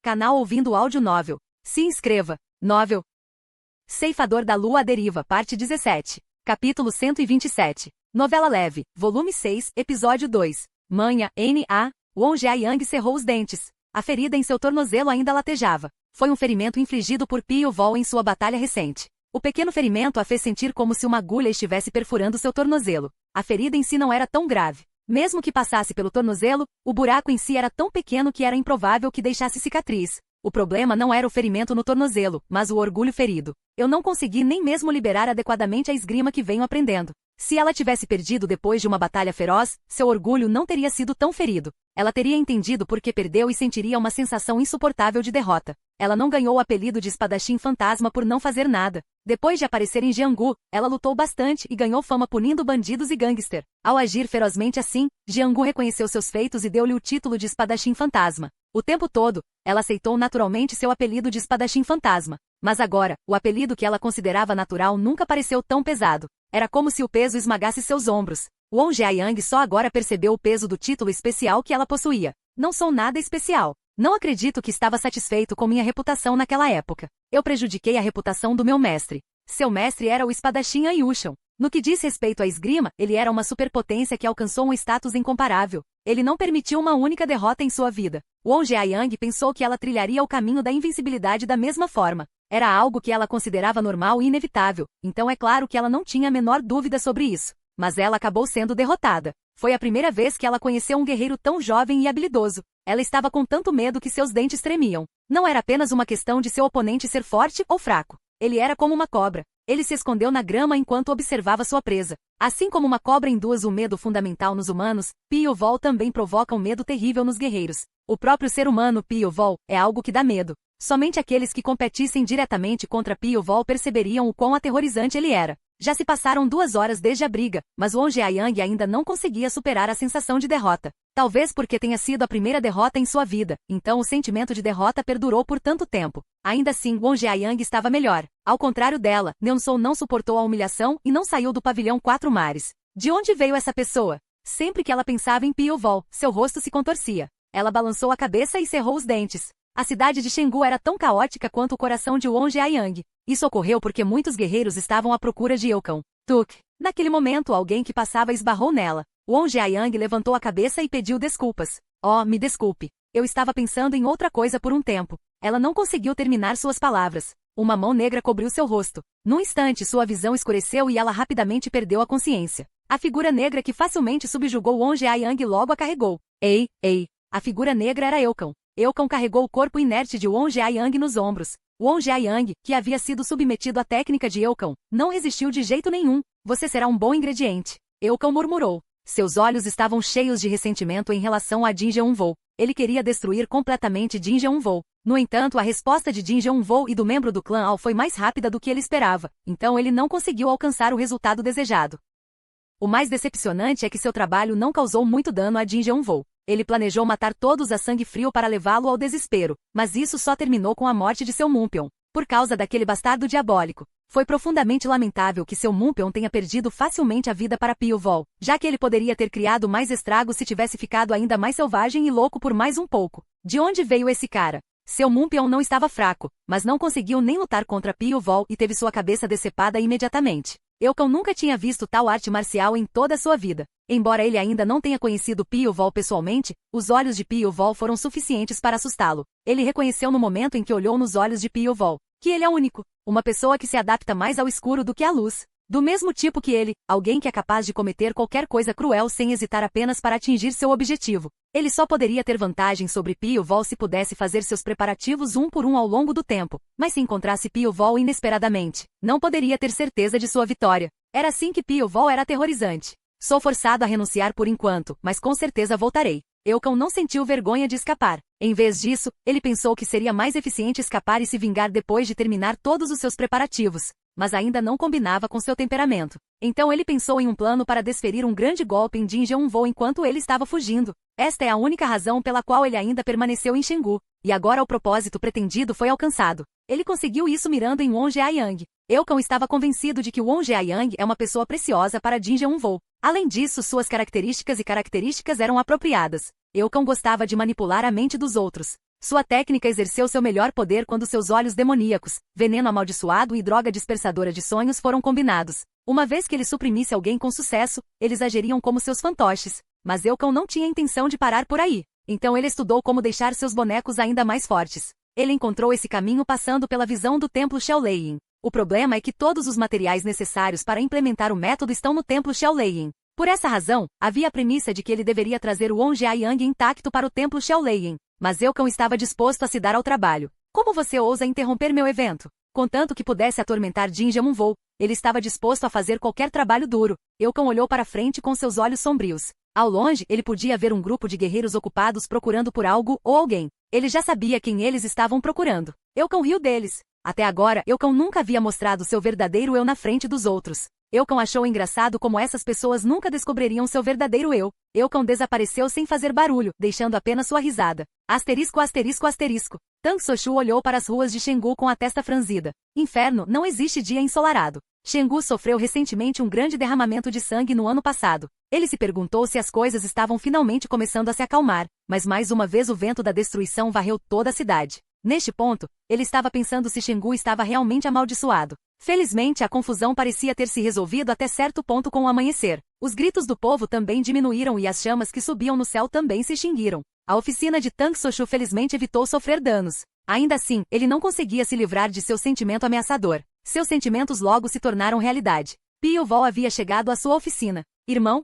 Canal Ouvindo Áudio Novel. Se inscreva. Novel. Ceifador da Lua à Deriva, parte 17. Capítulo 127. Novela leve, volume 6, episódio 2. Manhã, N.A. Won Jae-young cerrou os dentes. A ferida em seu tornozelo ainda latejava. Foi um ferimento infligido por Pio Vol em sua batalha recente. O pequeno ferimento a fez sentir como se uma agulha estivesse perfurando seu tornozelo. A ferida em si não era tão grave. Mesmo que passasse pelo tornozelo, o buraco em si era tão pequeno que era improvável que deixasse cicatriz. O problema não era o ferimento no tornozelo, mas o orgulho ferido. Eu não consegui nem mesmo liberar adequadamente a esgrima que venho aprendendo. Se ela tivesse perdido depois de uma batalha feroz, seu orgulho não teria sido tão ferido. Ela teria entendido por que perdeu e sentiria uma sensação insuportável de derrota. Ela não ganhou o apelido de espadachim fantasma por não fazer nada. Depois de aparecer em Jianghu, ela lutou bastante e ganhou fama punindo bandidos e gangster. Ao agir ferozmente assim, Jianghu reconheceu seus feitos e deu-lhe o título de espadachim fantasma. O tempo todo, ela aceitou naturalmente seu apelido de espadachim fantasma. Mas agora, o apelido que ela considerava natural nunca pareceu tão pesado. Era como se o peso esmagasse seus ombros. Won Jae-young só agora percebeu o peso do título especial que ela possuía. Não sou nada especial. Não acredito que estava satisfeito com minha reputação naquela época. Eu prejudiquei a reputação do meu mestre. Seu mestre era o espadachim An Yushun. No que diz respeito à esgrima, ele era uma superpotência que alcançou um status incomparável. Ele não permitiu uma única derrota em sua vida. Won Jae-young pensou que ela trilharia o caminho da invencibilidade da mesma forma. Era algo que ela considerava normal e inevitável, então é claro que ela não tinha a menor dúvida sobre isso. Mas ela acabou sendo derrotada. Foi a primeira vez que ela conheceu um guerreiro tão jovem e habilidoso. Ela estava com tanto medo que seus dentes tremiam. Não era apenas uma questão de seu oponente ser forte ou fraco. Ele era como uma cobra. Ele se escondeu na grama enquanto observava sua presa. Assim como uma cobra induz o medo fundamental nos humanos, Pio Vol também provoca um medo terrível nos guerreiros. O próprio ser humano Pio Vol é algo que dá medo. Somente aqueles que competissem diretamente contra Pio Vol perceberiam o quão aterrorizante ele era. Já se passaram 2 horas desde a briga, mas Won Jae-young ainda não conseguia superar a sensação de derrota. Talvez porque tenha sido a primeira derrota em sua vida, então o sentimento de derrota perdurou por tanto tempo. Ainda assim, Won Jae-young estava melhor. Ao contrário dela, Neon-soo não suportou a humilhação e não saiu do pavilhão 4 mares. De onde veio essa pessoa? Sempre que ela pensava em Pio Vol, seu rosto se contorcia. Ela balançou a cabeça e cerrou os dentes. A cidade de Chengdu era tão caótica quanto o coração de Won Jae-young. Isso ocorreu porque muitos guerreiros estavam à procura de Eukon Tuk. Naquele momento, alguém que passava esbarrou nela. Won Jae-young levantou a cabeça e pediu desculpas. Oh, me desculpe. Eu estava pensando em outra coisa por um tempo. Ela não conseguiu terminar suas palavras. Uma mão negra cobriu seu rosto. Num instante, sua visão escureceu e ela rapidamente perdeu a consciência. A figura negra que facilmente subjugou Won Jae-young logo a carregou. Ei, ei. A figura negra era Eukon. Eukon carregou o corpo inerte de Won Jae-young nos ombros. Won Jae-young, que havia sido submetido à técnica de Eukon, não resistiu de jeito nenhum. Você será um bom ingrediente. Eukon murmurou. Seus olhos estavam cheios de ressentimento em relação a Jin Jeon-woo. Ele queria destruir completamente Jin Jeon-woo. No entanto, a resposta de Jin Jeon-woo e do membro do clã Ao foi mais rápida do que ele esperava, então ele não conseguiu alcançar o resultado desejado. O mais decepcionante é que seu trabalho não causou muito dano a Jin Jeon-woo. Ele planejou matar todos a sangue frio para levá-lo ao desespero, mas isso só terminou com a morte de seu Mumpion, por causa daquele bastardo diabólico. Foi profundamente lamentável que seu Mumpion tenha perdido facilmente a vida para Pio Vol, já que ele poderia ter criado mais estragos se tivesse ficado ainda mais selvagem e louco por mais um pouco. De onde veio esse cara? Seu Mumpion não estava fraco, mas não conseguiu nem lutar contra Pio Vol e teve sua cabeça decepada imediatamente. Eukon nunca tinha visto tal arte marcial em toda a sua vida. Embora ele ainda não tenha conhecido Pio Vol pessoalmente, os olhos de Pio Vol foram suficientes para assustá-lo. Ele reconheceu no momento em que olhou nos olhos de Pio Vol que ele é único, uma pessoa que se adapta mais ao escuro do que à luz. Do mesmo tipo que ele, alguém que é capaz de cometer qualquer coisa cruel sem hesitar apenas para atingir seu objetivo. Ele só poderia ter vantagem sobre Pio Vol se pudesse fazer seus preparativos um por um ao longo do tempo, mas se encontrasse Pio Vol inesperadamente, não poderia ter certeza de sua vitória. Era assim que Pio Vol era aterrorizante. Sou forçado a renunciar por enquanto, mas com certeza voltarei. Eukon não sentiu vergonha de escapar. Em vez disso, ele pensou que seria mais eficiente escapar e se vingar depois de terminar todos os seus preparativos, mas ainda não combinava com seu temperamento. Então ele pensou em um plano para desferir um grande golpe em Jin Jeon-woo enquanto ele estava fugindo. Esta é a única razão pela qual ele ainda permaneceu em Chengdu, e agora o propósito pretendido foi alcançado. Ele conseguiu isso mirando em Won Jae-young. Eukon estava convencido de que Won Jae-young é uma pessoa preciosa para Jin Jeon-woo. Além disso, suas características eram apropriadas. Eukon gostava de manipular a mente dos outros. Sua técnica exerceu seu melhor poder quando seus olhos demoníacos, veneno amaldiçoado e droga dispersadora de sonhos foram combinados. Uma vez que ele suprimisse alguém com sucesso, eles agiriam como seus fantoches. Mas Eucão não tinha intenção de parar por aí. Então ele estudou como deixar seus bonecos ainda mais fortes. Ele encontrou esse caminho passando pela visão do templo Xiaolein. O problema é que todos os materiais necessários para implementar o método estão no templo Xiaolein. Por essa razão, havia a premissa de que ele deveria trazer o Onjia Yang intacto para o templo Xiaolein. Mas Eucão estava disposto a se dar ao trabalho. Como você ousa interromper meu evento? Contanto que pudesse atormentar Jin Jamunvou, ele estava disposto a fazer qualquer trabalho duro. Eucão olhou para frente com seus olhos sombrios. Ao longe, ele podia ver um grupo de guerreiros ocupados procurando por algo ou alguém. Ele já sabia quem eles estavam procurando. Eucão riu deles. Até agora, Eucão nunca havia mostrado seu verdadeiro eu na frente dos outros. Eucão achou engraçado como essas pessoas nunca descobririam seu verdadeiro eu. Eucão desapareceu sem fazer barulho, deixando apenas sua risada. Asterisco, asterisco, asterisco. Tang Soshu olhou para as ruas de Xingu com a testa franzida. Inferno, não existe dia ensolarado. Xingu sofreu recentemente um grande derramamento de sangue no ano passado. Ele se perguntou se as coisas estavam finalmente começando a se acalmar, mas mais uma vez o vento da destruição varreu toda a cidade. Neste ponto, ele estava pensando se Xingu estava realmente amaldiçoado. Felizmente, a confusão parecia ter se resolvido até certo ponto com o amanhecer. Os gritos do povo também diminuíram e as chamas que subiam no céu também se extinguiram. A oficina de Tang Soshu felizmente evitou sofrer danos. Ainda assim, ele não conseguia se livrar de seu sentimento ameaçador. Seus sentimentos logo se tornaram realidade. Pio Vol havia chegado à sua oficina. Irmão?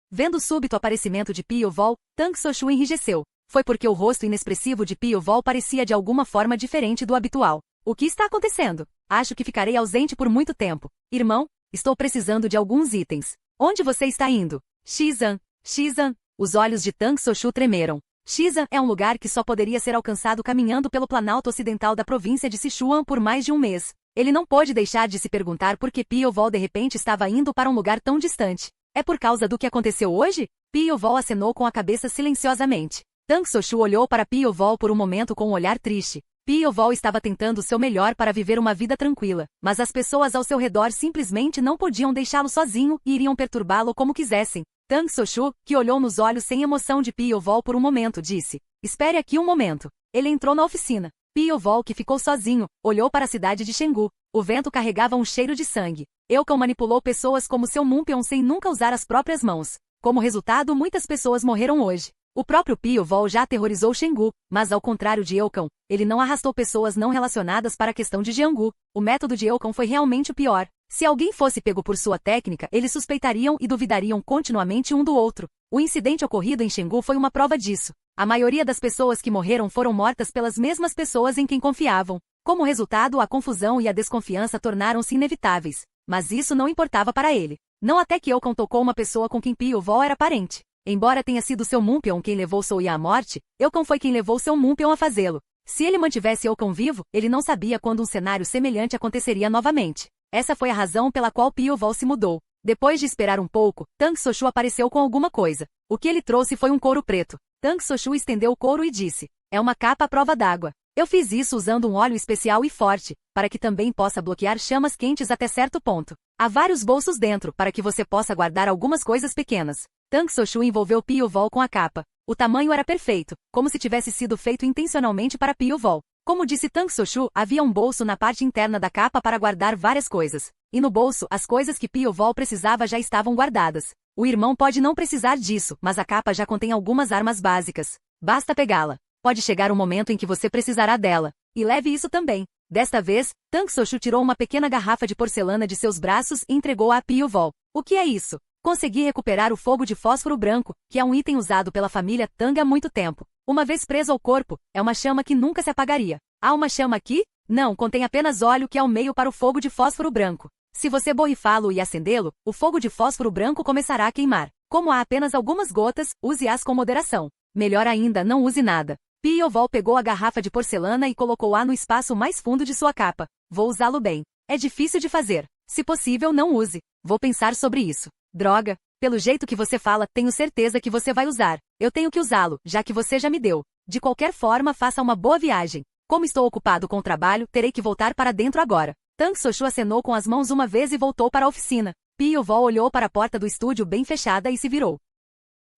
Vendo o súbito aparecimento de Pio Vol, Tang Soshu enrijeceu. Foi porque o rosto inexpressivo de Pio Vol parecia de alguma forma diferente do habitual. O que está acontecendo? Acho que ficarei ausente por muito tempo. Irmão, estou precisando de alguns itens. Onde você está indo? Xizan. Xizan. Os olhos de Tang Soshu tremeram. Xizan é um lugar que só poderia ser alcançado caminhando pelo planalto ocidental da província de Sichuan por mais de um mês. Ele não pôde deixar de se perguntar por que Pio Vol de repente estava indo para um lugar tão distante. É por causa do que aconteceu hoje? Pio Vol acenou com a cabeça silenciosamente. Tang Soshu olhou para Pio Vol por um momento com um olhar triste. Pio Vol estava tentando o seu melhor para viver uma vida tranquila, mas as pessoas ao seu redor simplesmente não podiam deixá-lo sozinho e iriam perturbá-lo como quisessem. Tang Soshu, que olhou nos olhos sem emoção de Pio Vol por um momento, disse: "Espere aqui um momento." Ele entrou na oficina. Pio Vol, que ficou sozinho, olhou para a cidade de Xingu. O vento carregava um cheiro de sangue. Eucão manipulou pessoas como seu Mumpion sem nunca usar as próprias mãos. Como resultado, muitas pessoas morreram hoje. O próprio Pio Vol já aterrorizou Xingu, mas ao contrário de Eucão, ele não arrastou pessoas não relacionadas para a questão de Jianggu. O método de Eucão foi realmente o pior. Se alguém fosse pego por sua técnica, eles suspeitariam e duvidariam continuamente um do outro. O incidente ocorrido em Xingu foi uma prova disso. A maioria das pessoas que morreram foram mortas pelas mesmas pessoas em quem confiavam. Como resultado, a confusão e a desconfiança tornaram-se inevitáveis. Mas isso não importava para ele. Não até que Eucão tocou uma pessoa com quem Pio Vol era parente. Embora tenha sido seu Mumpion quem levou Souya à morte, Eucão foi quem levou seu Mumpion a fazê-lo. Se ele mantivesse Eucão vivo, ele não sabia quando um cenário semelhante aconteceria novamente. Essa foi a razão pela qual Pio Vol se mudou. Depois de esperar um pouco, Tang Soshu apareceu com alguma coisa. O que ele trouxe foi um couro preto. Tang Soshu estendeu o couro e disse: "É uma capa à prova d'água. Eu fiz isso usando um óleo especial e forte, para que também possa bloquear chamas quentes até certo ponto. Há vários bolsos dentro, para que você possa guardar algumas coisas pequenas." Tang Soshu envolveu Pio Vol com a capa. O tamanho era perfeito, como se tivesse sido feito intencionalmente para Pio Vol. Como disse Tang Soshu, havia um bolso na parte interna da capa para guardar várias coisas. E no bolso, as coisas que Pio Vol precisava já estavam guardadas. O irmão pode não precisar disso, mas a capa já contém algumas armas básicas. Basta pegá-la. Pode chegar um momento em que você precisará dela. E leve isso também. Desta vez, Tang Soshu tirou uma pequena garrafa de porcelana de seus braços e entregou-a a Pio Vol. O que é isso? Consegui recuperar o fogo de fósforo branco, que é um item usado pela família Tang há muito tempo. Uma vez preso ao corpo, é uma chama que nunca se apagaria. Há uma chama aqui? Não, contém apenas óleo que é o meio para o fogo de fósforo branco. Se você borrifá-lo e acendê-lo, o fogo de fósforo branco começará a queimar. Como há apenas algumas gotas, use-as com moderação. Melhor ainda, não use nada. Pio Vol pegou a garrafa de porcelana e colocou-a no espaço mais fundo de sua capa. Vou usá-lo bem. É difícil de fazer. Se possível, não use. Vou pensar sobre isso. Droga, pelo jeito que você fala, tenho certeza que você vai usar. Eu tenho que usá-lo, já que você já me deu. De qualquer forma, faça uma boa viagem. Como estou ocupado com o trabalho, terei que voltar para dentro agora. Tang Soshu acenou com as mãos uma vez e voltou para a oficina. Pio Vol olhou para a porta do estúdio bem fechada e se virou.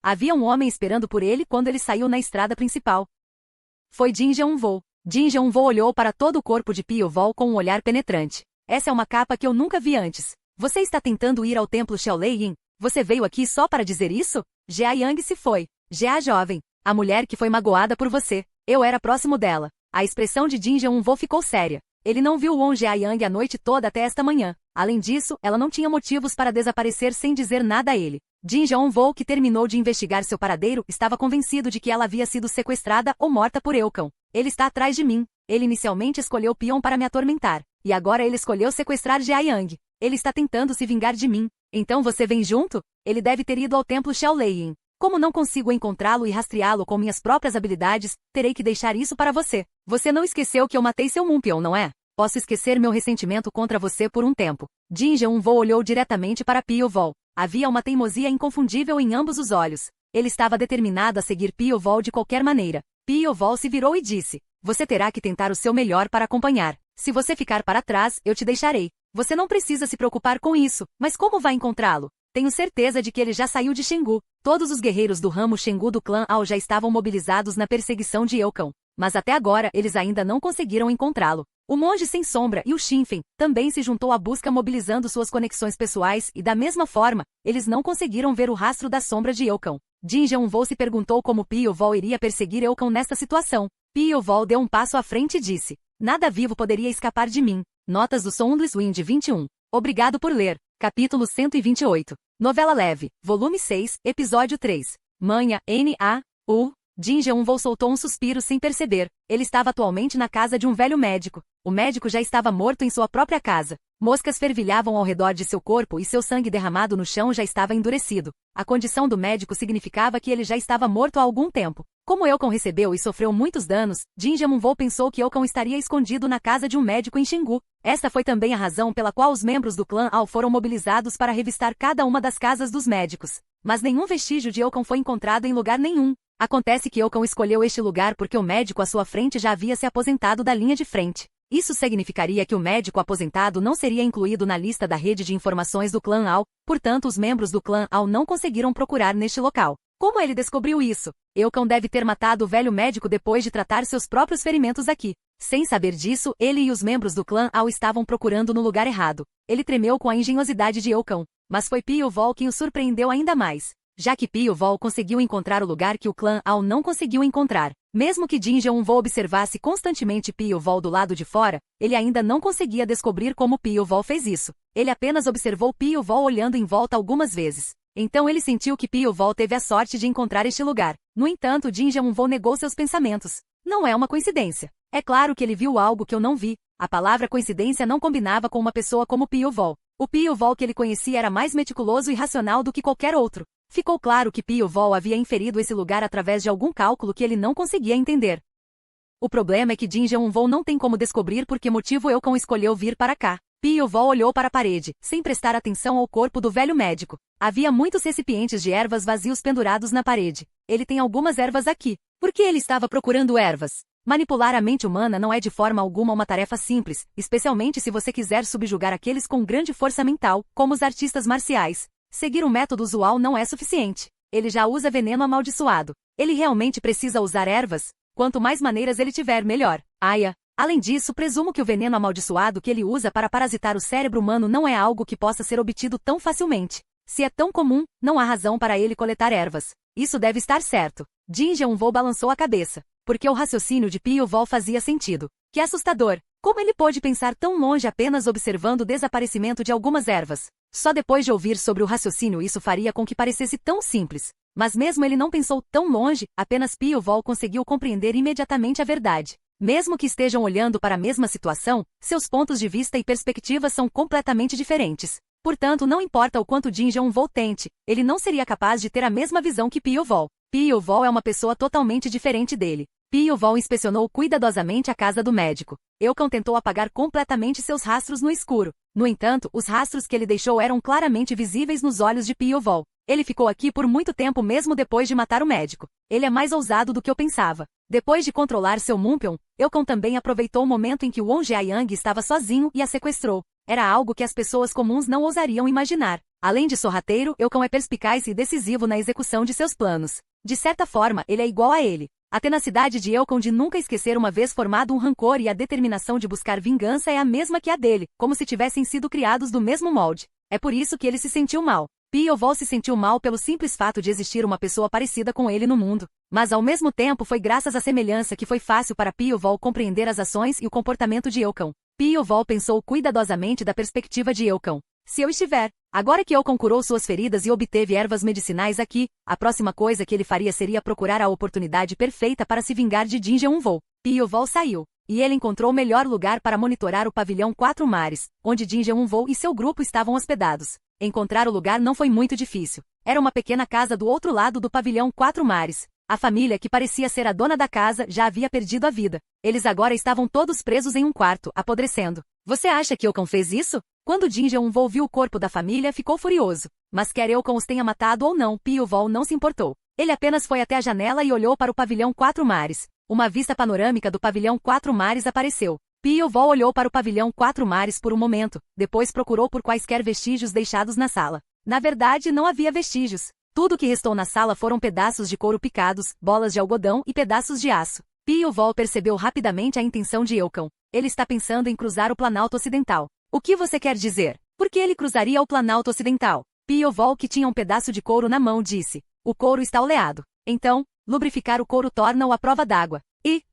Havia um homem esperando por ele quando ele saiu na estrada principal. Foi Jin Jeon-woo. Jin Jeon-woo olhou para todo o corpo de Pyo-wol com um olhar penetrante. Essa é uma capa que eu nunca vi antes. Você está tentando ir ao templo Shaolin? Você veio aqui só para dizer isso? Jia Yang se foi. Jia jovem. A mulher que foi magoada por você. Eu era próximo dela. A expressão de Jin Jeon-woo ficou séria. Ele não viu Won Jia-yang a noite toda até esta manhã. Além disso, ela não tinha motivos para desaparecer sem dizer nada a ele. Jin Jeon-woo, que terminou de investigar seu paradeiro, estava convencido de que ela havia sido sequestrada ou morta por Eukão. Ele está atrás de mim. Ele inicialmente escolheu Pion para me atormentar. E agora ele escolheu sequestrar Jia-yang. Ele está tentando se vingar de mim. Então você vem junto? Ele deve ter ido ao templo Shaolin. Como não consigo encontrá-lo e rastreá-lo com minhas próprias habilidades, terei que deixar isso para você. Você não esqueceu que eu matei seu Mumpion, não é? Posso esquecer meu ressentimento contra você por um tempo. Jin Jeon-woo olhou diretamente para Pyo-wol. Havia uma teimosia inconfundível em ambos os olhos. Ele estava determinado a seguir Pyo-wol de qualquer maneira. Pyo-wol se virou e disse: você terá que tentar o seu melhor para acompanhar. Se você ficar para trás, eu te deixarei. Você não precisa se preocupar com isso, mas como vai encontrá-lo? Tenho certeza de que ele já saiu de Shengu. Todos os guerreiros do ramo Shengu do clã Ao já estavam mobilizados na perseguição de Eukão. Mas até agora eles ainda não conseguiram encontrá-lo. O monge sem sombra e o Shinfen também se juntou à busca mobilizando suas conexões pessoais e da mesma forma, eles não conseguiram ver o rastro da sombra de Eukão. Jin Jeon-woo se perguntou como Pyo-wol iria perseguir Eukão nesta situação. Pyo-wol deu um passo à frente e disse: nada vivo poderia escapar de mim. Notas do Soundless Wind 21. Obrigado por ler. Capítulo 128. Novela leve, volume 6, episódio 3. Manha, N.A.U. Jin Jeon-woo soltou um suspiro sem perceber. Ele estava atualmente na casa de um velho médico. O médico já estava morto em sua própria casa. Moscas fervilhavam ao redor de seu corpo e seu sangue derramado no chão já estava endurecido. A condição do médico significava que ele já estava morto há algum tempo. Como Eukão recebeu e sofreu muitos danos, Jin Jeon-woo pensou que Eukão estaria escondido na casa de um médico em Shengu. Esta foi também a razão pela qual os membros do clã Ao foram mobilizados para revistar cada uma das casas dos médicos. Mas nenhum vestígio de Eukão foi encontrado em lugar nenhum. Acontece que Eukão escolheu este lugar porque o médico à sua frente já havia se aposentado da linha de frente. Isso significaria que o médico aposentado não seria incluído na lista da rede de informações do clã Ao, portanto os membros do clã Ao não conseguiram procurar neste local. Como ele descobriu isso? Eukão deve ter matado o velho médico depois de tratar seus próprios ferimentos aqui. Sem saber disso, ele e os membros do clã Ao estavam procurando no lugar errado. Ele tremeu com a engenhosidade de Eukão, mas foi Pyo-wol quem o surpreendeu ainda mais. Já que Pyo-wol conseguiu encontrar o lugar que o clã Ao não conseguiu encontrar. Mesmo que Jin Jeon-woo observasse constantemente Pyo-wol do lado de fora, ele ainda não conseguia descobrir como Pyo-wol fez isso. Ele apenas observou Pyo-wol olhando em volta algumas vezes. Então ele sentiu que Pyo-wol teve a sorte de encontrar este lugar. No entanto, Jin Jeon-woo negou seus pensamentos. Não é uma coincidência. É claro que ele viu algo que eu não vi. A palavra coincidência não combinava com uma pessoa como Pyo-wol. O Pyo-wol que ele conhecia era mais meticuloso e racional do que qualquer outro. Ficou claro que Pyo-wol havia inferido esse lugar através de algum cálculo que ele não conseguia entender. O problema é que Jin Jeon-woo não tem como descobrir por que motivo Eukão escolheu vir para cá. Pyo-wol olhou para a parede, sem prestar atenção ao corpo do velho médico. Havia muitos recipientes de ervas vazios pendurados na parede. Ele tem algumas ervas aqui. Por que ele estava procurando ervas? Manipular a mente humana não é de forma alguma uma tarefa simples, especialmente se você quiser subjugar aqueles com grande força mental, como os artistas marciais. Seguir o método usual não é suficiente. Ele já usa veneno amaldiçoado. Ele realmente precisa usar ervas? Quanto mais maneiras ele tiver, melhor. Aia. Além disso, presumo que o veneno amaldiçoado que ele usa para parasitar o cérebro humano não é algo que possa ser obtido tão facilmente. Se é tão comum, não há razão para ele coletar ervas. Isso deve estar certo. Jin Jeon-woo balançou a cabeça, porque o raciocínio de Pyo-wol fazia sentido. Que assustador! Como ele pôde pensar tão longe apenas observando o desaparecimento de algumas ervas? Só depois de ouvir sobre o raciocínio isso faria com que parecesse tão simples. Mas mesmo ele não pensou tão longe, apenas Pyo-wol conseguiu compreender imediatamente a verdade. Mesmo que estejam olhando para a mesma situação, seus pontos de vista e perspectivas são completamente diferentes. Portanto, não importa o quanto Jin Jeon-woo tente, ele não seria capaz de ter a mesma visão que Pyo-wol. Pyo-wol é uma pessoa totalmente diferente dele. Pyo-wol inspecionou cuidadosamente a casa do médico. Eukão tentou apagar completamente seus rastros no escuro. No entanto, os rastros que ele deixou eram claramente visíveis nos olhos de Pyo-wol. Ele ficou aqui por muito tempo mesmo depois de matar o médico. Ele é mais ousado do que eu pensava. Depois de controlar seu Mumpion, Eukão também aproveitou o momento em que Won Jia-yang estava sozinho e a sequestrou. Era algo que as pessoas comuns não ousariam imaginar. Além de sorrateiro, Eukão é perspicaz e decisivo na execução de seus planos. De certa forma, ele é igual a ele. A tenacidade de Eukon de nunca esquecer uma vez formado um rancor e a determinação de buscar vingança é a mesma que a dele, como se tivessem sido criados do mesmo molde. É por isso que ele se sentiu mal. Pieval se sentiu mal pelo simples fato de existir uma pessoa parecida com ele no mundo. Mas ao mesmo tempo foi graças à semelhança que foi fácil para Pieval compreender as ações e o comportamento de Eukon. Pieval pensou cuidadosamente da perspectiva de Eukon. Se eu estiver, agora que Eukon curou suas feridas e obteve ervas medicinais aqui, a próxima coisa que ele faria seria procurar a oportunidade perfeita para se vingar de Jin Jeonwoo. Pieval saiu, e ele encontrou o melhor lugar para monitorar o pavilhão 4 Mares, onde Jin Jeonwoo e seu grupo estavam hospedados. Encontrar o lugar não foi muito difícil. Era uma pequena casa do outro lado do pavilhão 4 Mares. A família que parecia ser a dona da casa já havia perdido a vida. Eles agora estavam todos presos em um quarto, apodrecendo. Você acha que Eukon fez isso? Quando Jin Jeonwoo viu o corpo da família, ficou furioso. Mas quer Eukon os tenha matado ou não, Pieval não se importou. Ele apenas foi até a janela e olhou para o pavilhão 4 Mares. Uma vista panorâmica do pavilhão 4 Mares apareceu. Pieval olhou para o pavilhão 4 Mares por um momento, depois procurou por quaisquer vestígios deixados na sala. Na verdade, não havia vestígios. Tudo que restou na sala foram pedaços de couro picados, bolas de algodão e pedaços de aço. Pieval percebeu rapidamente a intenção de Eukon. Ele está pensando em cruzar o Planalto Ocidental. O que você quer dizer? Por que ele cruzaria o Planalto Ocidental? Pieval, que tinha um pedaço de couro na mão, disse. O couro está oleado. Então, lubrificar o couro torna-o à prova d'água. E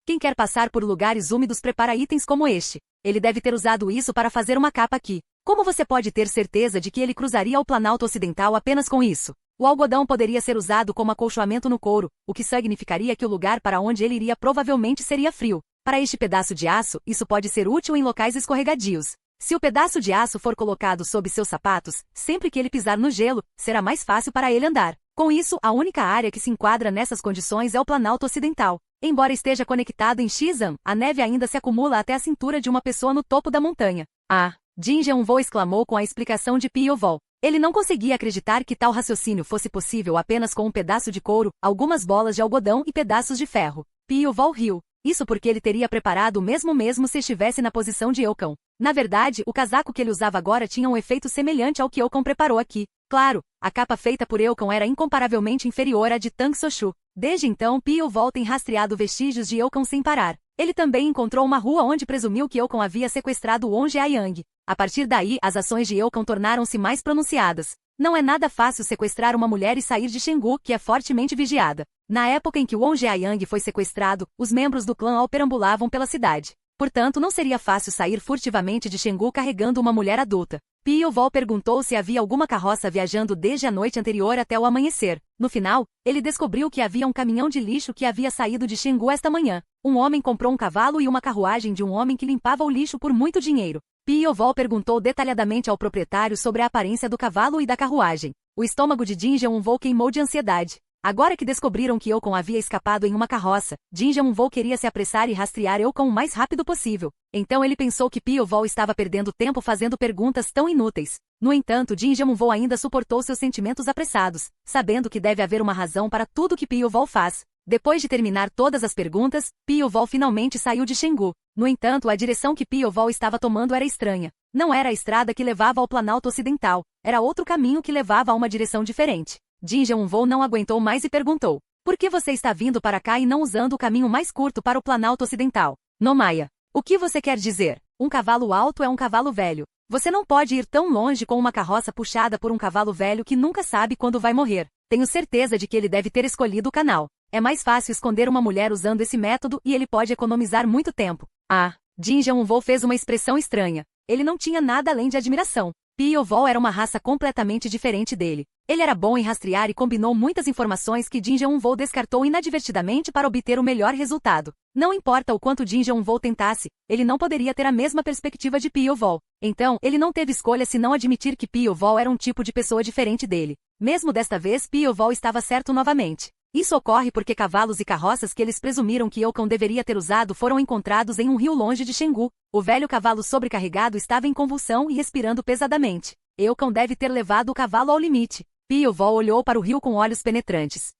quem quer passar por lugares úmidos prepara itens como este. Ele deve ter usado isso para fazer uma capa aqui. Como você pode ter certeza de que ele cruzaria o Planalto Ocidental apenas com isso? O algodão poderia ser usado como acolchoamento no couro, o que significaria que o lugar para onde ele iria provavelmente seria frio. Para este pedaço de aço, isso pode ser útil em locais escorregadios. Se o pedaço de aço for colocado sob seus sapatos, sempre que ele pisar no gelo, será mais fácil para ele andar. Com isso, a única área que se enquadra nessas condições é o Planalto Ocidental. Embora esteja conectado em Shizan, a neve ainda se acumula até a cintura de uma pessoa no topo da montanha. Ah! Jin Jeonwoo exclamou com a explicação de Pieval. Ele não conseguia acreditar que tal raciocínio fosse possível apenas com um pedaço de couro, algumas bolas de algodão e pedaços de ferro. Pieval riu. Isso porque ele teria preparado o mesmo se estivesse na posição de Eukon. Na verdade, o casaco que ele usava agora tinha um efeito semelhante ao que Eukon preparou aqui. Claro, a capa feita por Eukon era incomparavelmente inferior à de Tang Soshu. Desde então, Pieval tem rastreado vestígios de Eukon sem parar. Ele também encontrou uma rua onde presumiu que Eukon havia sequestrado Won Jae-yang. A partir daí, as ações de Eukon tornaram-se mais pronunciadas. Não é nada fácil sequestrar uma mulher e sair de Shenggu, que é fortemente vigiada. Na época em que Won Jae-yang foi sequestrado, os membros do clã Ao perambulavam pela cidade. Portanto, não seria fácil sair furtivamente de Shenggu carregando uma mulher adulta. Pieval perguntou se havia alguma carroça viajando desde a noite anterior até o amanhecer. No final, ele descobriu que havia um caminhão de lixo que havia saído de Shenggu esta manhã. Um homem comprou um cavalo e uma carruagem de um homem que limpava o lixo por muito dinheiro. Pieval perguntou detalhadamente ao proprietário sobre a aparência do cavalo e da carruagem. O estômago de Jin Jeonwoo queimou de ansiedade. Agora que descobriram que Eukon havia escapado em uma carroça, Jin Jeonwoo queria se apressar e rastrear Eukon o mais rápido possível. Então ele pensou que Pieval estava perdendo tempo fazendo perguntas tão inúteis. No entanto, Jin Jeonwoo ainda suportou seus sentimentos apressados, sabendo que deve haver uma razão para tudo que Pieval faz. Depois de terminar todas as perguntas, Pieval finalmente saiu de Shenggu. No entanto, a direção que Pieval estava tomando era estranha. Não era a estrada que levava ao Planalto Ocidental, era outro caminho que levava a uma direção diferente. Jin Jeonwoo não aguentou mais e perguntou: por que você está vindo para cá e não usando o caminho mais curto para o Planalto Ocidental? Nomaya. O que você quer dizer? Um cavalo alto é um cavalo velho. Você não pode ir tão longe com uma carroça puxada por um cavalo velho que nunca sabe quando vai morrer. Tenho certeza de que ele deve ter escolhido o canal. É mais fácil esconder uma mulher usando esse método e ele pode economizar muito tempo. Ah! Jin Jeonwoo fez uma expressão estranha. Ele não tinha nada além de admiração. Pieval era uma raça completamente diferente dele. Ele era bom em rastrear e combinou muitas informações que Jin Jeonwoo descartou inadvertidamente para obter o melhor resultado. Não importa o quanto Jin Jeonwoo tentasse, ele não poderia ter a mesma perspectiva de Pieval. Então, ele não teve escolha senão admitir que Pieval era um tipo de pessoa diferente dele. Mesmo desta vez, Pieval estava certo novamente. Isso ocorre porque cavalos e carroças que eles presumiram que Eukon deveria ter usado foram encontrados em um rio longe de Shenggu. O velho cavalo sobrecarregado estava em convulsão e respirando pesadamente. Eukon deve ter levado o cavalo ao limite. Pieval olhou para o rio com olhos penetrantes.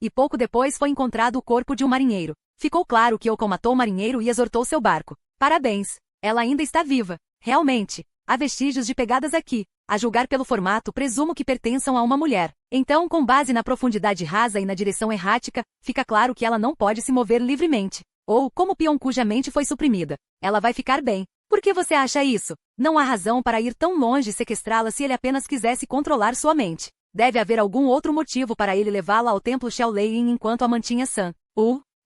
E pouco depois foi encontrado o corpo de um marinheiro. Ficou claro que Eukon matou o marinheiro e exortou seu barco. Parabéns! Ela ainda está viva. Realmente, há vestígios de pegadas aqui. A julgar pelo formato, presumo que pertençam a uma mulher. Então, com base na profundidade rasa e na direção errática, fica claro que ela não pode se mover livremente. Ou, como peão cuja mente foi suprimida. Ela vai ficar bem. Por que você acha isso? Não há razão para ir tão longe e sequestrá-la se ele apenas quisesse controlar sua mente. Deve haver algum outro motivo para ele levá-la ao templo Shaolin enquanto a mantinha sã.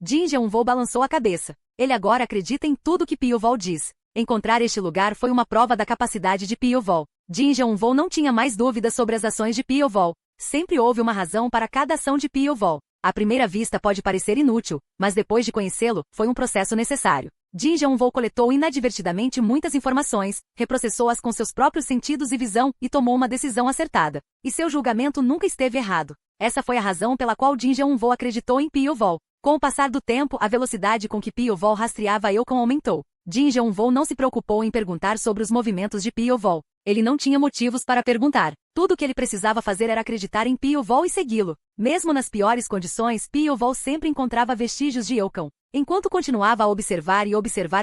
Jin Jeonvol balançou a cabeça. Ele agora acredita em tudo que Piovol diz. Encontrar este lugar foi uma prova da capacidade de Piovol. Jin Jeonvol não tinha mais dúvidas sobre as ações de Piovol. Sempre houve uma razão para cada ação de Piovol. À primeira vista pode parecer inútil, mas depois de conhecê-lo, foi um processo necessário. Jin Jeonvol coletou inadvertidamente muitas informações, reprocessou-as com seus próprios sentidos e visão e tomou uma decisão acertada. E seu julgamento nunca esteve errado. Essa foi a razão pela qual Jin Jeonvol acreditou em Piovol. Com o passar do tempo, a velocidade com que Piovol rastreava Eukon aumentou. Jin Jeonvol não se preocupou em perguntar sobre os movimentos de Piovol. Ele não tinha motivos para perguntar. Tudo o que ele precisava fazer era acreditar em Piovol e segui-lo. Mesmo nas piores condições, Piovol sempre encontrava vestígios de Eukon. Enquanto continuava a observar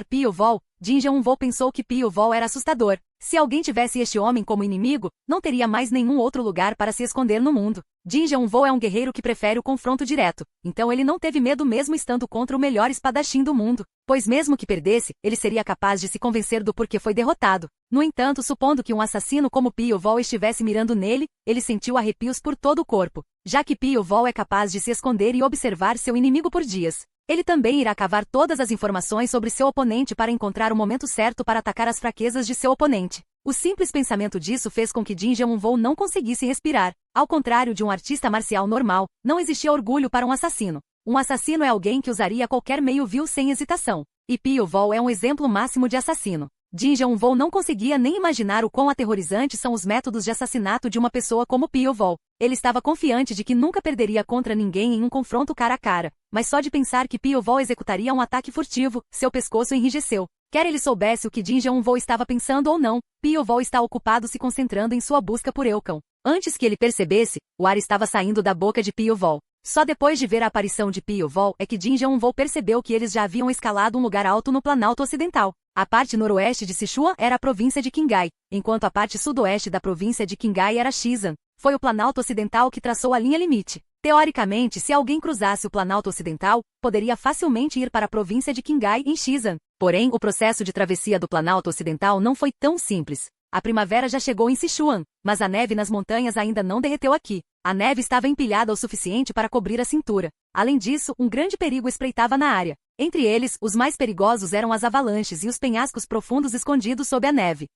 Piovol, Jin Jeonvol pensou que Piovol era assustador. Se alguém tivesse este homem como inimigo, não teria mais nenhum outro lugar para se esconder no mundo. Jin Jeonvol é um guerreiro que prefere o confronto direto, então ele não teve medo mesmo estando contra o melhor espadachim do mundo, pois mesmo que perdesse, ele seria capaz de se convencer do porquê foi derrotado. No entanto, supondo que um assassino como Piovol estivesse mirando nele, ele sentiu arrepios por todo o corpo. Já que Piovol é capaz de se esconder e observar seu inimigo por dias, ele também irá cavar todas as informações sobre seu oponente para encontrar o momento certo para atacar as fraquezas de seu oponente. O simples pensamento disso fez com que Jin Jeonvol não conseguisse respirar. Ao contrário de um artista marcial normal, não existia orgulho para um assassino. Um assassino é alguém que usaria qualquer meio vil sem hesitação. E Piovol é um exemplo máximo de assassino. Jin Jeonvol não conseguia nem imaginar o quão aterrorizantes são os métodos de assassinato de uma pessoa como Piovol. Ele estava confiante de que nunca perderia contra ninguém em um confronto cara a cara, mas só de pensar que Piovol executaria um ataque furtivo, seu pescoço enrijeceu. Quer ele soubesse o que Jin Jeonvol estava pensando ou não, Piovol está ocupado se concentrando em sua busca por Eukon. Antes que ele percebesse, o ar estava saindo da boca de Piovol. Só depois de ver a aparição de Piovol é que Jin Jeonvol percebeu que eles já haviam escalado um lugar alto no Planalto Ocidental. A parte noroeste de Sichuan era a província de Qinghai, enquanto a parte sudoeste da província de Qinghai era Xizan. Foi o Planalto Ocidental que traçou a linha limite. Teoricamente, se alguém cruzasse o Planalto Ocidental, poderia facilmente ir para a província de Qinghai em Xizan. Porém, o processo de travessia do Planalto Ocidental não foi tão simples. A primavera já chegou em Sichuan, mas a neve nas montanhas ainda não derreteu aqui. A neve estava empilhada o suficiente para cobrir a cintura. Além disso, um grande perigo espreitava na área. Entre eles, os mais perigosos eram as avalanches e os penhascos profundos escondidos sob a neve.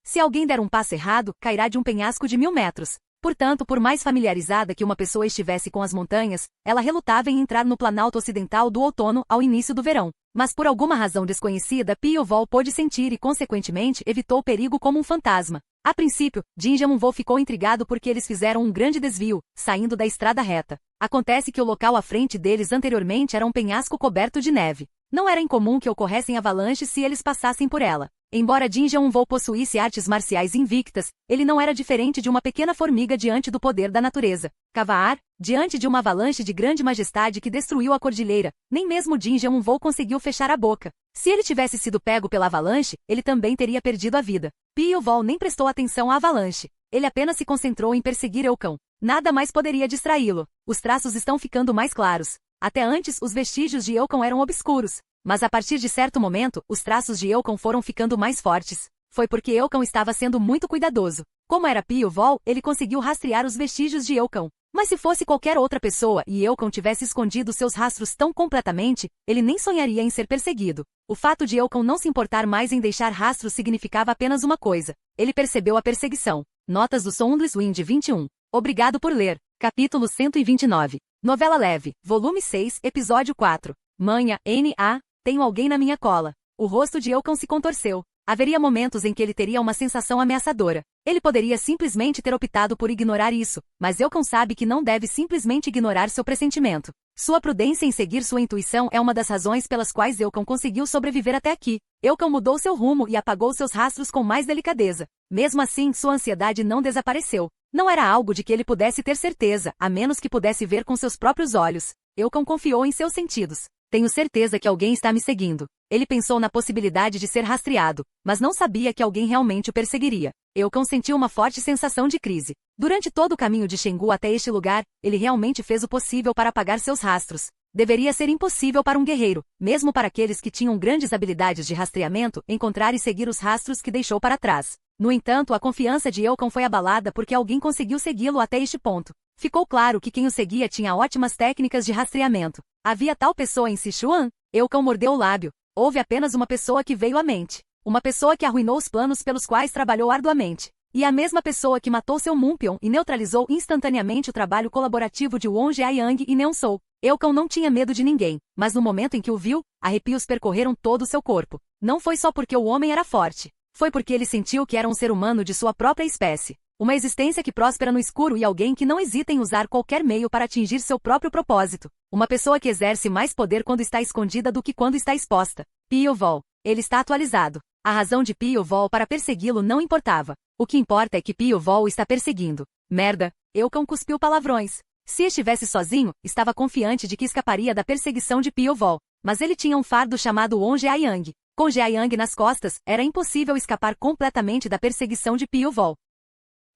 Se alguém der um passo errado, cairá de um penhasco de 1000 metros. Portanto, por mais familiarizada que uma pessoa estivesse com as montanhas, ela relutava em entrar no Planalto Ocidental do outono ao início do verão. Mas por alguma razão desconhecida, Piovol pôde sentir e, consequentemente, evitou o perigo como um fantasma. A princípio, Jin Jeonvol ficou intrigado porque eles fizeram um grande desvio, saindo da estrada reta. Acontece que o local à frente deles anteriormente era um penhasco coberto de neve. Não era incomum que ocorressem avalanches se eles passassem por ela. Embora Jin Jeonvol possuísse artes marciais invictas, ele não era diferente de uma pequena formiga diante do poder da natureza. Cavar, diante de uma avalanche de grande majestade que destruiu a cordilheira, nem mesmo Jin Jeonvol conseguiu fechar a boca. Se ele tivesse sido pego pela avalanche, ele também teria perdido a vida. Piovol nem prestou atenção à avalanche. Ele apenas se concentrou em perseguir Eukon. Nada mais poderia distraí-lo. Os traços estão ficando mais claros. Até antes, os vestígios de Eukon eram obscuros. Mas a partir de certo momento, os traços de Eukon foram ficando mais fortes. Foi porque Eukon estava sendo muito cuidadoso. Como era Piovol, ele conseguiu rastrear os vestígios de Eukon. Mas se fosse qualquer outra pessoa e Eukon tivesse escondido seus rastros tão completamente, ele nem sonharia em ser perseguido. O fato de Eukon não se importar mais em deixar rastros significava apenas uma coisa. Ele percebeu a perseguição. Notas do Soundless Wind 21. Obrigado por ler. Capítulo 129. Novela leve, volume 6, episódio 4. Manha, N.A., tenho alguém na minha cola. O rosto de Eukon se contorceu. Haveria momentos em que ele teria uma sensação ameaçadora. Ele poderia simplesmente ter optado por ignorar isso, mas Eukon sabe que não deve simplesmente ignorar seu pressentimento. Sua prudência em seguir sua intuição é uma das razões pelas quais Eukon conseguiu sobreviver até aqui. Eukon mudou seu rumo e apagou seus rastros com mais delicadeza. Mesmo assim, sua ansiedade não desapareceu. Não era algo de que ele pudesse ter certeza, a menos que pudesse ver com seus próprios olhos. Eukon confiou em seus sentidos. Tenho certeza que alguém está me seguindo. Ele pensou na possibilidade de ser rastreado, mas não sabia que alguém realmente o perseguiria. Eukon sentiu uma forte sensação de crise. Durante todo o caminho de Shengu até este lugar, ele realmente fez o possível para apagar seus rastros. Deveria ser impossível para um guerreiro, mesmo para aqueles que tinham grandes habilidades de rastreamento, encontrar e seguir os rastros que deixou para trás. No entanto, a confiança de Eukon foi abalada porque alguém conseguiu segui-lo até este ponto. Ficou claro que quem o seguia tinha ótimas técnicas de rastreamento. Havia tal pessoa em Sichuan? Eukon mordeu o lábio. Houve apenas uma pessoa que veio à mente. Uma pessoa que arruinou os planos pelos quais trabalhou arduamente. E a mesma pessoa que matou seu Mumpion e neutralizou instantaneamente o trabalho colaborativo de Won Jiayang e Neon Sou. Eukon não tinha medo de ninguém, mas no momento em que o viu, arrepios percorreram todo o seu corpo. Não foi só porque o homem era forte. Foi porque ele sentiu que era um ser humano de sua própria espécie. Uma existência que prospera no escuro e alguém que não hesita em usar qualquer meio para atingir seu próprio propósito. Uma pessoa que exerce mais poder quando está escondida do que quando está exposta. Pio Vol. Ele está atualizado. A razão de Pio Vol para persegui-lo não importava. O que importa é que Pio Vol está perseguindo. Merda. Eukon cuspiu palavrões. Se estivesse sozinho, estava confiante de que escaparia da perseguição de Pio Vol. Mas ele tinha um fardo chamado Won Jiayang. Com Jiayang nas costas, era impossível escapar completamente da perseguição de Pio Vol.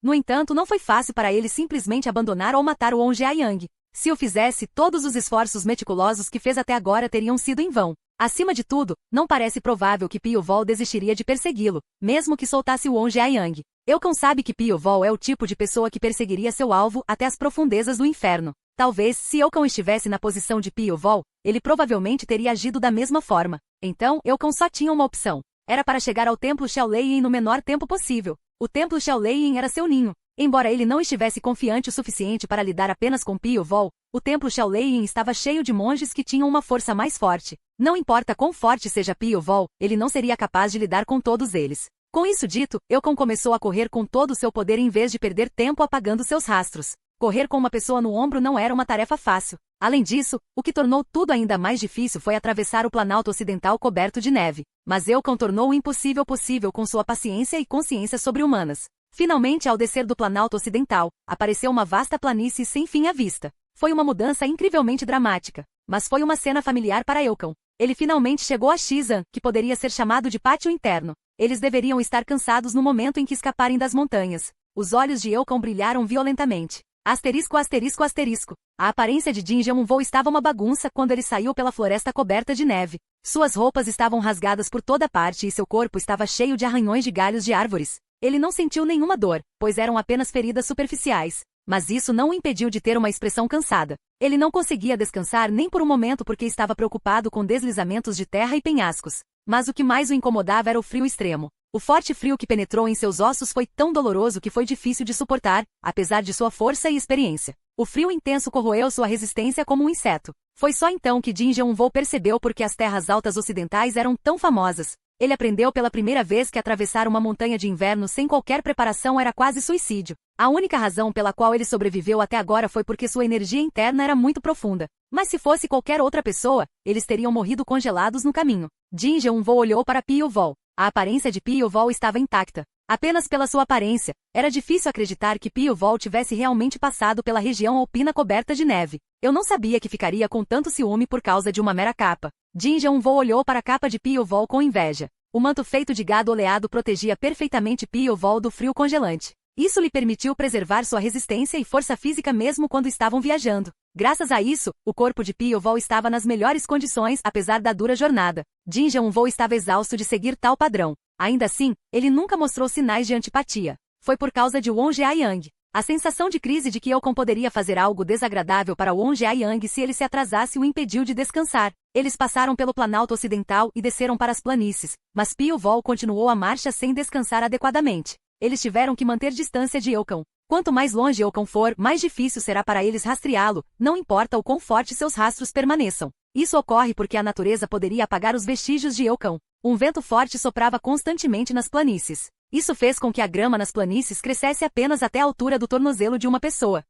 No entanto, não foi fácil para ele simplesmente abandonar ou matar o Won Jiayang. Se o fizesse, todos os esforços meticulosos que fez até agora teriam sido em vão. Acima de tudo, não parece provável que Pio Vol desistiria de persegui-lo, mesmo que soltasse o Won Jiayang. Eukon sabe que Pio Vol é o tipo de pessoa que perseguiria seu alvo até as profundezas do inferno. Talvez, se Eukon estivesse na posição de Pio Vol, ele provavelmente teria agido da mesma forma. Então, Eukon só tinha uma opção. Era para chegar ao Templo Xiaoleyin no menor tempo possível. O Templo Xiaoleyin era seu ninho. Embora ele não estivesse confiante o suficiente para lidar apenas com Pio Vol, o Templo Xiaoleyin estava cheio de monges que tinham uma força mais forte. Não importa quão forte seja Pio Vol, ele não seria capaz de lidar com todos eles. Com isso dito, Eukon começou a correr com todo o seu poder em vez de perder tempo apagando seus rastros. Correr com uma pessoa no ombro não era uma tarefa fácil. Além disso, o que tornou tudo ainda mais difícil foi atravessar o Planalto Ocidental coberto de neve. Mas Eukon tornou o impossível possível com sua paciência e consciência sobre-humanas. Finalmente, ao descer do Planalto Ocidental, apareceu uma vasta planície sem fim à vista. Foi uma mudança incrivelmente dramática, mas foi uma cena familiar para Eukon. Ele finalmente chegou a Xizan, que poderia ser chamado de pátio interno. Eles deveriam estar cansados no momento em que escaparem das montanhas. Os olhos de Eukon brilharam violentamente. Asterisco, asterisco, asterisco. A aparência de Jin Jeonvou estava uma bagunça quando ele saiu pela floresta coberta de neve. Suas roupas estavam rasgadas por toda parte e seu corpo estava cheio de arranhões de galhos de árvores. Ele não sentiu nenhuma dor, pois eram apenas feridas superficiais. Mas isso não o impediu de ter uma expressão cansada. Ele não conseguia descansar nem por um momento porque estava preocupado com deslizamentos de terra e penhascos. Mas o que mais o incomodava era o frio extremo. O forte frio que penetrou em seus ossos foi tão doloroso que foi difícil de suportar, apesar de sua força e experiência. O frio intenso corroeu sua resistência como um inseto. Foi só então que Jin Jeonvou percebeu por que as terras altas ocidentais eram tão famosas. Ele aprendeu pela primeira vez que atravessar uma montanha de inverno sem qualquer preparação era quase suicídio. A única razão pela qual ele sobreviveu até agora foi porque sua energia interna era muito profunda. Mas se fosse qualquer outra pessoa, eles teriam morrido congelados no caminho. Jin Jeonvou olhou para Pio Vol. A aparência de Pio Vol estava intacta. Apenas pela sua aparência, era difícil acreditar que Pio Vol tivesse realmente passado pela região alpina coberta de neve. Eu não sabia que ficaria com tanto ciúme por causa de uma mera capa. Jin Jeonvou olhou para a capa de Pio Vol com inveja. O manto feito de gado oleado protegia perfeitamente Pio Vol do frio congelante. Isso lhe permitiu preservar sua resistência e força física mesmo quando estavam viajando. Graças a isso, o corpo de Pio Vol estava nas melhores condições apesar da dura jornada. Jin Jeonvou estava exausto de seguir tal padrão. Ainda assim, ele nunca mostrou sinais de antipatia. Foi por causa de Won Jiayang. A sensação de crise de que Eukon poderia fazer algo desagradável para Won Jiayang se ele se atrasasse o impediu de descansar. Eles passaram pelo Planalto Ocidental e desceram para as planícies, mas Pio Vol continuou a marcha sem descansar adequadamente. Eles tiveram que manter distância de Eukon. Quanto mais longe Eukon for, mais difícil será para eles rastreá-lo, não importa o quão forte seus rastros permaneçam. Isso ocorre porque a natureza poderia apagar os vestígios de Eukon. Um vento forte soprava constantemente nas planícies. Isso fez com que a grama nas planícies crescesse apenas até a altura do tornozelo de uma pessoa.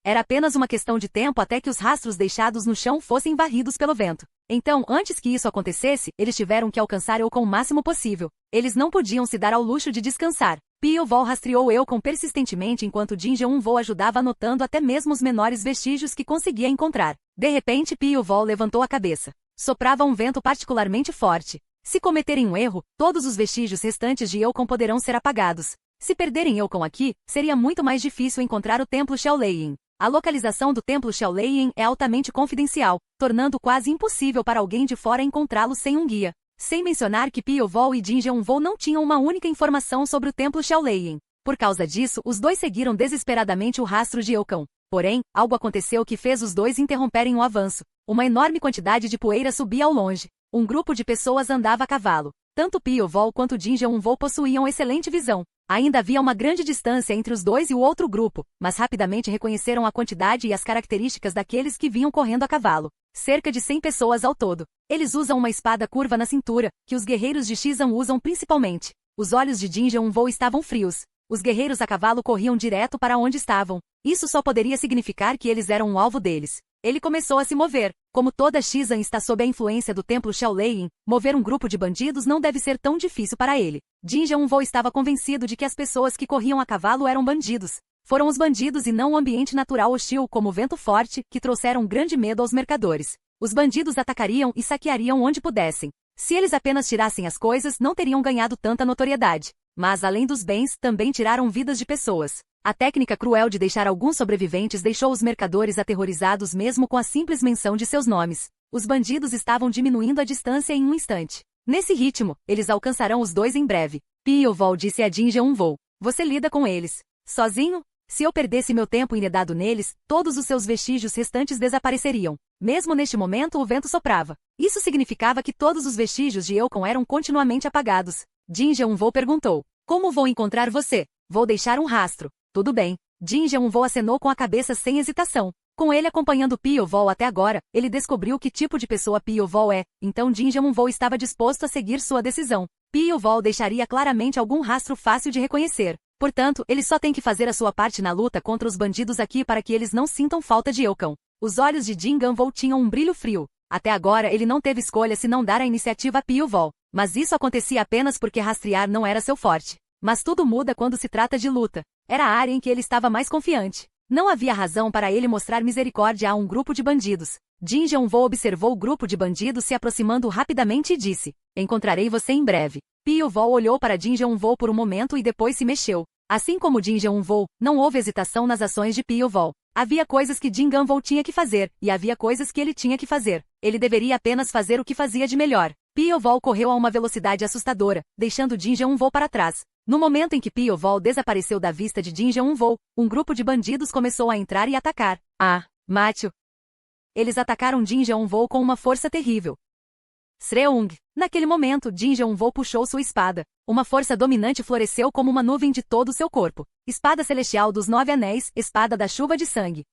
Era apenas uma questão de tempo até que os rastros deixados no chão fossem varridos pelo vento. Então, antes que isso acontecesse, eles tiveram que alcançar Eukon o máximo possível. Eles não podiam se dar ao luxo de descansar. Pio-Vol rastreou Eukon persistentemente enquanto Jin Jeon-Vo ajudava anotando até mesmo os menores vestígios que conseguia encontrar. De repente Pio-Vol levantou a cabeça. Soprava um vento particularmente forte. Se cometerem um erro, todos os vestígios restantes de Eukon poderão ser apagados. Se perderem Eukon aqui, seria muito mais difícil encontrar o Templo Xiaolein. A localização do Templo Xiaolein é altamente confidencial, tornando quase impossível para alguém de fora encontrá-lo sem um guia. Sem mencionar que Pio-Vol e Jin Jeon-Vo não tinham uma única informação sobre o Templo Xiaolein. Por causa disso, os dois seguiram desesperadamente o rastro de Eukon. Porém, algo aconteceu que fez os dois interromperem o avanço. Uma enorme quantidade de poeira subia ao longe. Um grupo de pessoas andava a cavalo. Tanto Pio-Vol quanto Jin Jeon-Vo possuíam excelente visão. Ainda havia uma grande distância entre os dois e o outro grupo, mas rapidamente reconheceram a quantidade e as características daqueles que vinham correndo a cavalo. Cerca de 100 pessoas ao todo. Eles usam uma espada curva na cintura, que os guerreiros de Xizan usam principalmente. Os olhos de Jin Jeon-Vo estavam frios. Os guerreiros a cavalo corriam direto para onde estavam. Isso só poderia significar que eles eram um alvo deles. Ele começou a se mover. Como toda Xizan está sob a influência do Templo Xiaolein, mover um grupo de bandidos não deve ser tão difícil para ele. Jin Jeon-Vo estava convencido de que as pessoas que corriam a cavalo eram bandidos. Foram os bandidos e não o ambiente natural hostil como o vento forte que trouxeram grande medo aos mercadores. Os bandidos atacariam e saqueariam onde pudessem. Se eles apenas tirassem as coisas, não teriam ganhado tanta notoriedade. Mas, além dos bens, também tiraram vidas de pessoas. A técnica cruel de deixar alguns sobreviventes deixou os mercadores aterrorizados mesmo com a simples menção de seus nomes. Os bandidos estavam diminuindo a distância em um instante. Nesse ritmo, eles alcançarão os dois em breve. Pio-Vol disse a Jin Jeon-Vo. Você lida com eles. Sozinho? Se eu perdesse meu tempo enredado neles, todos os seus vestígios restantes desapareceriam. Mesmo neste momento o vento soprava. Isso significava que todos os vestígios de Eukon eram continuamente apagados. Jin Jeon-Vo perguntou. Como vou encontrar você? Vou deixar um rastro. Tudo bem. Jin Jeon-Vo acenou com a cabeça sem hesitação. Com ele acompanhando Pio-Vol até agora, ele descobriu que tipo de pessoa Pio-Vol é, então Jin Jeon-Vo estava disposto a seguir sua decisão. Pio-Vol deixaria claramente algum rastro fácil de reconhecer. Portanto, ele só tem que fazer a sua parte na luta contra os bandidos aqui para que eles não sintam falta de Eukon. Os olhos de Jin Jeon-Vo tinham um brilho frio. Até agora ele não teve escolha se não dar a iniciativa a Pio-Vol. Mas isso acontecia apenas porque rastrear não era seu forte. Mas tudo muda quando se trata de luta. Era a área em que ele estava mais confiante. Não havia razão para ele mostrar misericórdia a um grupo de bandidos. Jin Jeon-Vo observou o grupo de bandidos se aproximando rapidamente e disse: Encontrarei você em breve. Pio-Vol olhou para Jin Jeon-Vo por um momento e depois se mexeu. Assim como Jin Jeon-Vo, não houve hesitação nas ações de Pio-Vol. Havia coisas que Jin Jeon-Vo tinha que fazer, e havia coisas que ele tinha que fazer. Ele deveria apenas fazer o que fazia de melhor. Pio-Vol correu a uma velocidade assustadora, deixando Jin Jeon-Vo para trás. No momento em que Pio-Vol desapareceu da vista de Jin Jeon-Vo, um grupo de bandidos começou a entrar e atacar. Matthew. Eles atacaram Jin Jeon-Vo com uma força terrível. Sreung. Naquele momento, Jin Jeon-Vo puxou sua espada. Uma força dominante floresceu como uma nuvem de todo o seu corpo. Espada celestial dos 9 anéis, espada da chuva de sangue.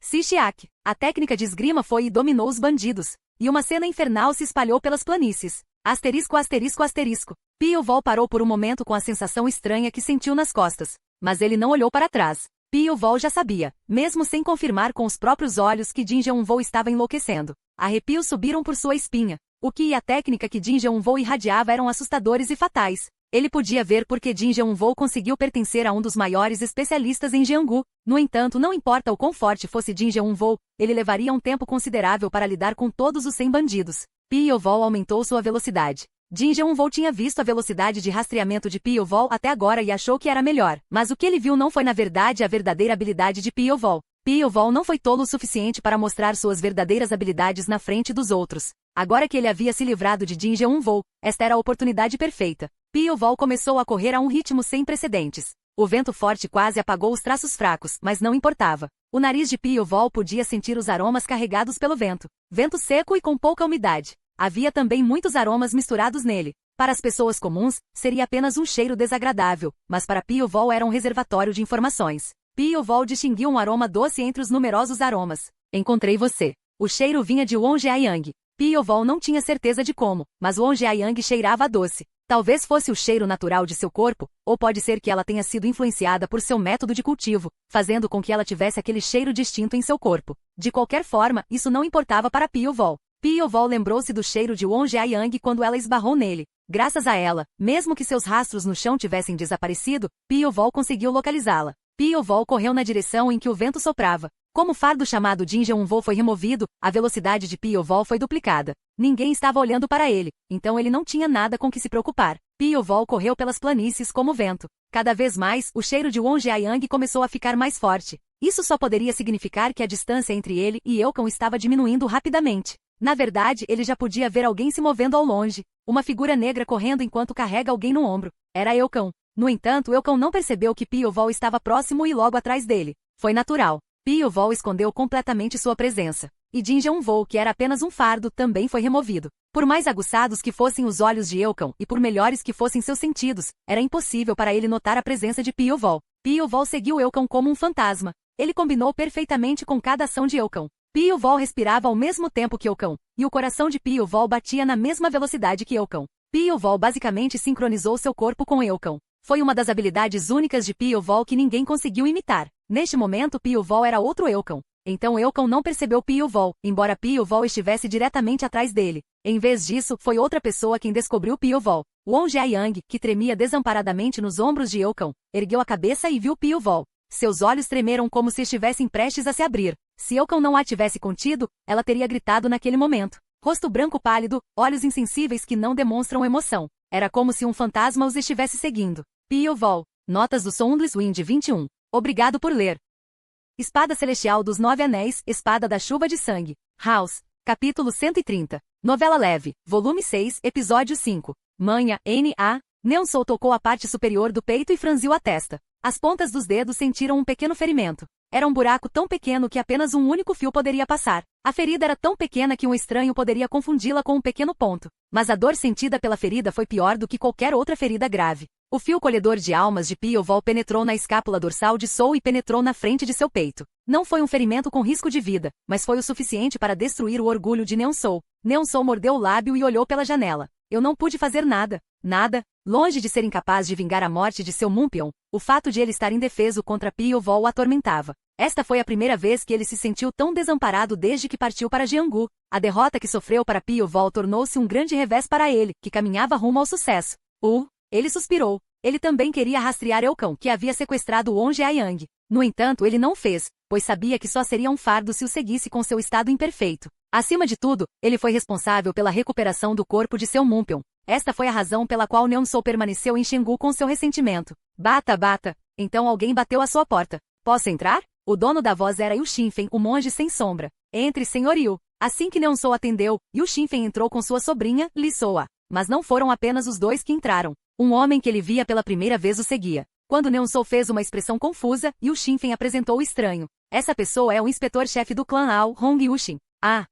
Sishiak. A técnica de esgrima foi e dominou os bandidos. E uma cena infernal se espalhou pelas planícies. Asterisco, asterisco, asterisco. Pio-Vol parou por um momento com a sensação estranha que sentiu nas costas. Mas ele não olhou para trás. Pio-Vol já sabia, mesmo sem confirmar com os próprios olhos que Jin Jeon-Vo estava enlouquecendo. Arrepios subiram por sua espinha. O Ki e a técnica que Jin Jeon-Vo irradiava eram assustadores e fatais. Ele podia ver porque Jin Jeon-Vo conseguiu pertencer a um dos maiores especialistas em Jianghu. No entanto, não importa o quão forte fosse Jin Jeon-Vo, ele levaria um tempo considerável para lidar com todos os 100 bandidos. Pio-Vol aumentou sua velocidade. Jin Jeon-Vo tinha visto a velocidade de rastreamento de Pio-Vol até agora e achou que era melhor. Mas o que ele viu não foi na verdade a verdadeira habilidade de Pio-Vol. Pio-Vol não foi tolo o suficiente para mostrar suas verdadeiras habilidades na frente dos outros. Agora que ele havia se livrado de Jin Jeon-Vo, esta era a oportunidade perfeita. Pio-Vol começou a correr a um ritmo sem precedentes. O vento forte quase apagou os traços fracos, mas não importava. O nariz de Pio-Vol podia sentir os aromas carregados pelo vento. Vento seco e com pouca umidade. Havia também muitos aromas misturados nele. Para as pessoas comuns, seria apenas um cheiro desagradável, mas para Pio-Vol era um reservatório de informações. Pio-Vol distinguiu um aroma doce entre os numerosos aromas. Encontrei você. O cheiro vinha de Won Jiayang. Pio-Vol não tinha certeza de como, mas Won Jiayang cheirava a doce. Talvez fosse o cheiro natural de seu corpo, ou pode ser que ela tenha sido influenciada por seu método de cultivo, fazendo com que ela tivesse aquele cheiro distinto em seu corpo. De qualquer forma, isso não importava para Pio-Vol. Piovol lembrou-se do cheiro de Won Jae-yang quando ela esbarrou nele. Graças a ela, mesmo que seus rastros no chão tivessem desaparecido, Piovol conseguiu localizá-la. Piovol correu na direção em que o vento soprava. Como o fardo chamado Jin Jeonwoo foi removido, a velocidade de Piovol foi duplicada. Ninguém estava olhando para ele, então ele não tinha nada com que se preocupar. Piovol correu pelas planícies como o vento. Cada vez mais, o cheiro de Won Jae-yang começou a ficar mais forte. Isso só poderia significar que a distância entre ele e Eukon estava diminuindo rapidamente. Na verdade, ele já podia ver alguém se movendo ao longe. Uma figura negra correndo enquanto carrega alguém no ombro. Era Eukon. No entanto, Eukon não percebeu que Piovol estava próximo e logo atrás dele. Foi natural. Piovol escondeu completamente sua presença. E Jin Jeonwoo, que era apenas um fardo, também foi removido. Por mais aguçados que fossem os olhos de Eukon e por melhores que fossem seus sentidos, era impossível para ele notar a presença de Piovol. Piovol seguiu Eukon como um fantasma. Ele combinou perfeitamente com cada ação de Eukon. Piovol respirava ao mesmo tempo que Eukon, e o coração de Piovol batia na mesma velocidade que Eukon. Piovol basicamente sincronizou seu corpo com Eukon. Foi uma das habilidades únicas de Piovol que ninguém conseguiu imitar. Neste momento Piovol era outro Eukon. Então Eukon não percebeu Piovol, embora Piovol estivesse diretamente atrás dele. Em vez disso, foi outra pessoa quem descobriu Piovol. Won Jae-yang, que tremia desamparadamente nos ombros de Eukon, ergueu a cabeça e viu Piovol. Seus olhos tremeram como se estivessem prestes a se abrir. Se Eukon não a tivesse contido, ela teria gritado naquele momento. Rosto branco pálido, olhos insensíveis que não demonstram emoção. Era como se um fantasma os estivesse seguindo. Piovol. Notas do Soundless Wind 21. Obrigado por ler. Espada Celestial dos Nove Anéis, Espada da Chuva de Sangue. House. Capítulo 130. Novela leve. Volume 6, Episódio 5. Manha, N.A. Neon-Sou tocou a parte superior do peito e franziu a testa. As pontas dos dedos sentiram um pequeno ferimento. Era um buraco tão pequeno que apenas um único fio poderia passar. A ferida era tão pequena que um estranho poderia confundi-la com um pequeno ponto. Mas a dor sentida pela ferida foi pior do que qualquer outra ferida grave. O fio colhedor de almas de Piovol penetrou na escápula dorsal de Sou e penetrou na frente de seu peito. Não foi um ferimento com risco de vida, mas foi o suficiente para destruir o orgulho de Neon-Sou. Neon-Sou mordeu o lábio e olhou pela janela. Eu não pude fazer nada. Nada. Longe de ser incapaz de vingar a morte de seu Mumpion, o fato de ele estar indefeso contra Piovol o atormentava. Esta foi a primeira vez que ele se sentiu tão desamparado desde que partiu para Jianghu. A derrota que sofreu para Piovol tornou-se um grande revés para ele, que caminhava rumo ao sucesso. Ele suspirou. Ele também queria rastrear Eukon, que havia sequestrado Won Jae-yang. No entanto, ele não fez, pois sabia que só seria um fardo se o seguisse com seu estado imperfeito. Acima de tudo, ele foi responsável pela recuperação do corpo de seu Mumpion. Esta foi a razão pela qual Neon-Sou permaneceu em Xingu com seu ressentimento. Bata, bata. Então alguém bateu à sua porta. Posso entrar? O dono da voz era Yu Xinfen, o monge sem sombra. Entre, senhor Yu. Assim que Neon-Sou atendeu, Yu Xinfen entrou com sua sobrinha, Li Soa. Mas não foram apenas os dois que entraram. Um homem que ele via pela primeira vez o seguia. Quando Neon-Sou fez uma expressão confusa, Yu Xinfen apresentou o estranho. Essa pessoa é o inspetor-chefe do clã Ao, Hong Yushin.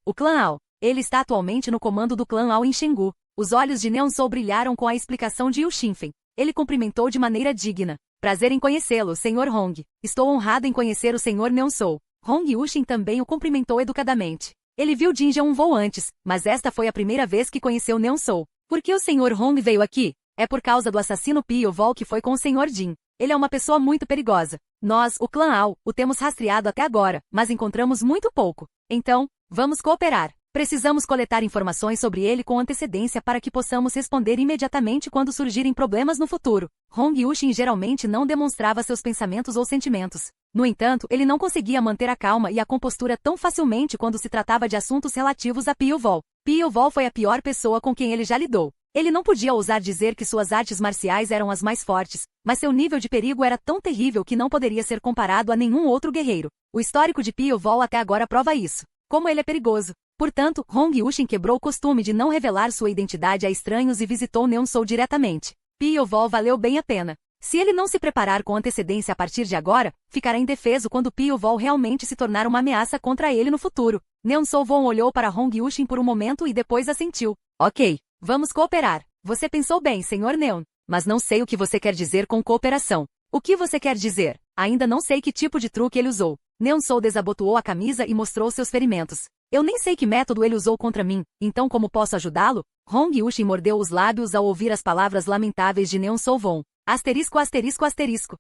O clã Ao. Ele está atualmente no comando do clã Ao em Xingu. Os olhos de Neon-Sou brilharam com a explicação de Yu Xinfen. Ele cumprimentou de maneira digna. Prazer em conhecê-lo, Sr. Hong. Estou honrado em conhecer o Sr. Neon-Sou. Hong Yushin também o cumprimentou educadamente. Ele viu Jin Jeonwoo antes, mas esta foi a primeira vez que conheceu Neon-Sou. Por que o Sr. Hong veio aqui? É por causa do assassino Piovol que foi com o Sr. Jin. Ele é uma pessoa muito perigosa. Nós, o clã Ao, o temos rastreado até agora, mas encontramos muito pouco. Então, vamos cooperar. Precisamos coletar informações sobre ele com antecedência para que possamos responder imediatamente quando surgirem problemas no futuro. Hong Yushin geralmente não demonstrava seus pensamentos ou sentimentos. No entanto, ele não conseguia manter a calma e a compostura tão facilmente quando se tratava de assuntos relativos a Piovol. Piovol foi a pior pessoa com quem ele já lidou. Ele não podia ousar dizer que suas artes marciais eram as mais fortes, mas seu nível de perigo era tão terrível que não poderia ser comparado a nenhum outro guerreiro. O histórico de Piovol até agora prova isso. Como ele é perigoso. Portanto, Hong Yushin quebrou o costume de não revelar sua identidade a estranhos e visitou Neon-Sou diretamente. Piovol valeu bem a pena. Se ele não se preparar com antecedência a partir de agora, ficará indefeso quando Piovol realmente se tornar uma ameaça contra ele no futuro. Neon-Sou olhou para Hong Yushin por um momento e depois assentiu. Ok, vamos cooperar. Você pensou bem, Sr. Neon. Mas não sei o que você quer dizer com cooperação. O que você quer dizer? Ainda não sei que tipo de truque ele usou. Neon-Sou desabotoou a camisa e mostrou seus ferimentos. Eu nem sei que método ele usou contra mim, então como posso ajudá-lo? Hong Yushin mordeu os lábios ao ouvir as palavras lamentáveis de Neon-Sou. Asterisco, asterisco, asterisco.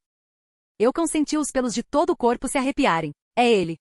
Eu consenti os pelos de todo o corpo se arrepiarem. É ele.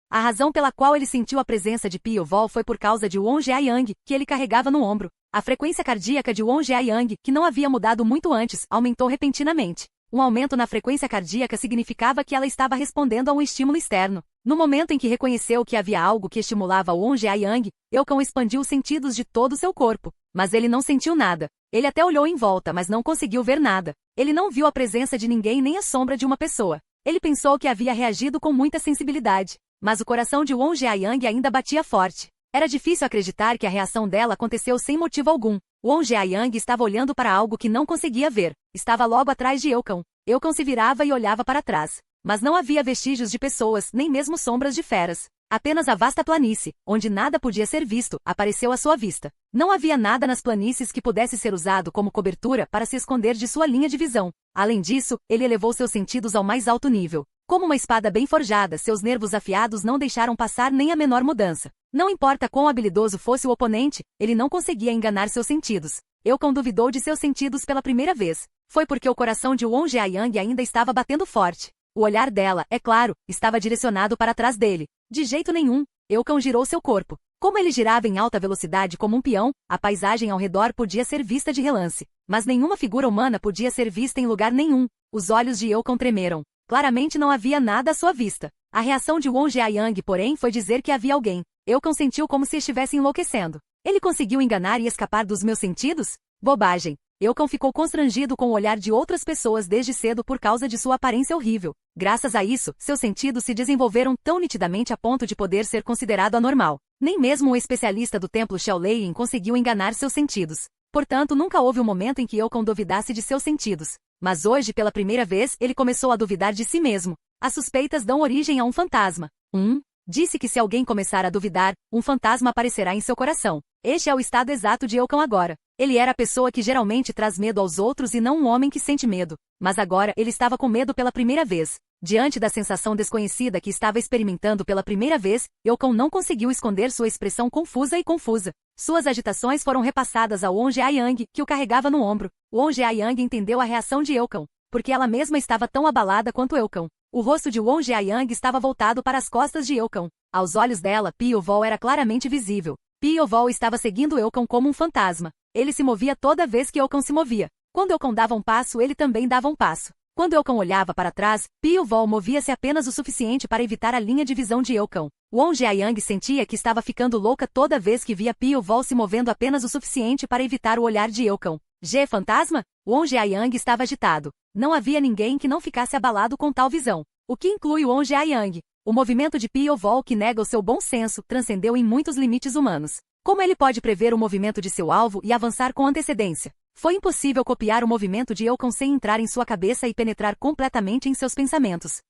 A razão pela qual ele sentiu a presença de Pio-Vol foi por causa de Won Jae-young, que ele carregava no ombro. A frequência cardíaca de Won Jae-young, que não havia mudado muito antes, aumentou repentinamente. Um aumento na frequência cardíaca significava que ela estava respondendo a um estímulo externo. No momento em que reconheceu que havia algo que estimulava Won Jae-young, Eukon expandiu os sentidos de todo o seu corpo. Mas ele não sentiu nada. Ele até olhou em volta, mas não conseguiu ver nada. Ele não viu a presença de ninguém nem a sombra de uma pessoa. Ele pensou que havia reagido com muita sensibilidade. Mas o coração de Won Jae-young ainda batia forte. Era difícil acreditar que a reação dela aconteceu sem motivo algum. Won Jae-young estava olhando para algo que não conseguia ver. Estava logo atrás de Eukon. Eukon se virava e olhava para trás. Mas não havia vestígios de pessoas, nem mesmo sombras de feras. Apenas a vasta planície, onde nada podia ser visto, apareceu à sua vista. Não havia nada nas planícies que pudesse ser usado como cobertura para se esconder de sua linha de visão. Além disso, ele elevou seus sentidos ao mais alto nível. Como uma espada bem forjada, seus nervos afiados não deixaram passar nem a menor mudança. Não importa quão habilidoso fosse o oponente, ele não conseguia enganar seus sentidos. Eukon duvidou de seus sentidos pela primeira vez. Foi porque o coração de Won Jae-young ainda estava batendo forte. O olhar dela, é claro, estava direcionado para trás dele. De jeito nenhum, Eukon girou seu corpo. Como ele girava em alta velocidade como um peão, a paisagem ao redor podia ser vista de relance. Mas nenhuma figura humana podia ser vista em lugar nenhum. Os olhos de Eukon tremeram. Claramente não havia nada à sua vista. A reação de Won Jae-young, porém, foi dizer que havia alguém. Eukon sentiu como se estivesse enlouquecendo. Ele conseguiu enganar e escapar dos meus sentidos? Bobagem. Eukon ficou constrangido com o olhar de outras pessoas desde cedo por causa de sua aparência horrível. Graças a isso, seus sentidos se desenvolveram tão nitidamente a ponto de poder ser considerado anormal. Nem mesmo um especialista do templo Shaolin conseguiu enganar seus sentidos. Portanto, nunca houve um momento em que Eukon duvidasse de seus sentidos. Mas hoje, pela primeira vez, ele começou a duvidar de si mesmo. As suspeitas dão origem a um fantasma. Disse que se alguém começar a duvidar, um fantasma aparecerá em seu coração. Este é o estado exato de Eukon agora. Ele era a pessoa que geralmente traz medo aos outros e não um homem que sente medo. Mas agora ele estava com medo pela primeira vez. Diante da sensação desconhecida que estava experimentando pela primeira vez, Eukon não conseguiu esconder sua expressão confusa. Suas agitações foram repassadas a Won Jae-young, que o carregava no ombro. Won Jae-young entendeu a reação de Eukon, porque ela mesma estava tão abalada quanto Eukon. O rosto de Won Jae-young estava voltado para as costas de Eukon. Aos olhos dela, Pio-Vol era claramente visível. Pio-Vol estava seguindo Eukon como um fantasma. Ele se movia toda vez que Eukon se movia. Quando Eukon dava um passo, ele também dava um passo. Quando Eukon olhava para trás, Pio-Vol movia-se apenas o suficiente para evitar a linha de visão de Eukon. Won Jae-young sentia que estava ficando louca toda vez que via Pio-Vol se movendo apenas o suficiente para evitar o olhar de Eukon. Fantasma? Won Jae-young estava agitado. Não havia ninguém que não ficasse abalado com tal visão. O que inclui Won Jae-young? O movimento de Pio-Vol, que nega o seu bom senso, transcendeu em muitos limites humanos. Como ele pode prever o movimento de seu alvo e avançar com antecedência? Foi impossível copiar o movimento de Eukon sem entrar em sua cabeça e penetrar completamente em seus pensamentos.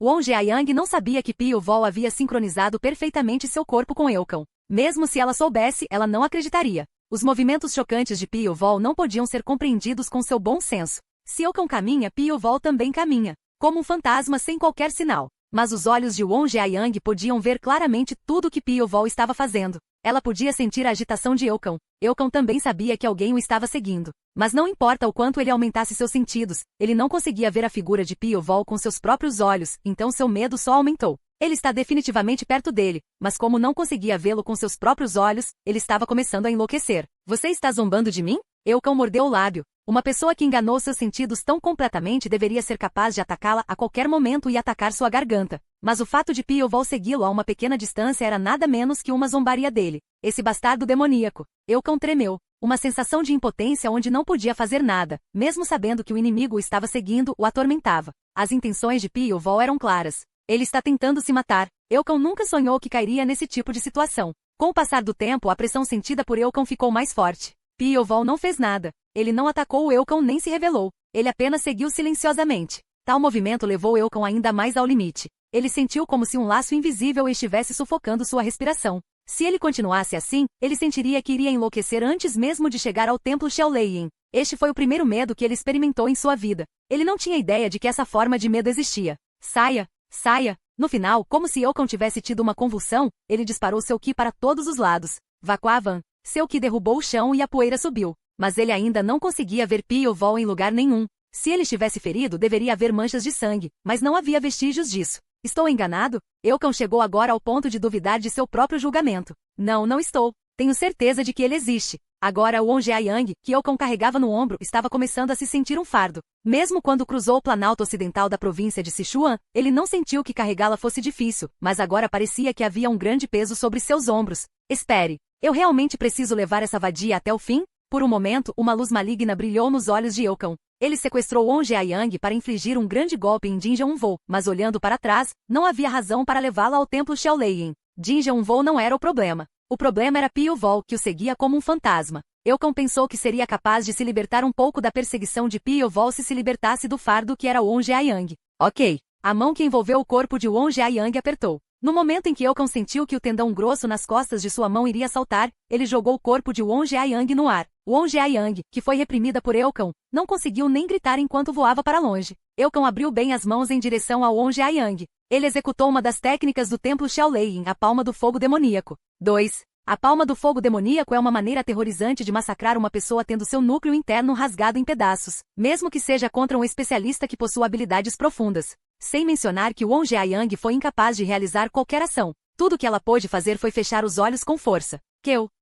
Won Jae-young não sabia que Pio-Vol havia sincronizado perfeitamente seu corpo com Eukon. Mesmo se ela soubesse, ela não acreditaria. Os movimentos chocantes de Pio-Vol não podiam ser compreendidos com seu bom senso. Se Eukon caminha, Pio-Vol também caminha. Como um fantasma sem qualquer sinal. Mas os olhos de Won Jae-young podiam ver claramente tudo o que Pio-Vol estava fazendo. Ela podia sentir a agitação de Eukon. Eukon também sabia que alguém o estava seguindo. Mas não importa o quanto ele aumentasse seus sentidos, ele não conseguia ver a figura de Pio-Vol com seus próprios olhos, então seu medo só aumentou. Ele está definitivamente perto dele, mas como não conseguia vê-lo com seus próprios olhos, ele estava começando a enlouquecer. Você está zombando de mim? Eukon mordeu o lábio. Uma pessoa que enganou seus sentidos tão completamente deveria ser capaz de atacá-la a qualquer momento e atacar sua garganta. Mas o fato de Pio-Vol segui-lo a uma pequena distância era nada menos que uma zombaria dele. Esse bastardo demoníaco. Eukon tremeu. Uma sensação de impotência onde não podia fazer nada, mesmo sabendo que o inimigo o estava seguindo, o atormentava. As intenções de Pio-Vol eram claras. Ele está tentando se matar. Eukon nunca sonhou que cairia nesse tipo de situação. Com o passar do tempo, a pressão sentida por Eukon ficou mais forte. Pio-Vol não fez nada. Ele não atacou o Eukon nem se revelou. Ele apenas seguiu silenciosamente. Tal movimento levou Eukon ainda mais ao limite. Ele sentiu como se um laço invisível estivesse sufocando sua respiração. Se ele continuasse assim, ele sentiria que iria enlouquecer antes mesmo de chegar ao templo Shaolin. Este foi o primeiro medo que ele experimentou em sua vida. Ele não tinha ideia de que essa forma de medo existia. Saia! Saia! No final, como se Eukon tivesse tido uma convulsão, ele disparou seu ki para todos os lados. Vaquavan! Seu ki derrubou o chão e a poeira subiu. Mas ele ainda não conseguia ver Pio-Vol em lugar nenhum. Se ele estivesse ferido, deveria haver manchas de sangue, mas não havia vestígios disso. Estou enganado? Eukon chegou agora ao ponto de duvidar de seu próprio julgamento. Não, não estou. Tenho certeza de que ele existe. Agora o Ongeayang, que Eukon carregava no ombro, estava começando a se sentir um fardo. Mesmo quando cruzou o planalto ocidental da província de Sichuan, ele não sentiu que carregá-la fosse difícil, mas agora parecia que havia um grande peso sobre seus ombros. Espere, eu realmente preciso levar essa vadia até o fim? Por um momento, uma luz maligna brilhou nos olhos de Eukon. Ele sequestrou Ongeayang para infligir um grande golpe em Jin Jeonvo, mas olhando para trás, não havia razão para levá-la ao templo Xiaoleiying. Jin Jeonvo não era o problema. O problema era Piu Vol, que o seguia como um fantasma. Eukon pensou que seria capaz de se libertar um pouco da perseguição de Piu Vol se libertasse do fardo que era Ongeayang. Ok. A mão que envolveu o corpo de Ongeayang apertou. No momento em que Eukon sentiu que o tendão grosso nas costas de sua mão iria saltar, ele jogou o corpo de Ongeayang no ar. Ongeayang, que foi reprimida por Eukon, não conseguiu nem gritar enquanto voava para longe. Eukon abriu bem as mãos em direção ao Ongeayang. Ele executou uma das técnicas do templo Xiaoleiying, a palma do fogo demoníaco. 2. A palma do fogo demoníaco é uma maneira aterrorizante de massacrar uma pessoa tendo seu núcleo interno rasgado em pedaços, mesmo que seja contra um especialista que possua habilidades profundas. Sem mencionar que o Ongeayang foi incapaz de realizar qualquer ação. Tudo que ela pôde fazer foi fechar os olhos com força.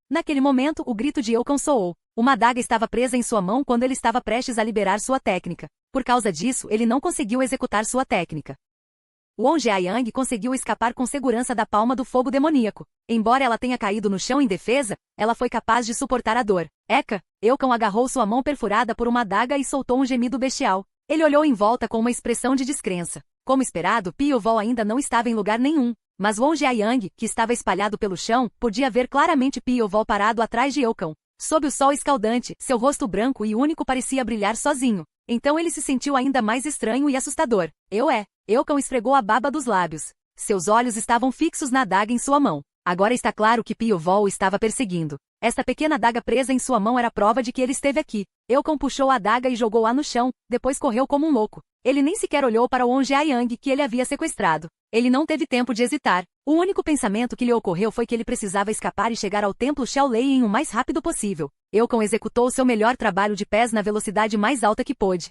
Naquele momento, o grito de Eukon soou. Uma adaga estava presa em sua mão quando ele estava prestes a liberar sua técnica. Por causa disso, ele não conseguiu executar sua técnica. O Ongeayang conseguiu escapar com segurança da palma do fogo demoníaco. Embora ela tenha caído no chão em defesa, ela foi capaz de suportar a dor. Eka! Eukon agarrou sua mão perfurada por uma adaga e soltou um gemido bestial. Ele olhou em volta com uma expressão de descrença. Como esperado, Piu Vol ainda não estava em lugar nenhum. Mas o Ongeayang, que estava espalhado pelo chão, podia ver claramente Piu Vol parado atrás de Eukon. Sob o sol escaldante, seu rosto branco e único parecia brilhar sozinho. Então ele se sentiu ainda mais estranho e assustador. Eukon esfregou a baba dos lábios. Seus olhos estavam fixos na adaga em sua mão. Agora está claro que Piu Vol o estava perseguindo. Esta pequena adaga presa em sua mão era prova de que ele esteve aqui. Eukon puxou a adaga e jogou-a no chão, depois correu como um louco. Ele nem sequer olhou para o Ongeayang que ele havia sequestrado. Ele não teve tempo de hesitar. O único pensamento que lhe ocorreu foi que ele precisava escapar e chegar ao templo Xiaoleiying o mais rápido possível. Eukon executou seu melhor trabalho de pés na velocidade mais alta que pôde.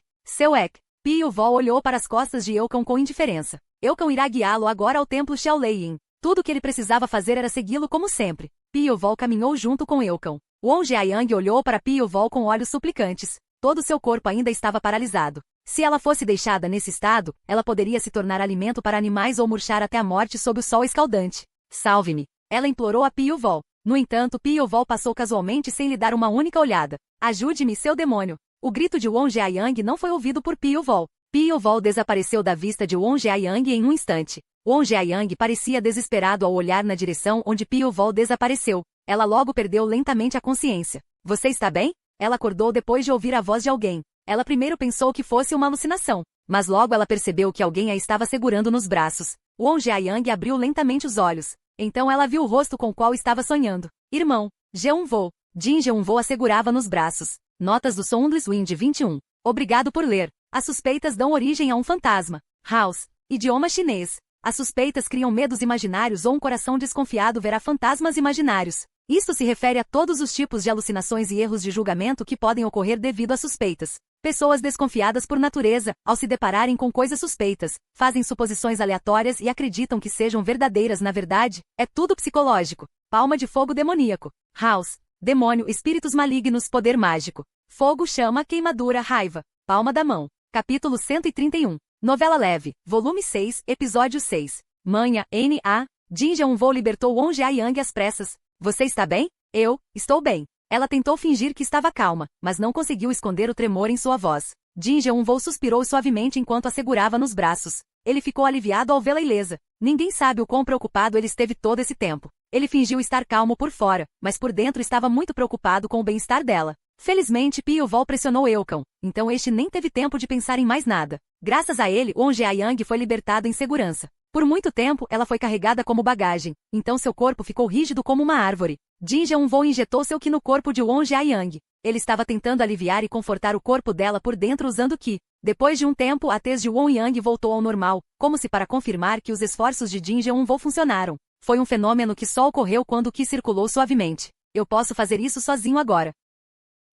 Piu Vol olhou para as costas de Eukon com indiferença. Eukon irá guiá-lo agora ao templo Xiaoleiying. Tudo o que ele precisava fazer era segui-lo como sempre. Piu Vol caminhou junto com Eukon. O Ongeayang olhou para Piu Vol com olhos suplicantes. Todo seu corpo ainda estava paralisado. Se ela fosse deixada nesse estado, ela poderia se tornar alimento para animais ou murchar até a morte sob o sol escaldante. Salve-me! Ela implorou a Piu Vol. No entanto, Piu Vol passou casualmente sem lhe dar uma única olhada. Ajude-me, seu demônio! O grito de Ongeayang não foi ouvido por Piu Vol. Piu Vol desapareceu da vista de Ongeayang em um instante. Ongeayang parecia desesperado ao olhar na direção onde Piu Vol desapareceu. Ela logo perdeu lentamente a consciência. Você está bem? Ela acordou depois de ouvir a voz de alguém. Ela primeiro pensou que fosse uma alucinação, mas logo ela percebeu que alguém a estava segurando nos braços. O Ongeayang abriu lentamente os olhos. Então ela viu o rosto com o qual estava sonhando. Irmão, Jeonvo. Jin Jeonvo a segurava nos braços. Notas do Soundless Wind 21. Obrigado por ler. As suspeitas dão origem a um fantasma. House. Idioma chinês. As suspeitas criam medos imaginários ou um coração desconfiado verá fantasmas imaginários. Isso se refere a todos os tipos de alucinações e erros de julgamento que podem ocorrer devido a suspeitas. Pessoas desconfiadas por natureza, ao se depararem com coisas suspeitas, fazem suposições aleatórias e acreditam que sejam verdadeiras. Na verdade, é tudo psicológico. Palma de fogo demoníaco. House. Demônio, espíritos malignos, poder mágico. Fogo, chama, queimadura, raiva. Palma da mão. Capítulo 131. Novela leve. Volume 6, Episódio 6. Manha, N.A. Jin Jeonvo libertou Ongeayang às pressas. Você está bem? Eu estou bem. Ela tentou fingir que estava calma, mas não conseguiu esconder o tremor em sua voz. Jin Jeonvo suspirou suavemente enquanto a segurava nos braços. Ele ficou aliviado ao vê-la ilesa. Ninguém sabe o quão preocupado ele esteve todo esse tempo. Ele fingiu estar calmo por fora, mas por dentro estava muito preocupado com o bem-estar dela. Felizmente, Piu Vol pressionou Eukon, então este nem teve tempo de pensar em mais nada. Graças a ele, Ongeayang foi libertado em segurança. Por muito tempo, ela foi carregada como bagagem, então seu corpo ficou rígido como uma árvore. Jin Jeonvo injetou seu Qi no corpo de Ongeayang. Ele estava tentando aliviar e confortar o corpo dela por dentro usando Qi. Depois de um tempo, a tez de Won-Yang voltou ao normal, como se para confirmar que os esforços de Jin Jeonvo funcionaram. Foi um fenômeno que só ocorreu quando o Qi circulou suavemente. Eu posso fazer isso sozinho agora.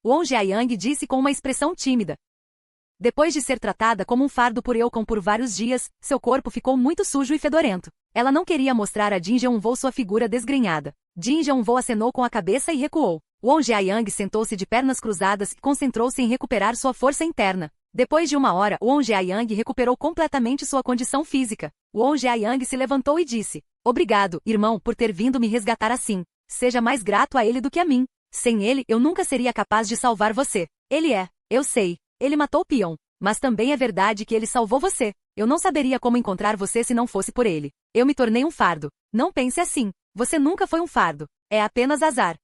Ongeayang disse com uma expressão tímida. Depois de ser tratada como um fardo por Eukon por vários dias, seu corpo ficou muito sujo e fedorento. Ela não queria mostrar a Jin Jeonvol sua figura desgrenhada. Jin Jeonvol acenou com a cabeça e recuou. Won Jae-young sentou-se de pernas cruzadas e concentrou-se em recuperar sua força interna. Depois de 1 hora, Won Jae-young recuperou completamente sua condição física. Won Jae-young se levantou e disse: "Obrigado, irmão, por ter vindo me resgatar assim. Seja mais grato a ele do que a mim. Sem ele, eu nunca seria capaz de salvar você. Ele é, eu sei. Ele matou Pion. Mas também é verdade que ele salvou você. Eu não saberia como encontrar você se não fosse por ele. Eu me tornei um fardo. Não pense assim. Você nunca foi um fardo. É apenas azar."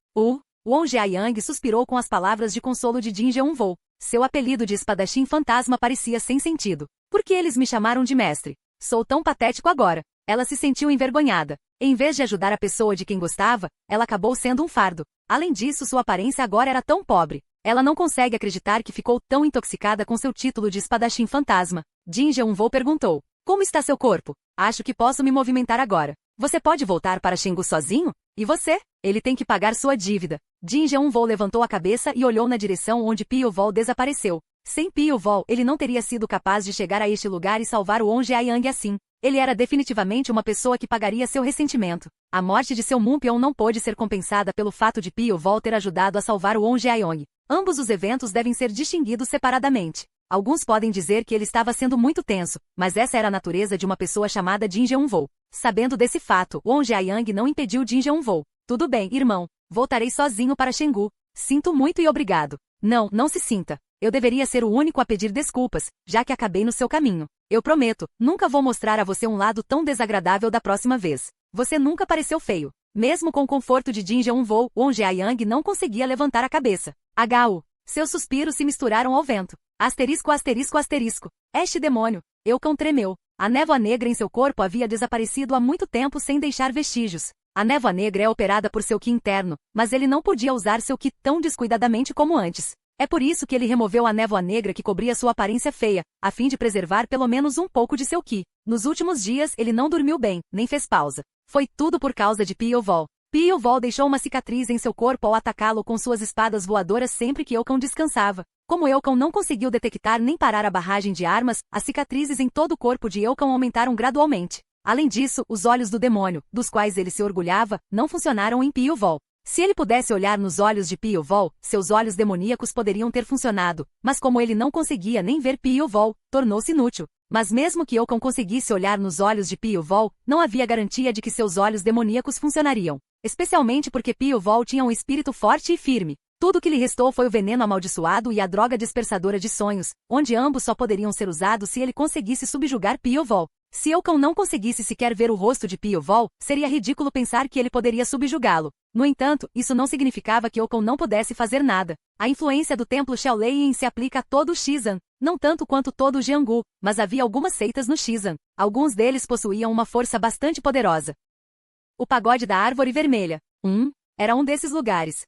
Won Jae-young suspirou com as palavras de consolo de Jin Jeonvol. Seu apelido de espadachim fantasma parecia sem sentido. Por que eles me chamaram de mestre? Sou tão patético agora. Ela se sentiu envergonhada. Em vez de ajudar a pessoa de quem gostava, ela acabou sendo um fardo. Além disso, sua aparência agora era tão pobre. Ela não consegue acreditar que ficou tão intoxicada com seu título de espadachim fantasma. Jin Jeonvol perguntou: "Como está seu corpo? Acho que posso me movimentar agora. Você pode voltar para Xingu sozinho? E você? Ele tem que pagar sua dívida." Jin Jeonvol levantou a cabeça e olhou na direção onde Piovol desapareceu. Sem Piovol, ele não teria sido capaz de chegar a este lugar e salvar o Won Jae-young assim. Ele era definitivamente uma pessoa que pagaria seu ressentimento. A morte de seu Mumpyeon não pôde ser compensada pelo fato de Piovol ter ajudado a salvar o Won Jae-young. Ambos os eventos devem ser distinguidos separadamente. Alguns podem dizer que ele estava sendo muito tenso, mas essa era a natureza de uma pessoa chamada Jin Jeonvol. Sabendo desse fato, Won Jae-young não impediu Jin Jeonvol. "Tudo bem, irmão. Voltarei sozinho para Xingu. Sinto muito e obrigado." Não se sinta. Eu deveria ser o único a pedir desculpas, já que acabei no seu caminho. Eu prometo, nunca vou mostrar a você um lado tão desagradável da próxima vez. Você nunca pareceu feio. Mesmo com o conforto de Jin Jeonvol, Won Jae-young não conseguia levantar a cabeça. Seus suspiros se misturaram ao vento. Asterisco, asterisco, asterisco. Este demônio. Eukon tremeu. A névoa negra em seu corpo havia desaparecido há muito tempo sem deixar vestígios. A névoa negra é operada por seu Ki interno, mas ele não podia usar seu Ki tão descuidadamente como antes. É por isso que ele removeu a névoa negra que cobria sua aparência feia, a fim de preservar pelo menos um pouco de seu Ki. Nos últimos dias, ele não dormiu bem, nem fez pausa. Foi tudo por causa de Piovol. Piovol deixou uma cicatriz em seu corpo ao atacá-lo com suas espadas voadoras sempre que Eukon descansava. Como Eukon não conseguiu detectar nem parar a barragem de armas, as cicatrizes em todo o corpo de Eukon aumentaram gradualmente. Além disso, os olhos do demônio, dos quais ele se orgulhava, não funcionaram em Piovol. Se ele pudesse olhar nos olhos de Piovol, seus olhos demoníacos poderiam ter funcionado, mas como ele não conseguia nem ver Piovol, tornou-se inútil. Mas mesmo que Eukon conseguisse olhar nos olhos de Piovol, não havia garantia de que seus olhos demoníacos funcionariam. Especialmente porque Piovol tinha um espírito forte e firme. Tudo o que lhe restou foi o veneno amaldiçoado e a droga dispersadora de sonhos, onde ambos só poderiam ser usados se ele conseguisse subjugar Piovol. Se Eukon não conseguisse sequer ver o rosto de Piovol, seria ridículo pensar que ele poderia subjugá-lo. No entanto, isso não significava que Eukon não pudesse fazer nada. A influência do templo Shaolin se aplica a todo o Xizan, não tanto quanto todo o Jianghu, mas havia algumas seitas no Xizan. Alguns deles possuíam uma força bastante poderosa. O Pagode da Árvore Vermelha. Era um desses lugares.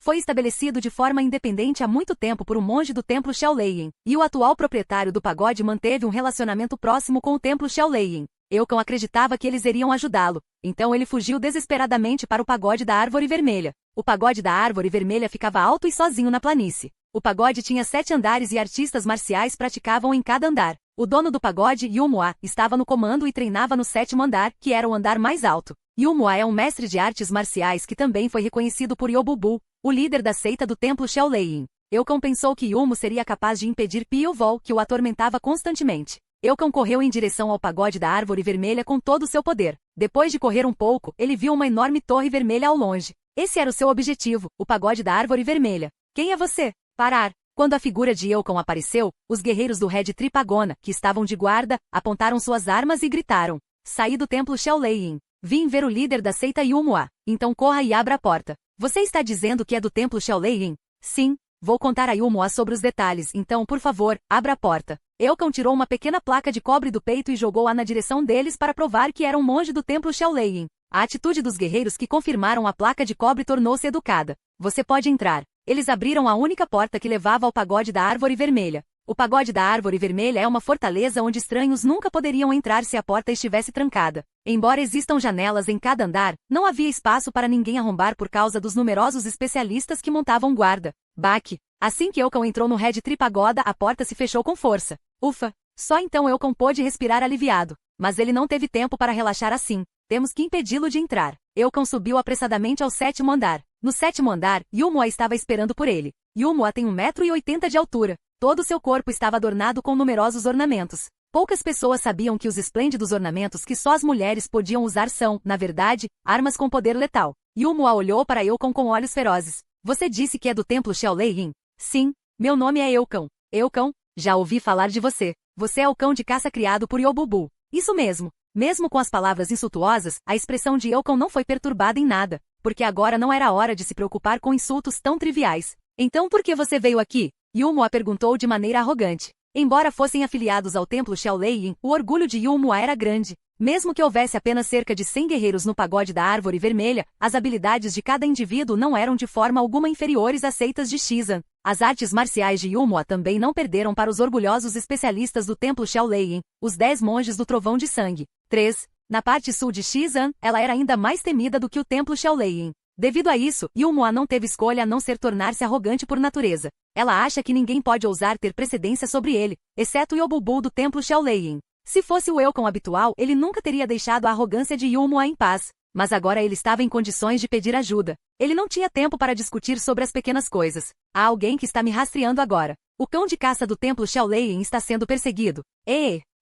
Foi estabelecido de forma independente há muito tempo por um monge do templo Shaolin, e o atual proprietário do pagode manteve um relacionamento próximo com o templo Shaolin. Eukon acreditava que eles iriam ajudá-lo, então ele fugiu desesperadamente para o Pagode da Árvore Vermelha. O Pagode da Árvore Vermelha ficava alto e sozinho na planície. O pagode tinha 7 andares e artistas marciais praticavam em cada andar. O dono do pagode, Yumua, estava no comando e treinava no 7º andar, que era o andar mais alto. Yumua é um mestre de artes marciais que também foi reconhecido por Yobubu, o líder da seita do templo Shaolin. Eukon pensou que Yumu seria capaz de impedir Piovol, que o atormentava constantemente. Eukon correu em direção ao Pagode da Árvore Vermelha com todo o seu poder. Depois de correr um pouco, ele viu uma enorme torre vermelha ao longe. Esse era o seu objetivo, o Pagode da Árvore Vermelha. Quem é você? Parar. Quando a figura de Eukon apareceu, os guerreiros do Red Tripagona, que estavam de guarda, apontaram suas armas e gritaram: "Saí do templo Shaolin. Vim ver o líder da seita Yumua. Então corra e abra a porta." "Você está dizendo que é do templo Shaolin?" "Sim. Vou contar a Yumua sobre os detalhes, então, por favor, abra a porta." Eukon tirou uma pequena placa de cobre do peito e jogou-a na direção deles para provar que era um monge do templo Shaolin. A atitude dos guerreiros que confirmaram a placa de cobre tornou-se educada. "Você pode entrar." Eles abriram a única porta que levava ao Pagode da Árvore Vermelha. O Pagode da Árvore Vermelha é uma fortaleza onde estranhos nunca poderiam entrar se a porta estivesse trancada. Embora existam janelas em cada andar, não havia espaço para ninguém arrombar por causa dos numerosos especialistas que montavam guarda. Baque. Assim que Eucon entrou no Red Tree Pagoda, a porta se fechou com força. Ufa! Só então Eucon pôde respirar aliviado. Mas ele não teve tempo para relaxar assim. Temos que impedi-lo de entrar. Eucon subiu apressadamente ao 7º andar. No 7º andar, Yumua estava esperando por ele. Yumua tem 1,80 m de altura. Todo seu corpo estava adornado com numerosos ornamentos. Poucas pessoas sabiam que os esplêndidos ornamentos que só as mulheres podiam usar são, na verdade, armas com poder letal. Yumua olhou para Eucon com olhos ferozes. Você disse que é do templo Xiaolei? Sim, meu nome é Eucon. Eucon, já ouvi falar de você. Você é o cão de caça criado por Yobubu. Isso mesmo. Mesmo com as palavras insultuosas, a expressão de Eucon não foi perturbada em nada, porque agora não era hora de se preocupar com insultos tão triviais. Então por que você veio aqui? Yumua perguntou de maneira arrogante. Embora fossem afiliados ao templo Xiaolei, o orgulho de Yumua era grande. Mesmo que houvesse apenas cerca de 100 guerreiros no pagode da Árvore Vermelha, as habilidades de cada indivíduo não eram de forma alguma inferiores às seitas de Shizan. As artes marciais de Yumua também não perderam para os orgulhosos especialistas do templo Xiaolei, os 10 monges do Trovão de Sangue. 3. Na parte sul de Shizan, ela era ainda mais temida do que o templo Xiaolei. Devido a isso, Yumua não teve escolha a não ser tornar-se arrogante por natureza. Ela acha que ninguém pode ousar ter precedência sobre ele, exceto Yobubu do templo Xiaolei. Se fosse o Eucon habitual, ele nunca teria deixado a arrogância de Yumua em paz. Mas agora ele estava em condições de pedir ajuda. Ele não tinha tempo para discutir sobre as pequenas coisas. Há alguém que está me rastreando agora. O cão de caça do templo Xiaolei está sendo perseguido.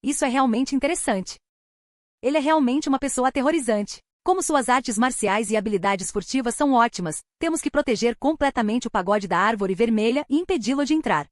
Isso é realmente interessante. Ele é realmente uma pessoa aterrorizante. Como suas artes marciais e habilidades furtivas são ótimas, temos que proteger completamente o pagode da Árvore Vermelha e impedi-lo de entrar.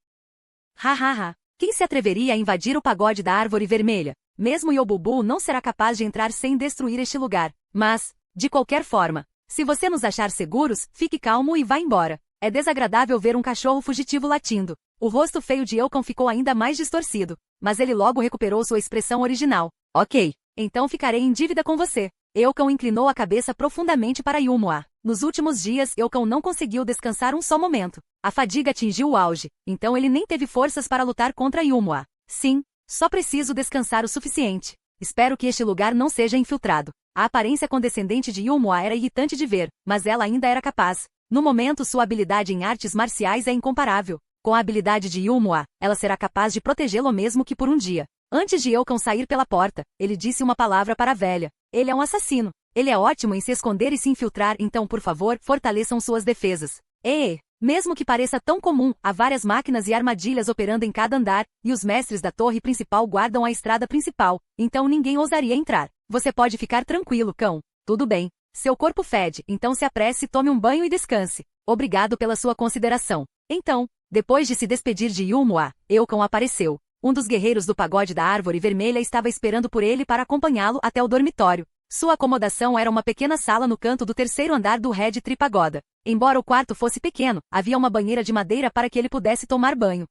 Hahaha. Quem se atreveria a invadir o pagode da Árvore Vermelha? Mesmo Yobubu não será capaz de entrar sem destruir este lugar. Mas, de qualquer forma, se você nos achar seguros, fique calmo e vá embora. É desagradável ver um cachorro fugitivo latindo. O rosto feio de Eucon ficou ainda mais distorcido, mas ele logo recuperou sua expressão original. Ok, então ficarei em dívida com você. Eucon inclinou a cabeça profundamente para Yumua. Nos últimos dias, Eucon não conseguiu descansar um só momento. A fadiga atingiu o auge, então ele nem teve forças para lutar contra Yumua. Sim, só preciso descansar o suficiente. Espero que este lugar não seja infiltrado. A aparência condescendente de Yumua era irritante de ver, mas ela ainda era capaz. No momento, sua habilidade em artes marciais é incomparável. Com a habilidade de Yumua, ela será capaz de protegê-lo mesmo que por um dia. Antes de Eucon sair pela porta, ele disse uma palavra para a velha. Ele é um assassino. Ele é ótimo em se esconder e se infiltrar, então por favor, fortaleçam suas defesas. Mesmo que pareça tão comum, há várias máquinas e armadilhas operando em cada andar, e os mestres da torre principal guardam a estrada principal, então ninguém ousaria entrar. Você pode ficar tranquilo, cão. Tudo bem. Seu corpo fede, então se apresse, tome um banho e descanse. Obrigado pela sua consideração. Então, depois de se despedir de Yumua, Eucon apareceu. Um dos guerreiros do pagode da Árvore Vermelha estava esperando por ele para acompanhá-lo até o dormitório. Sua acomodação era uma pequena sala no canto do 3º andar do Red Tree Pagoda. Embora o quarto fosse pequeno, havia uma banheira de madeira para que ele pudesse tomar banho.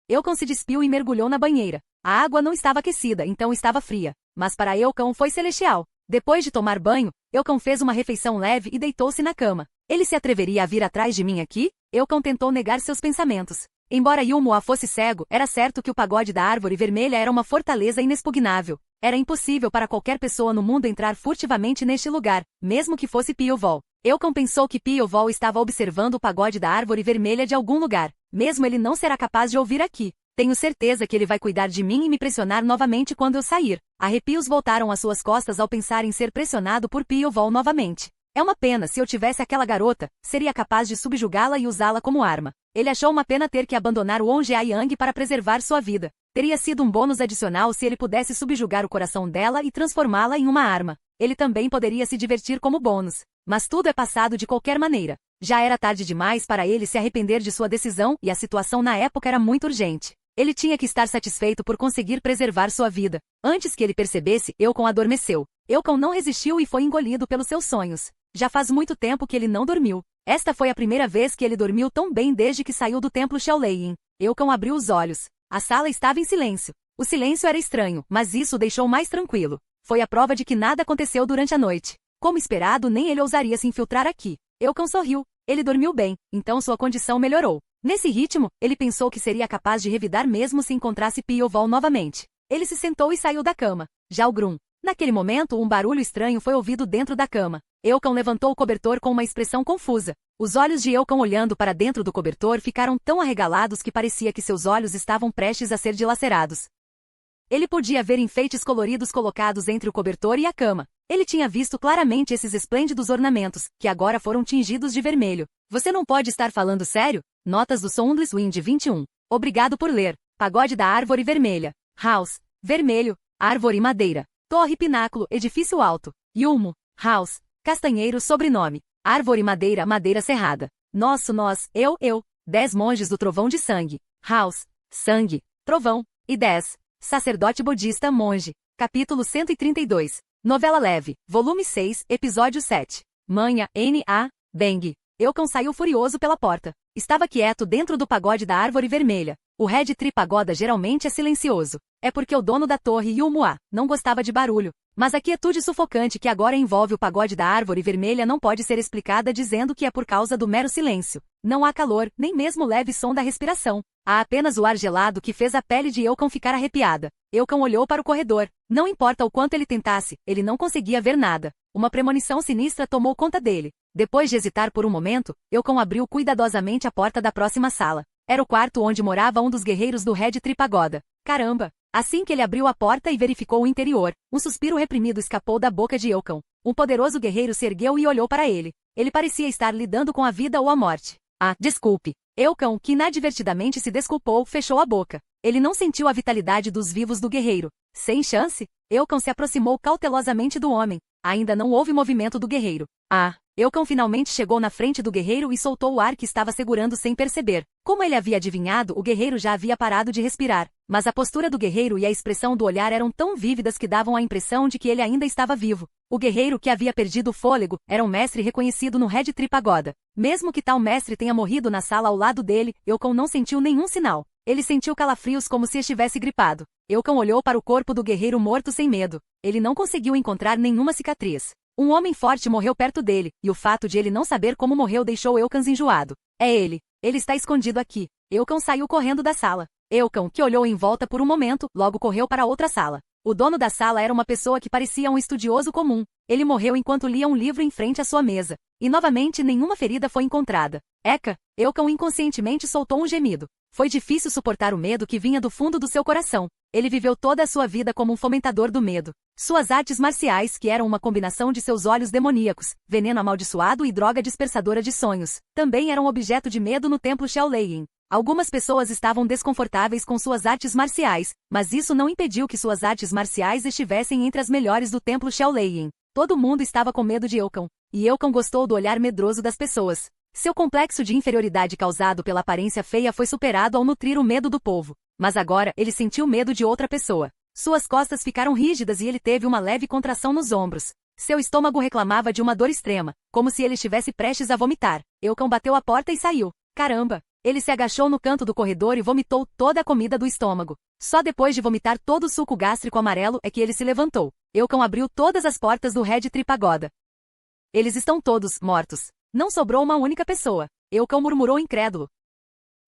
Eucon se despiu e mergulhou na banheira. A água não estava aquecida, então estava fria. Mas para Eucon foi celestial. Depois de tomar banho, Eucon fez uma refeição leve e deitou-se na cama. Ele se atreveria a vir atrás de mim aqui? Eucon tentou negar seus pensamentos. Embora Yumua fosse cego, era certo que o pagode da Árvore Vermelha era uma fortaleza inexpugnável. Era impossível para qualquer pessoa no mundo entrar furtivamente neste lugar, mesmo que fosse Piovol. Eucon pensou que Piovol estava observando o pagode da Árvore Vermelha de algum lugar. Mesmo ele não será capaz de ouvir aqui. Tenho certeza que ele vai cuidar de mim e me pressionar novamente quando eu sair. Arrepios voltaram às suas costas ao pensar em ser pressionado por Piovol novamente. É uma pena, se eu tivesse aquela garota, seria capaz de subjugá-la e usá-la como arma. Ele achou uma pena ter que abandonar o Ongeayang para preservar sua vida. Teria sido um bônus adicional se ele pudesse subjugar o coração dela e transformá-la em uma arma. Ele também poderia se divertir como bônus. Mas tudo é passado de qualquer maneira. Já era tarde demais para ele se arrepender de sua decisão e a situação na época era muito urgente. Ele tinha que estar satisfeito por conseguir preservar sua vida. Antes que ele percebesse, Eucon adormeceu. Eucon não resistiu e foi engolido pelos seus sonhos. Já faz muito tempo que ele não dormiu. Esta foi a primeira vez que ele dormiu tão bem desde que saiu do templo Xiaolei. Eucon abriu os olhos. A sala estava em silêncio. O silêncio era estranho, mas isso o deixou mais tranquilo. Foi a prova de que nada aconteceu durante a noite. Como esperado, nem ele ousaria se infiltrar aqui. Eucon sorriu. Ele dormiu bem, então sua condição melhorou. Nesse ritmo, ele pensou que seria capaz de revidar mesmo se encontrasse Piovol novamente. Ele se sentou e saiu da cama. Já o Grum. Naquele momento, um barulho estranho foi ouvido dentro da cama. Eucon levantou o cobertor com uma expressão confusa. Os olhos de Eukon olhando para dentro do cobertor ficaram tão arregalados que parecia que seus olhos estavam prestes a ser dilacerados. Ele podia ver enfeites coloridos colocados entre o cobertor e a cama. Ele tinha visto claramente esses esplêndidos ornamentos, que agora foram tingidos de vermelho. Você não pode estar falando sério? Notas do Soundless Wind 21. Obrigado por ler. Pagode da Árvore Vermelha. House. Vermelho. Árvore madeira. Torre pináculo, edifício alto. Yulmo. House. Castanheiro sobrenome. Árvore madeira, madeira cerrada. Nós, 10 monges do trovão de sangue. House. Sangue. Trovão. E 10. Sacerdote budista monge. Capítulo 132. Novela leve. Volume 6, episódio 7. Manha, N.A. Bang. Eukon saiu furioso pela porta. Estava quieto dentro do pagode da Árvore Vermelha. O Red Tree Pagoda geralmente é silencioso. É porque o dono da torre, Yulmoa, não gostava de barulho. Mas a quietude sufocante que agora envolve o pagode da Árvore Vermelha não pode ser explicada dizendo que é por causa do mero silêncio. Não há calor, nem mesmo o leve som da respiração. Há apenas o ar gelado que fez a pele de Eukon ficar arrepiada. Eukon olhou para o corredor. Não importa o quanto ele tentasse, ele não conseguia ver nada. Uma premonição sinistra tomou conta dele. Depois de hesitar por um momento, Eukon abriu cuidadosamente a porta da próxima sala. Era o quarto onde morava um dos guerreiros do Red Tree Pagoda. Caramba! Assim que ele abriu a porta e verificou o interior, um suspiro reprimido escapou da boca de Eukon. Um poderoso guerreiro se ergueu e olhou para ele. Ele parecia estar lidando com a vida ou a morte. Ah, desculpe. Eukon, que inadvertidamente se desculpou, fechou a boca. Ele não sentiu a vitalidade dos vivos do guerreiro. Sem chance, Eukon se aproximou cautelosamente do homem. Ainda não houve movimento do guerreiro. Eukon finalmente chegou na frente do guerreiro e soltou o ar que estava segurando sem perceber. Como ele havia adivinhado, o guerreiro já havia parado de respirar. Mas a postura do guerreiro e a expressão do olhar eram tão vívidas que davam a impressão de que ele ainda estava vivo. O guerreiro que havia perdido o fôlego era um mestre reconhecido no Red Tree Pagoda. Mesmo que tal mestre tenha morrido na sala ao lado dele, Eukon não sentiu nenhum sinal. Ele sentiu calafrios como se estivesse gripado. Eukon olhou para o corpo do guerreiro morto sem medo. Ele não conseguiu encontrar nenhuma cicatriz. Um homem forte morreu perto dele, e o fato de ele não saber como morreu deixou Eukon enjoado. É ele. Ele está escondido aqui. Eukon saiu correndo da sala. Eukon, que olhou em volta por um momento, logo correu para outra sala. O dono da sala era uma pessoa que parecia um estudioso comum. Ele morreu enquanto lia um livro em frente à sua mesa. E novamente nenhuma ferida foi encontrada. Eca! Eukon inconscientemente soltou um gemido. Foi difícil suportar o medo que vinha do fundo do seu coração. Ele viveu toda a sua vida como um fomentador do medo. Suas artes marciais, que eram uma combinação de seus olhos demoníacos, veneno amaldiçoado e droga dispersadora de sonhos, também eram objeto de medo no templo Shaolin. Algumas pessoas estavam desconfortáveis com suas artes marciais, mas isso não impediu que suas artes marciais estivessem entre as melhores do templo Shaolin. Todo mundo estava com medo de Eukon, e Eukon gostou do olhar medroso das pessoas. Seu complexo de inferioridade causado pela aparência feia foi superado ao nutrir o medo do povo. Mas agora ele sentiu medo de outra pessoa. Suas costas ficaram rígidas e ele teve uma leve contração nos ombros. Seu estômago reclamava de uma dor extrema, como se ele estivesse prestes a vomitar. Eukon bateu a porta e saiu. Caramba! Ele se agachou no canto do corredor e vomitou toda a comida do estômago. Só depois de vomitar todo o suco gástrico amarelo é que ele se levantou. Eukon abriu todas as portas do Red Tree Pagoda. Eles estão todos mortos. Não sobrou uma única pessoa. Eukon murmurou incrédulo.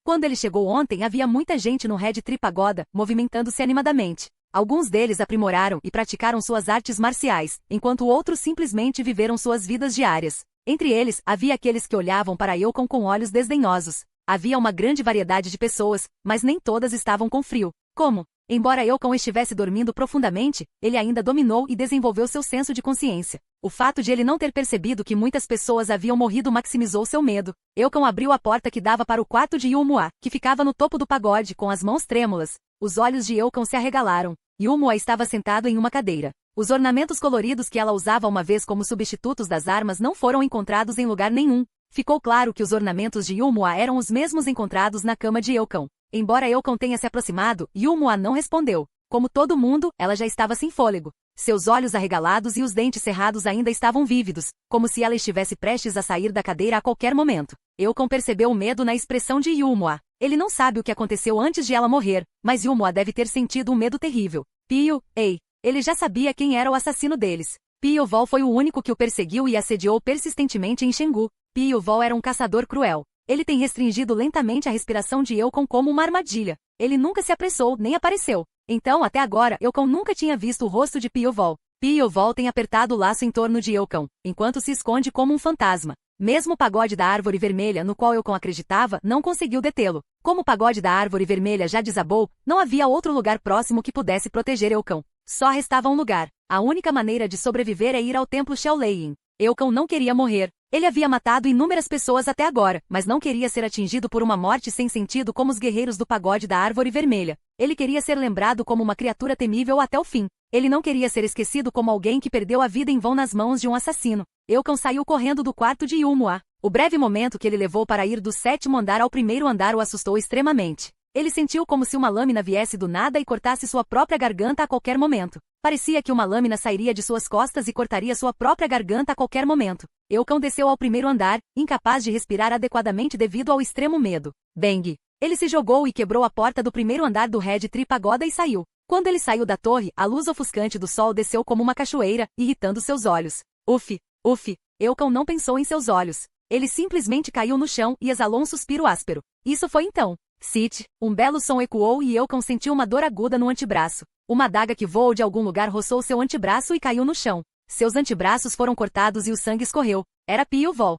Quando ele chegou ontem havia muita gente no Red Tree Pagoda, movimentando-se animadamente. Alguns deles aprimoraram e praticaram suas artes marciais, enquanto outros simplesmente viveram suas vidas diárias. Entre eles, havia aqueles que olhavam para Eukon com olhos desdenhosos. Havia uma grande variedade de pessoas, mas nem todas estavam com frio. Como? Embora Eukon estivesse dormindo profundamente, ele ainda dominou e desenvolveu seu senso de consciência. O fato de ele não ter percebido que muitas pessoas haviam morrido maximizou seu medo. Eukon abriu a porta que dava para o quarto de Yulmoa, que ficava no topo do pagode com as mãos trêmulas. Os olhos de Eukon se arregalaram. Yulmoa estava sentado em uma cadeira. Os ornamentos coloridos que ela usava uma vez como substitutos das armas não foram encontrados em lugar nenhum. Ficou claro que os ornamentos de Yulmoa eram os mesmos encontrados na cama de Eukon. Embora Eukon tenha se aproximado, Yulmoa não respondeu. Como todo mundo, ela já estava sem fôlego. Seus olhos arregalados e os dentes cerrados ainda estavam vívidos, como se ela estivesse prestes a sair da cadeira a qualquer momento. Eukon percebeu o medo na expressão de Yulmoa. Ele não sabe o que aconteceu antes de ela morrer, mas Yulmoa deve ter sentido um medo terrível. Pio, ei! Ele já sabia quem era o assassino deles. Pio Vol foi o único que o perseguiu e assediou persistentemente em Xingu. Pio Vol era um caçador cruel. Ele tem restringido lentamente a respiração de Eukon como uma armadilha. Ele nunca se apressou, nem apareceu. Então, até agora, Eukon nunca tinha visto o rosto de Pio Vol. Pio Vol tem apertado o laço em torno de Eukon, enquanto se esconde como um fantasma. Mesmo o pagode da árvore vermelha no qual Eukon acreditava não conseguiu detê-lo. Como o pagode da árvore vermelha já desabou, não havia outro lugar próximo que pudesse proteger Eukon. Só restava um lugar. A única maneira de sobreviver é ir ao templo Xiaolein. Eukon não queria morrer. Ele havia matado inúmeras pessoas até agora, mas não queria ser atingido por uma morte sem sentido como os guerreiros do pagode da árvore vermelha. Ele queria ser lembrado como uma criatura temível até o fim. Ele não queria ser esquecido como alguém que perdeu a vida em vão nas mãos de um assassino. Eukon saiu correndo do quarto de Yumua. O breve momento que ele levou para ir do 7º andar ao 1º andar o assustou extremamente. Ele sentiu como se uma lâmina viesse do nada e cortasse sua própria garganta a qualquer momento. Parecia que uma lâmina sairia de suas costas e cortaria sua própria garganta a qualquer momento. Eukon desceu ao 1º andar, incapaz de respirar adequadamente devido ao extremo medo. Bang! Ele se jogou e quebrou a porta do 1º andar do Red Tree Pagoda e saiu. Quando ele saiu da torre, a luz ofuscante do sol desceu como uma cachoeira, irritando seus olhos. Uf! Uf! Eukon não pensou em seus olhos. Ele simplesmente caiu no chão e exalou um suspiro áspero. Isso foi então. Sit! Um belo som ecoou e Eukon sentiu uma dor aguda no antebraço. Uma adaga que voou de algum lugar roçou seu antebraço e caiu no chão. Seus antebraços foram cortados e o sangue escorreu. Era Piu-Vol.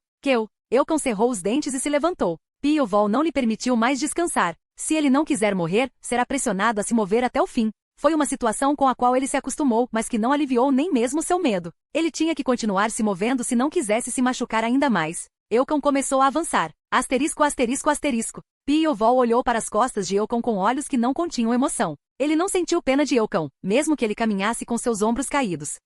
Eukon cerrou os dentes e se levantou. Piu-Vol não lhe permitiu mais descansar. Se ele não quiser morrer, será pressionado a se mover até o fim. Foi uma situação com a qual ele se acostumou, mas que não aliviou nem mesmo seu medo. Ele tinha que continuar se movendo se não quisesse se machucar ainda mais. Eukon começou a avançar. Asterisco, asterisco, asterisco. Piu-Vol olhou para as costas de Eukon com olhos que não continham emoção. Ele não sentiu pena de Eukon, mesmo que ele caminhasse com seus ombros caídos.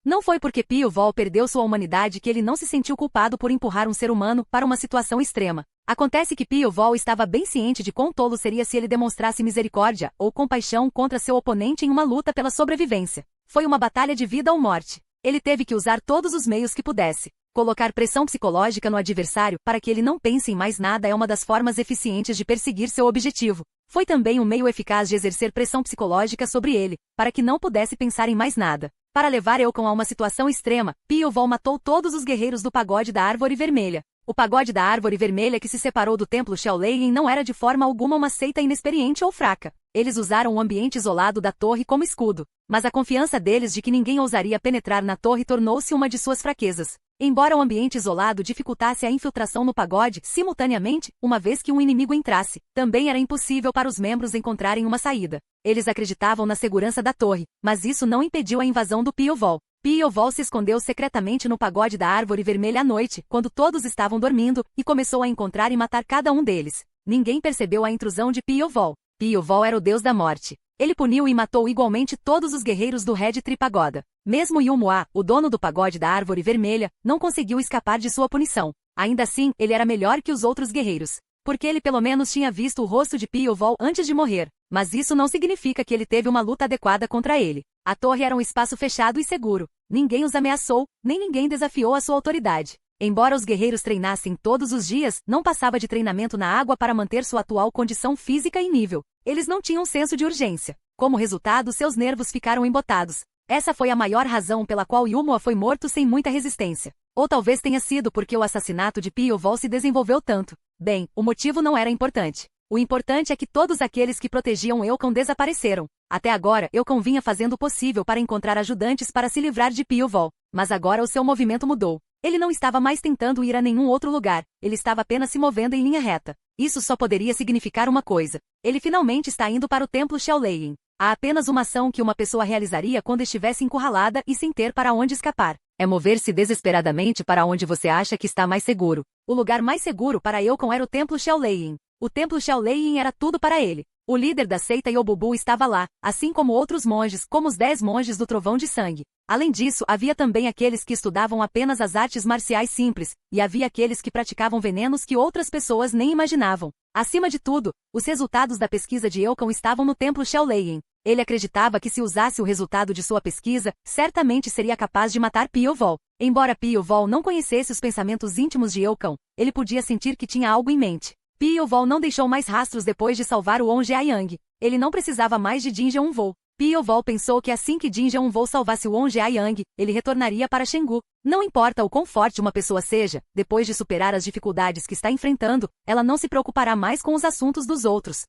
Não foi porque Piu-Vol perdeu sua humanidade que ele não se sentiu culpado por empurrar um ser humano para uma situação extrema. Acontece que Piu-Vol estava bem ciente de quão tolo seria se ele demonstrasse misericórdia ou compaixão contra seu oponente em uma luta pela sobrevivência. Foi uma batalha de vida ou morte. Ele teve que usar todos os meios que pudesse. Colocar pressão psicológica no adversário para que ele não pense em mais nada é uma das formas eficientes de perseguir seu objetivo. Foi também um meio eficaz de exercer pressão psicológica sobre ele, para que não pudesse pensar em mais nada. Para levar Eukon a uma situação extrema, Piu-Vol matou todos os guerreiros do pagode da árvore vermelha. O pagode da árvore vermelha que se separou do templo Xiaolein não era de forma alguma uma seita inexperiente ou fraca. Eles usaram o ambiente isolado da torre como escudo, mas a confiança deles de que ninguém ousaria penetrar na torre tornou-se uma de suas fraquezas. Embora o ambiente isolado dificultasse a infiltração no pagode simultaneamente, uma vez que um inimigo entrasse, também era impossível para os membros encontrarem uma saída. Eles acreditavam na segurança da torre, mas isso não impediu a invasão do Piu-Vol. Piu-Vol se escondeu secretamente no pagode da árvore vermelha à noite, quando todos estavam dormindo, e começou a encontrar e matar cada um deles. Ninguém percebeu a intrusão de Piu-Vol. Piu-Vol era o deus da morte. Ele puniu e matou igualmente todos os guerreiros do Red Tree Pagoda. Mesmo Yumua, o dono do pagode da árvore vermelha, não conseguiu escapar de sua punição. Ainda assim, ele era melhor que os outros guerreiros. Porque ele pelo menos tinha visto o rosto de Piu-Vol antes de morrer. Mas isso não significa que ele teve uma luta adequada contra ele. A torre era um espaço fechado e seguro. Ninguém os ameaçou, nem ninguém desafiou a sua autoridade. Embora os guerreiros treinassem todos os dias, não passava de treinamento na água para manter sua atual condição física e nível. Eles não tinham senso de urgência. Como resultado, seus nervos ficaram embotados. Essa foi a maior razão pela qual Yumua foi morto sem muita resistência. Ou talvez tenha sido porque o assassinato de Piu-Vol se desenvolveu tanto. Bem, o motivo não era importante. O importante é que todos aqueles que protegiam Eukon desapareceram. Até agora, Eukon vinha fazendo o possível para encontrar ajudantes para se livrar de Piu-Vol. Mas agora o seu movimento mudou. Ele não estava mais tentando ir a nenhum outro lugar, ele estava apenas se movendo em linha reta. Isso só poderia significar uma coisa. Ele finalmente está indo para o templo Xiaolein. Há apenas uma ação que uma pessoa realizaria quando estivesse encurralada e sem ter para onde escapar. É mover-se desesperadamente para onde você acha que está mais seguro. O lugar mais seguro para Eukon era o templo Xiaolein. O templo Xiaolein era tudo para ele. O líder da seita Yobubu estava lá, assim como outros monges, como os 10 monges do Trovão de Sangue. Além disso, havia também aqueles que estudavam apenas as artes marciais simples, e havia aqueles que praticavam venenos que outras pessoas nem imaginavam. Acima de tudo, os resultados da pesquisa de Eukon estavam no templo Xiaolein. Ele acreditava que se usasse o resultado de sua pesquisa, certamente seria capaz de matar Piu-Vol. Embora Piu-Vol não conhecesse os pensamentos íntimos de Eukon, ele podia sentir que tinha algo em mente. Piu-Vol não deixou mais rastros depois de salvar o On Jiayang. Ele não precisava mais de Jin Jeonvol. Piu-Vol pensou que assim que Jin Jeonvol salvasse o On Jiayang, ele retornaria para Chenggu. Não importa o quão forte uma pessoa seja, depois de superar as dificuldades que está enfrentando, ela não se preocupará mais com os assuntos dos outros.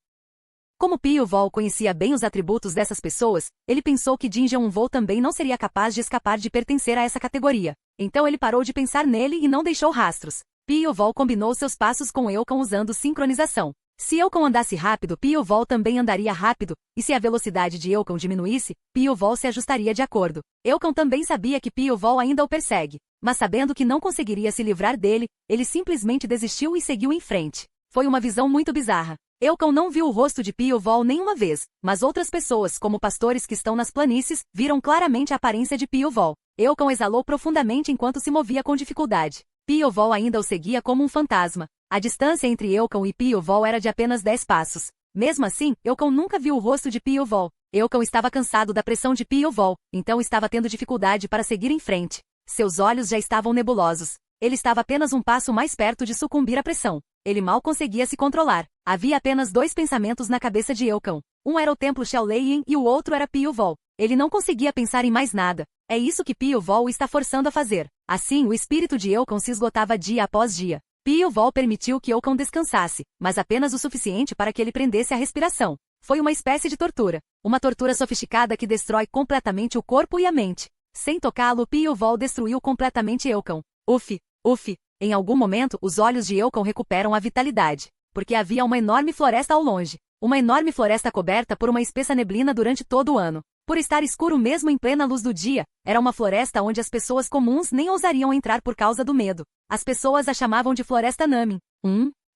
Como Pio-Vol conhecia bem os atributos dessas pessoas, ele pensou que Jin Jeon-Vol também não seria capaz de escapar de pertencer a essa categoria. Então ele parou de pensar nele e não deixou rastros. Pio-Vol combinou seus passos com Eukon usando sincronização. Se Eukon andasse rápido, Pio-Vol também andaria rápido, e se a velocidade de Eukon diminuísse, Pio-Vol se ajustaria de acordo. Eukon também sabia que Pio-Vol ainda o persegue, mas sabendo que não conseguiria se livrar dele, ele simplesmente desistiu e seguiu em frente. Foi uma visão muito bizarra. Eukon não viu o rosto de Pio-Vol nenhuma vez, mas outras pessoas, como pastores que estão nas planícies, viram claramente a aparência de Pio-Vol. Eukon exalou profundamente enquanto se movia com dificuldade. Pio-Vol ainda o seguia como um fantasma. A distância entre Eukon e Pio-Vol era de apenas 10 passos. Mesmo assim, Eukon nunca viu o rosto de Pio-Vol. Eukon estava cansado da pressão de Pio-Vol, então estava tendo dificuldade para seguir em frente. Seus olhos já estavam nebulosos. Ele estava apenas um passo mais perto de sucumbir à pressão. Ele mal conseguia se controlar. Havia apenas 2 pensamentos na cabeça de Eukon. Um era o templo Xiaoleyin e o outro era Pio-Vol. Ele não conseguia pensar em mais nada. É isso que Pio-Vol o está forçando a fazer. Assim, o espírito de Eukon se esgotava dia após dia. Pio-Vol permitiu que Eukon descansasse, mas apenas o suficiente para que ele prendesse a respiração. Foi uma espécie de tortura. Uma tortura sofisticada que destrói completamente o corpo e a mente. Sem tocá-lo, Pio-Vol destruiu completamente Eukon. Uf, uf. Em algum momento, os olhos de Eukon recuperam a vitalidade, porque havia uma enorme floresta ao longe. Uma enorme floresta coberta por uma espessa neblina durante todo o ano. Por estar escuro mesmo em plena luz do dia, era uma floresta onde as pessoas comuns nem ousariam entrar por causa do medo. As pessoas a chamavam de Floresta Namin.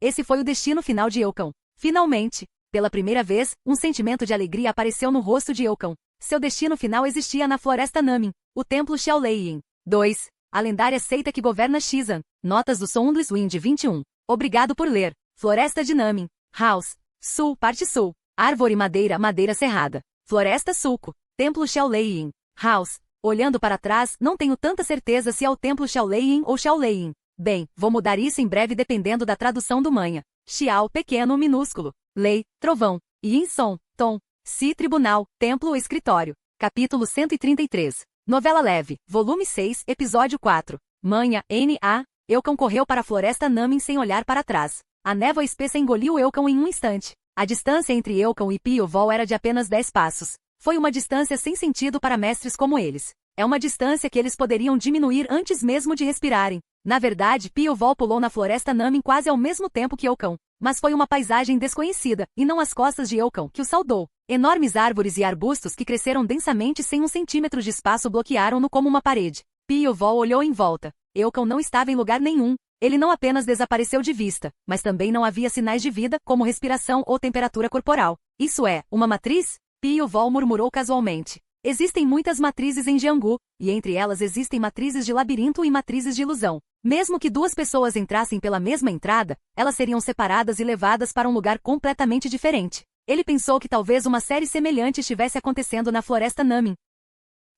Esse foi o destino final de Eukon. Finalmente, pela primeira vez, um sentimento de alegria apareceu no rosto de Eukon. Seu destino final existia na Floresta Namin, o Templo Xiaoleyin. 2. A lendária seita que governa Xizan. Notas do Soundless Wind 21. Obrigado por ler. Floresta de Namin. House. Sul, parte sul. Árvore madeira, madeira serrada. Floresta Sulco. Templo Xiaoleyin. House. Olhando para trás, não tenho tanta certeza se é o Templo Xiaoleyin ou Xiaoleyin. Bem, vou mudar isso em breve dependendo da tradução do manha. Xiao, pequeno, minúsculo. Lei, trovão. Yin, som, tom. Si, tribunal, templo ou escritório. Capítulo 133. Novela leve, volume 6, episódio 4. Manha, N.A. Eukon correu para a Floresta Namin sem olhar para trás. A névoa espessa engoliu Eukon em um instante. A distância entre Eukon e Pio-Vol era de apenas 10 passos. Foi uma distância sem sentido para mestres como eles. É uma distância que eles poderiam diminuir antes mesmo de respirarem. Na verdade, Pio-Vol pulou na Floresta Namin quase ao mesmo tempo que Eukon. Mas foi uma paisagem desconhecida, e não as costas de Eukon, que o saudou. Enormes árvores e arbustos que cresceram densamente sem 1 centímetro de espaço bloquearam-no como uma parede. Pio-Vol olhou em volta. Eukon não estava em lugar nenhum. Ele não apenas desapareceu de vista, mas também não havia sinais de vida, como respiração ou temperatura corporal. Isso é, uma matriz? Pio-Vol murmurou casualmente. Existem muitas matrizes em Jianghu, e entre elas existem matrizes de labirinto e matrizes de ilusão. Mesmo que 2 pessoas entrassem pela mesma entrada, elas seriam separadas e levadas para um lugar completamente diferente. Ele pensou que talvez uma série semelhante estivesse acontecendo na Floresta Namin.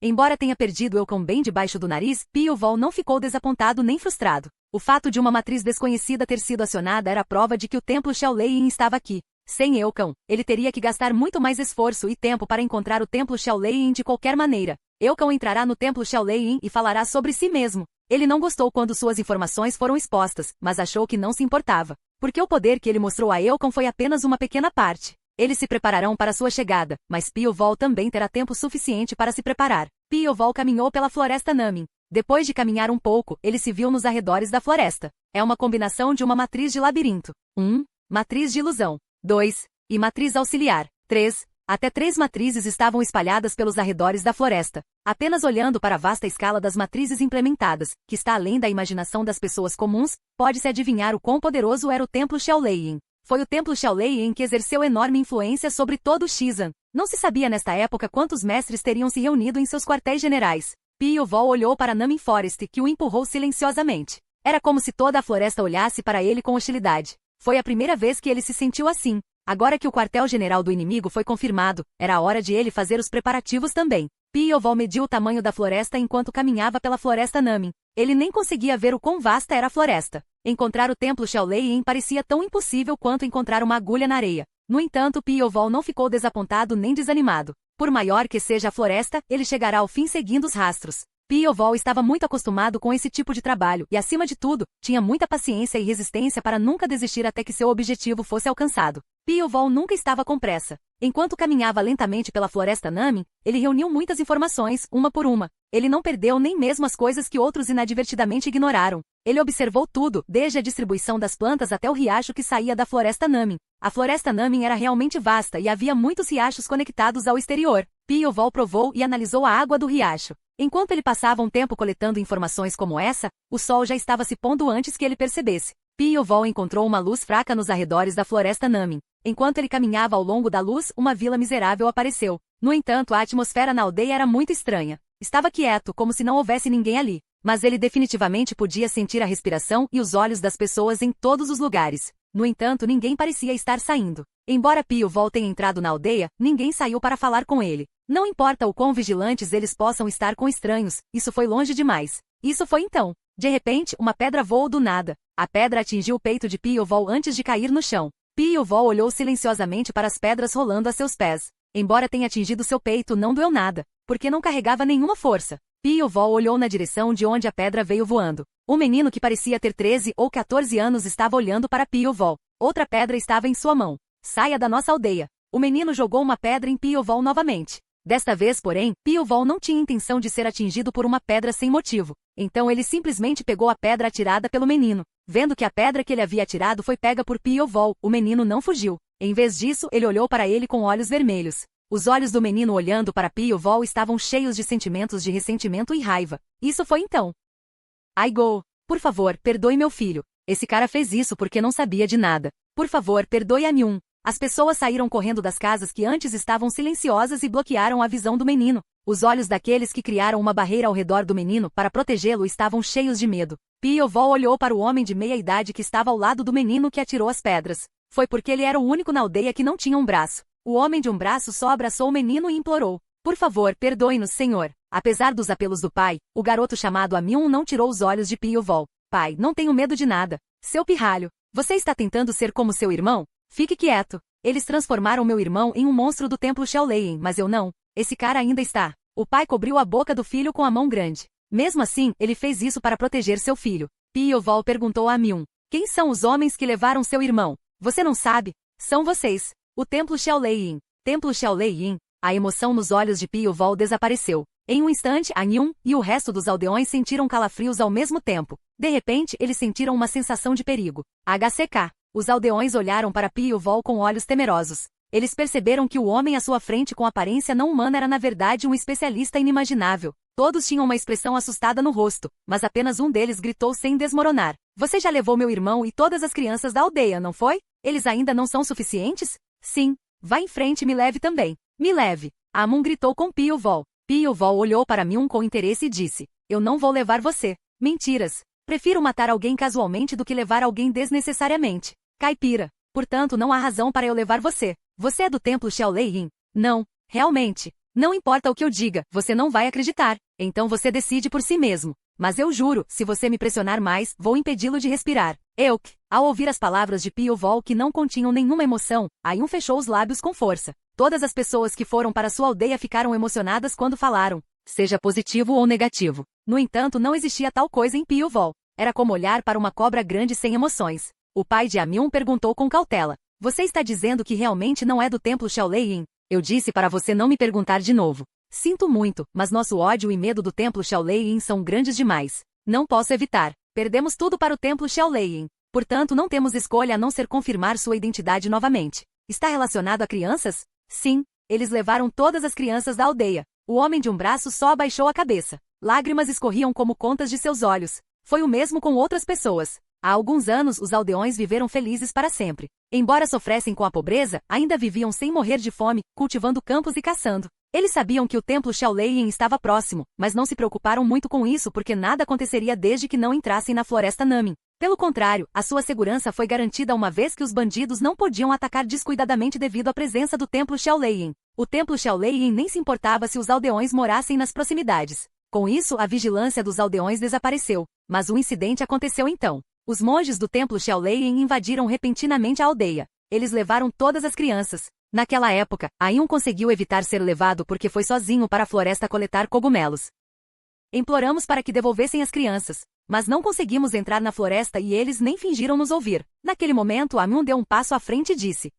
Embora tenha perdido Eukon bem debaixo do nariz, Pio-Vol não ficou desapontado nem frustrado. O fato de uma matriz desconhecida ter sido acionada era a prova de que o Templo Xiaoleyin estava aqui. Sem Eukon, ele teria que gastar muito mais esforço e tempo para encontrar o Templo Xiaoleyin de qualquer maneira. Eukon entrará no Templo Xiaoleyin e falará sobre si mesmo. Ele não gostou quando suas informações foram expostas, mas achou que não se importava. Porque o poder que ele mostrou a Eukon foi apenas uma pequena parte. Eles se prepararão para sua chegada, mas Pio-Vol também terá tempo suficiente para se preparar. Pio-Vol caminhou pela Floresta Namin. Depois de caminhar um pouco, ele se viu nos arredores da floresta. É uma combinação de uma matriz de labirinto. 1. Matriz de ilusão. 2. E matriz auxiliar. 3. Até 3 matrizes estavam espalhadas pelos arredores da floresta. Apenas olhando para a vasta escala das matrizes implementadas, que está além da imaginação das pessoas comuns, pode-se adivinhar o quão poderoso era o Templo Xiaoleyin. Foi o Templo Xiaoleyin que exerceu enorme influência sobre todo o Xizan. Não se sabia nesta época quantos mestres teriam se reunido em seus quartéis generais. Pio-Vol olhou para Namin Forest, que o empurrou silenciosamente. Era como se toda a floresta olhasse para ele com hostilidade. Foi a primeira vez que ele se sentiu assim. Agora que o quartel-general do inimigo foi confirmado, era a hora de ele fazer os preparativos também. Pio-Vol mediu o tamanho da floresta enquanto caminhava pela Floresta Namin. Ele nem conseguia ver o quão vasta era a floresta. Encontrar o Templo Xiaoleyin parecia tão impossível quanto encontrar uma agulha na areia. No entanto, Pio-Vol não ficou desapontado nem desanimado. Por maior que seja a floresta, ele chegará ao fim seguindo os rastros. Piovol estava muito acostumado com esse tipo de trabalho e, acima de tudo, tinha muita paciência e resistência para nunca desistir até que seu objetivo fosse alcançado. Piovol nunca estava com pressa. Enquanto caminhava lentamente pela floresta Namin, ele reuniu muitas informações, uma por uma. Ele não perdeu nem mesmo as coisas que outros inadvertidamente ignoraram. Ele observou tudo, desde a distribuição das plantas até o riacho que saía da floresta Namin. A floresta Namin era realmente vasta e havia muitos riachos conectados ao exterior. Piovol provou e analisou a água do riacho. Enquanto ele passava um tempo coletando informações como essa, o sol já estava se pondo antes que ele percebesse. Piovol encontrou uma luz fraca nos arredores da floresta Namin. Enquanto ele caminhava ao longo da luz, uma vila miserável apareceu. No entanto, a atmosfera na aldeia era muito estranha. Estava quieto, como se não houvesse ninguém ali. Mas ele definitivamente podia sentir a respiração e os olhos das pessoas em todos os lugares. No entanto, ninguém parecia estar saindo. Embora Piovol tenha entrado na aldeia, ninguém saiu para falar com ele. Não importa o quão vigilantes eles possam estar com estranhos, isso foi longe demais. Isso foi então. De repente, uma pedra voou do nada. A pedra atingiu o peito de Piovol antes de cair no chão. Piovol olhou silenciosamente para as pedras rolando a seus pés. Embora tenha atingido seu peito, não doeu nada, porque não carregava nenhuma força. Piovol olhou na direção de onde a pedra veio voando. Um menino que parecia ter 13 ou 14 anos estava olhando para Piovol. Outra pedra estava em sua mão. Saia da nossa aldeia. O menino jogou uma pedra em Piovol novamente. Desta vez, porém, Piovol não tinha intenção de ser atingido por uma pedra sem motivo. Então ele simplesmente pegou a pedra atirada pelo menino. Vendo que a pedra que ele havia atirado foi pega por Piovol, o menino não fugiu. Em vez disso, ele olhou para ele com olhos vermelhos. Os olhos do menino olhando para Piovol estavam cheios de sentimentos de ressentimento e raiva. Isso foi então. Aigo, por favor, perdoe meu filho. Esse cara fez isso porque não sabia de nada. Por favor, perdoe a Myun. As pessoas saíram correndo das casas que antes estavam silenciosas e bloquearam a visão do menino. Os olhos daqueles que criaram uma barreira ao redor do menino para protegê-lo estavam cheios de medo. Piovol olhou para o homem de meia-idade que estava ao lado do menino que atirou as pedras. Foi porque ele era o único na aldeia que não tinha um braço. O homem de um braço só abraçou o menino e implorou. Por favor, perdoe-nos, senhor. Apesar dos apelos do pai, o garoto chamado Amyun não tirou os olhos de Piovol. Pai, não tenho medo de nada. Seu pirralho. Você está tentando ser como seu irmão? Fique quieto. Eles transformaram meu irmão em um monstro do templo Shaolin, mas eu não. Esse cara ainda está. O pai cobriu a boca do filho com a mão grande. Mesmo assim, ele fez isso para proteger seu filho. Piovol perguntou a Myun. Quem são os homens que levaram seu irmão? Você não sabe? São vocês. O templo Shaolin. Templo Shaolin. A emoção nos olhos de Piovol desapareceu. Em um instante, a Myun e o resto dos aldeões sentiram calafrios ao mesmo tempo. De repente, eles sentiram uma sensação de perigo. HCK. Os aldeões olharam para Piovol com olhos temerosos. Eles perceberam que o homem à sua frente com aparência não humana era na verdade um especialista inimaginável. Todos tinham uma expressão assustada no rosto, mas apenas um deles gritou sem desmoronar. Você já levou meu irmão e todas as crianças da aldeia, não foi? Eles ainda não são suficientes? Sim. Vá em frente e me leve também. Me leve. Amun gritou com Piovol. Piovol olhou para Myun com interesse e disse. Eu não vou levar você. Mentiras. Prefiro matar alguém casualmente do que levar alguém desnecessariamente. Caipira. Portanto, não há razão para eu levar você. Você é do templo Shaolin? Não. Realmente. Não importa o que eu diga, você não vai acreditar. Então você decide por si mesmo. Mas eu juro, se você me pressionar mais, vou impedi-lo de respirar. Euk. Ao ouvir as palavras de Piovol que não continham nenhuma emoção, Ayun fechou os lábios com força. Todas as pessoas que foram para sua aldeia ficaram emocionadas quando falaram. Seja positivo ou negativo. No entanto, não existia tal coisa em Piovol. Era como olhar para uma cobra grande sem emoções. O pai de Amyun perguntou com cautela. Você está dizendo que realmente não é do templo Shaolin? Eu disse para você não me perguntar de novo. Sinto muito, mas nosso ódio e medo do templo Shaolin são grandes demais. Não posso evitar. Perdemos tudo para o templo Shaolin. Portanto, não temos escolha a não ser confirmar sua identidade novamente. Está relacionado a crianças? Sim. Eles levaram todas as crianças da aldeia. O homem de um braço só abaixou a cabeça. Lágrimas escorriam como contas de seus olhos. Foi o mesmo com outras pessoas. Há alguns anos, os aldeões viveram felizes para sempre. Embora sofressem com a pobreza, ainda viviam sem morrer de fome, cultivando campos e caçando. Eles sabiam que o templo Shaolin estava próximo, mas não se preocuparam muito com isso porque nada aconteceria desde que não entrassem na floresta Namin. Pelo contrário, a sua segurança foi garantida uma vez que os bandidos não podiam atacar descuidadamente devido à presença do templo Shaolin. O templo Shaolin nem se importava se os aldeões morassem nas proximidades. Com isso, a vigilância dos aldeões desapareceu. Mas o incidente aconteceu então. Os monges do templo Shaolin invadiram repentinamente a aldeia. Eles levaram todas as crianças. Naquela época, Ayun conseguiu evitar ser levado porque foi sozinho para a floresta coletar cogumelos. Imploramos para que devolvessem as crianças, mas não conseguimos entrar na floresta e eles nem fingiram nos ouvir. Naquele momento, Amun deu um passo à frente e disse: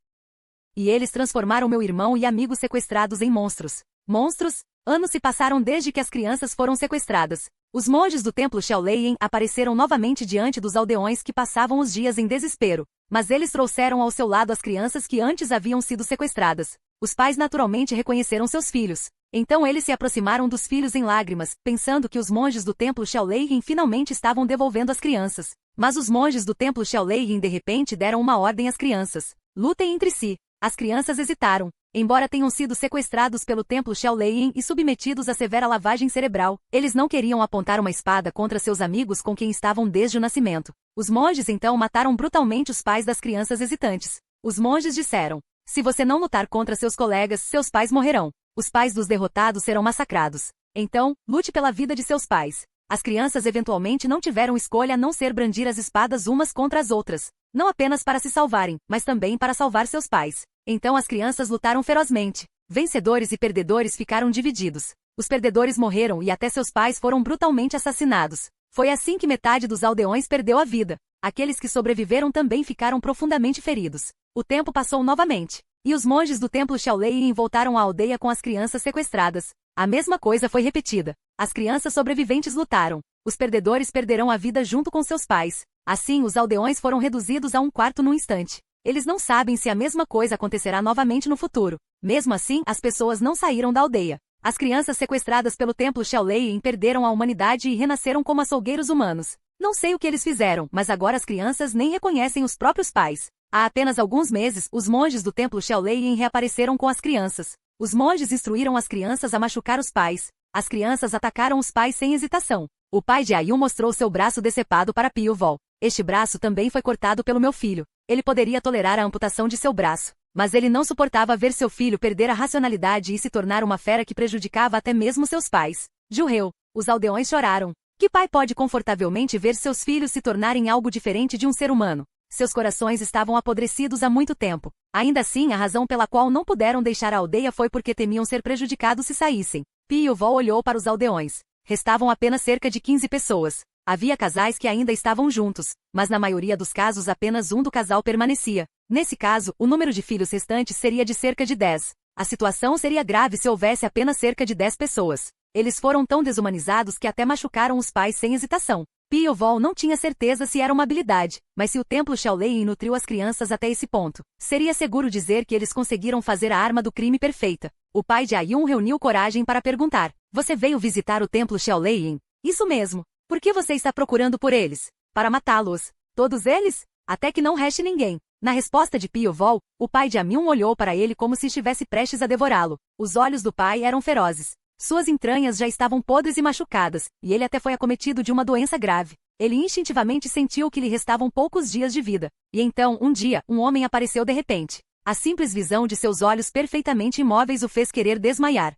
E eles transformaram meu irmão e amigos sequestrados em monstros. Monstros? Anos se passaram desde que as crianças foram sequestradas. Os monges do templo Shaolin apareceram novamente diante dos aldeões que passavam os dias em desespero, mas eles trouxeram ao seu lado as crianças que antes haviam sido sequestradas. Os pais naturalmente reconheceram seus filhos. Então eles se aproximaram dos filhos em lágrimas, pensando que os monges do templo Shaolin finalmente estavam devolvendo as crianças. Mas os monges do templo Shaolin de repente deram uma ordem às crianças: lutem entre si. As crianças hesitaram. Embora tenham sido sequestrados pelo templo Shaolin e submetidos a severa lavagem cerebral, eles não queriam apontar uma espada contra seus amigos com quem estavam desde o nascimento. Os monges então mataram brutalmente os pais das crianças hesitantes. Os monges disseram: se você não lutar contra seus colegas, seus pais morrerão. Os pais dos derrotados serão massacrados. Então, lute pela vida de seus pais. As crianças eventualmente não tiveram escolha a não ser brandir as espadas umas contra as outras. Não apenas para se salvarem, mas também para salvar seus pais. Então as crianças lutaram ferozmente. Vencedores e perdedores ficaram divididos. Os perdedores morreram e até seus pais foram brutalmente assassinados. Foi assim que metade dos aldeões perdeu a vida. Aqueles que sobreviveram também ficaram profundamente feridos. O tempo passou novamente, e os monges do templo Shaolin voltaram à aldeia com as crianças sequestradas. A mesma coisa foi repetida. As crianças sobreviventes lutaram. Os perdedores perderão a vida junto com seus pais. Assim, os aldeões foram reduzidos a um quarto num instante. Eles não sabem se a mesma coisa acontecerá novamente no futuro. Mesmo assim, as pessoas não saíram da aldeia. As crianças sequestradas pelo templo Shaolin perderam a humanidade e renasceram como açougueiros humanos. Não sei o que eles fizeram, mas agora as crianças nem reconhecem os próprios pais. Há apenas alguns meses, os monges do templo Shaolin reapareceram com as crianças. Os monges instruíram as crianças a machucar os pais. As crianças atacaram os pais sem hesitação. O pai de Ayun mostrou seu braço decepado para Piu-Vol. Este braço também foi cortado pelo meu filho. Ele poderia tolerar a amputação de seu braço, mas ele não suportava ver seu filho perder a racionalidade e se tornar uma fera que prejudicava até mesmo seus pais. Jureu. Os aldeões choraram. Que pai pode confortavelmente ver seus filhos se tornarem algo diferente de um ser humano? Seus corações estavam apodrecidos há muito tempo. Ainda assim, a razão pela qual não puderam deixar a aldeia foi porque temiam ser prejudicados se saíssem. Piu-Vol olhou para os aldeões. Restavam apenas cerca de 15 pessoas. Havia casais que ainda estavam juntos, mas na maioria dos casos apenas um do casal permanecia. Nesse caso, o número de filhos restantes seria de cerca de 10. A situação seria grave se houvesse apenas cerca de 10 pessoas. Eles foram tão desumanizados que até machucaram os pais sem hesitação. Piu-Vol não tinha certeza se era uma habilidade, mas se o templo Shaolin nutriu as crianças até esse ponto, seria seguro dizer que eles conseguiram fazer a arma do crime perfeita. O pai de Ayun reuniu coragem para perguntar: você veio visitar o templo Shaolin? Isso mesmo. Por que você está procurando por eles? Para matá-los. Todos eles? Até que não reste ninguém. Na resposta de Piu-Vol, o pai de Ayun olhou para ele como se estivesse prestes a devorá-lo. Os olhos do pai eram ferozes. Suas entranhas já estavam podres e machucadas, e ele até foi acometido de uma doença grave. Ele instintivamente sentiu que lhe restavam poucos dias de vida. E então, um dia, um homem apareceu de repente. A simples visão de seus olhos perfeitamente imóveis o fez querer desmaiar.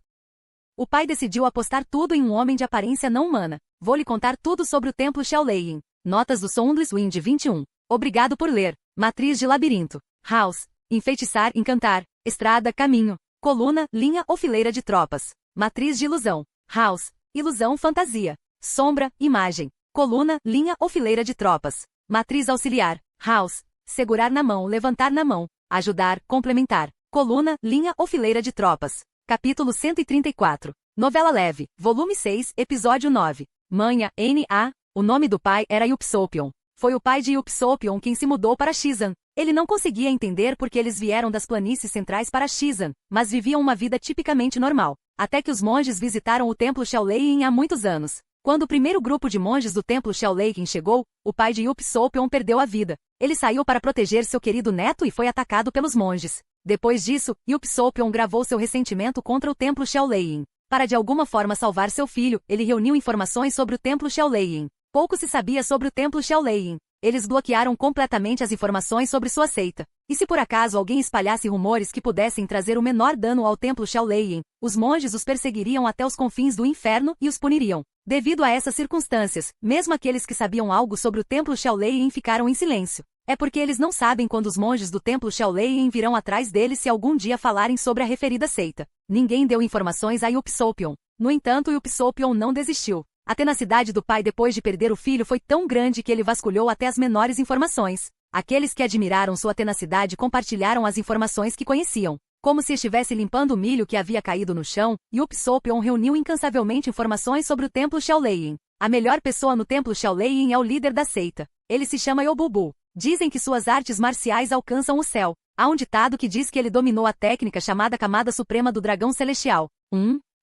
O pai decidiu apostar tudo em um homem de aparência não humana. Vou lhe contar tudo sobre o templo Shaolin. Notas do Soundless Wind 21. Obrigado por ler. Matriz de labirinto. House. Enfeitiçar, encantar. Estrada, caminho. Coluna, linha ou fileira de tropas. Matriz de ilusão. House. Ilusão, fantasia. Sombra, imagem. Coluna, linha ou fileira de tropas. Matriz auxiliar. House. Segurar na mão, levantar na mão. Ajudar, complementar. Coluna, linha ou fileira de tropas. Capítulo 134. Novela leve. Volume 6, Episódio 9. Manha, N.A. O nome do pai era Yupsopion. Foi o pai de Yupsopion quem se mudou para Shizan. Ele não conseguia entender por que eles vieram das planícies centrais para Shizan, mas viviam uma vida tipicamente normal. Até que os monges visitaram o templo Shaolin há muitos anos. Quando o primeiro grupo de monges do templo Shaolin chegou, o pai de Yupsopion perdeu a vida. Ele saiu para proteger seu querido neto e foi atacado pelos monges. Depois disso, Yupsopion gravou seu ressentimento contra o templo Shaolin. Para de alguma forma salvar seu filho, ele reuniu informações sobre o templo Shaolin. Pouco se sabia sobre o templo Shaolin. Eles bloquearam completamente as informações sobre sua seita. E se por acaso alguém espalhasse rumores que pudessem trazer o menor dano ao templo Shaolin, os monges os perseguiriam até os confins do inferno e os puniriam. Devido a essas circunstâncias, mesmo aqueles que sabiam algo sobre o templo Shaolin ficaram em silêncio. É porque eles não sabem quando os monges do templo Shaolin virão atrás deles se algum dia falarem sobre a referida seita. Ninguém deu informações a Yupsopion. No entanto, Yupsopion não desistiu. A tenacidade do pai depois de perder o filho foi tão grande que ele vasculhou até as menores informações. Aqueles que admiraram sua tenacidade compartilharam as informações que conheciam. Como se estivesse limpando o milho que havia caído no chão, Yup Sopyeon reuniu incansavelmente informações sobre o templo Shaolin. A melhor pessoa no templo Shaolin é o líder da seita. Ele se chama Yobubu. Dizem que suas artes marciais alcançam o céu. Há um ditado que diz que ele dominou a técnica chamada Camada Suprema do Dragão Celestial.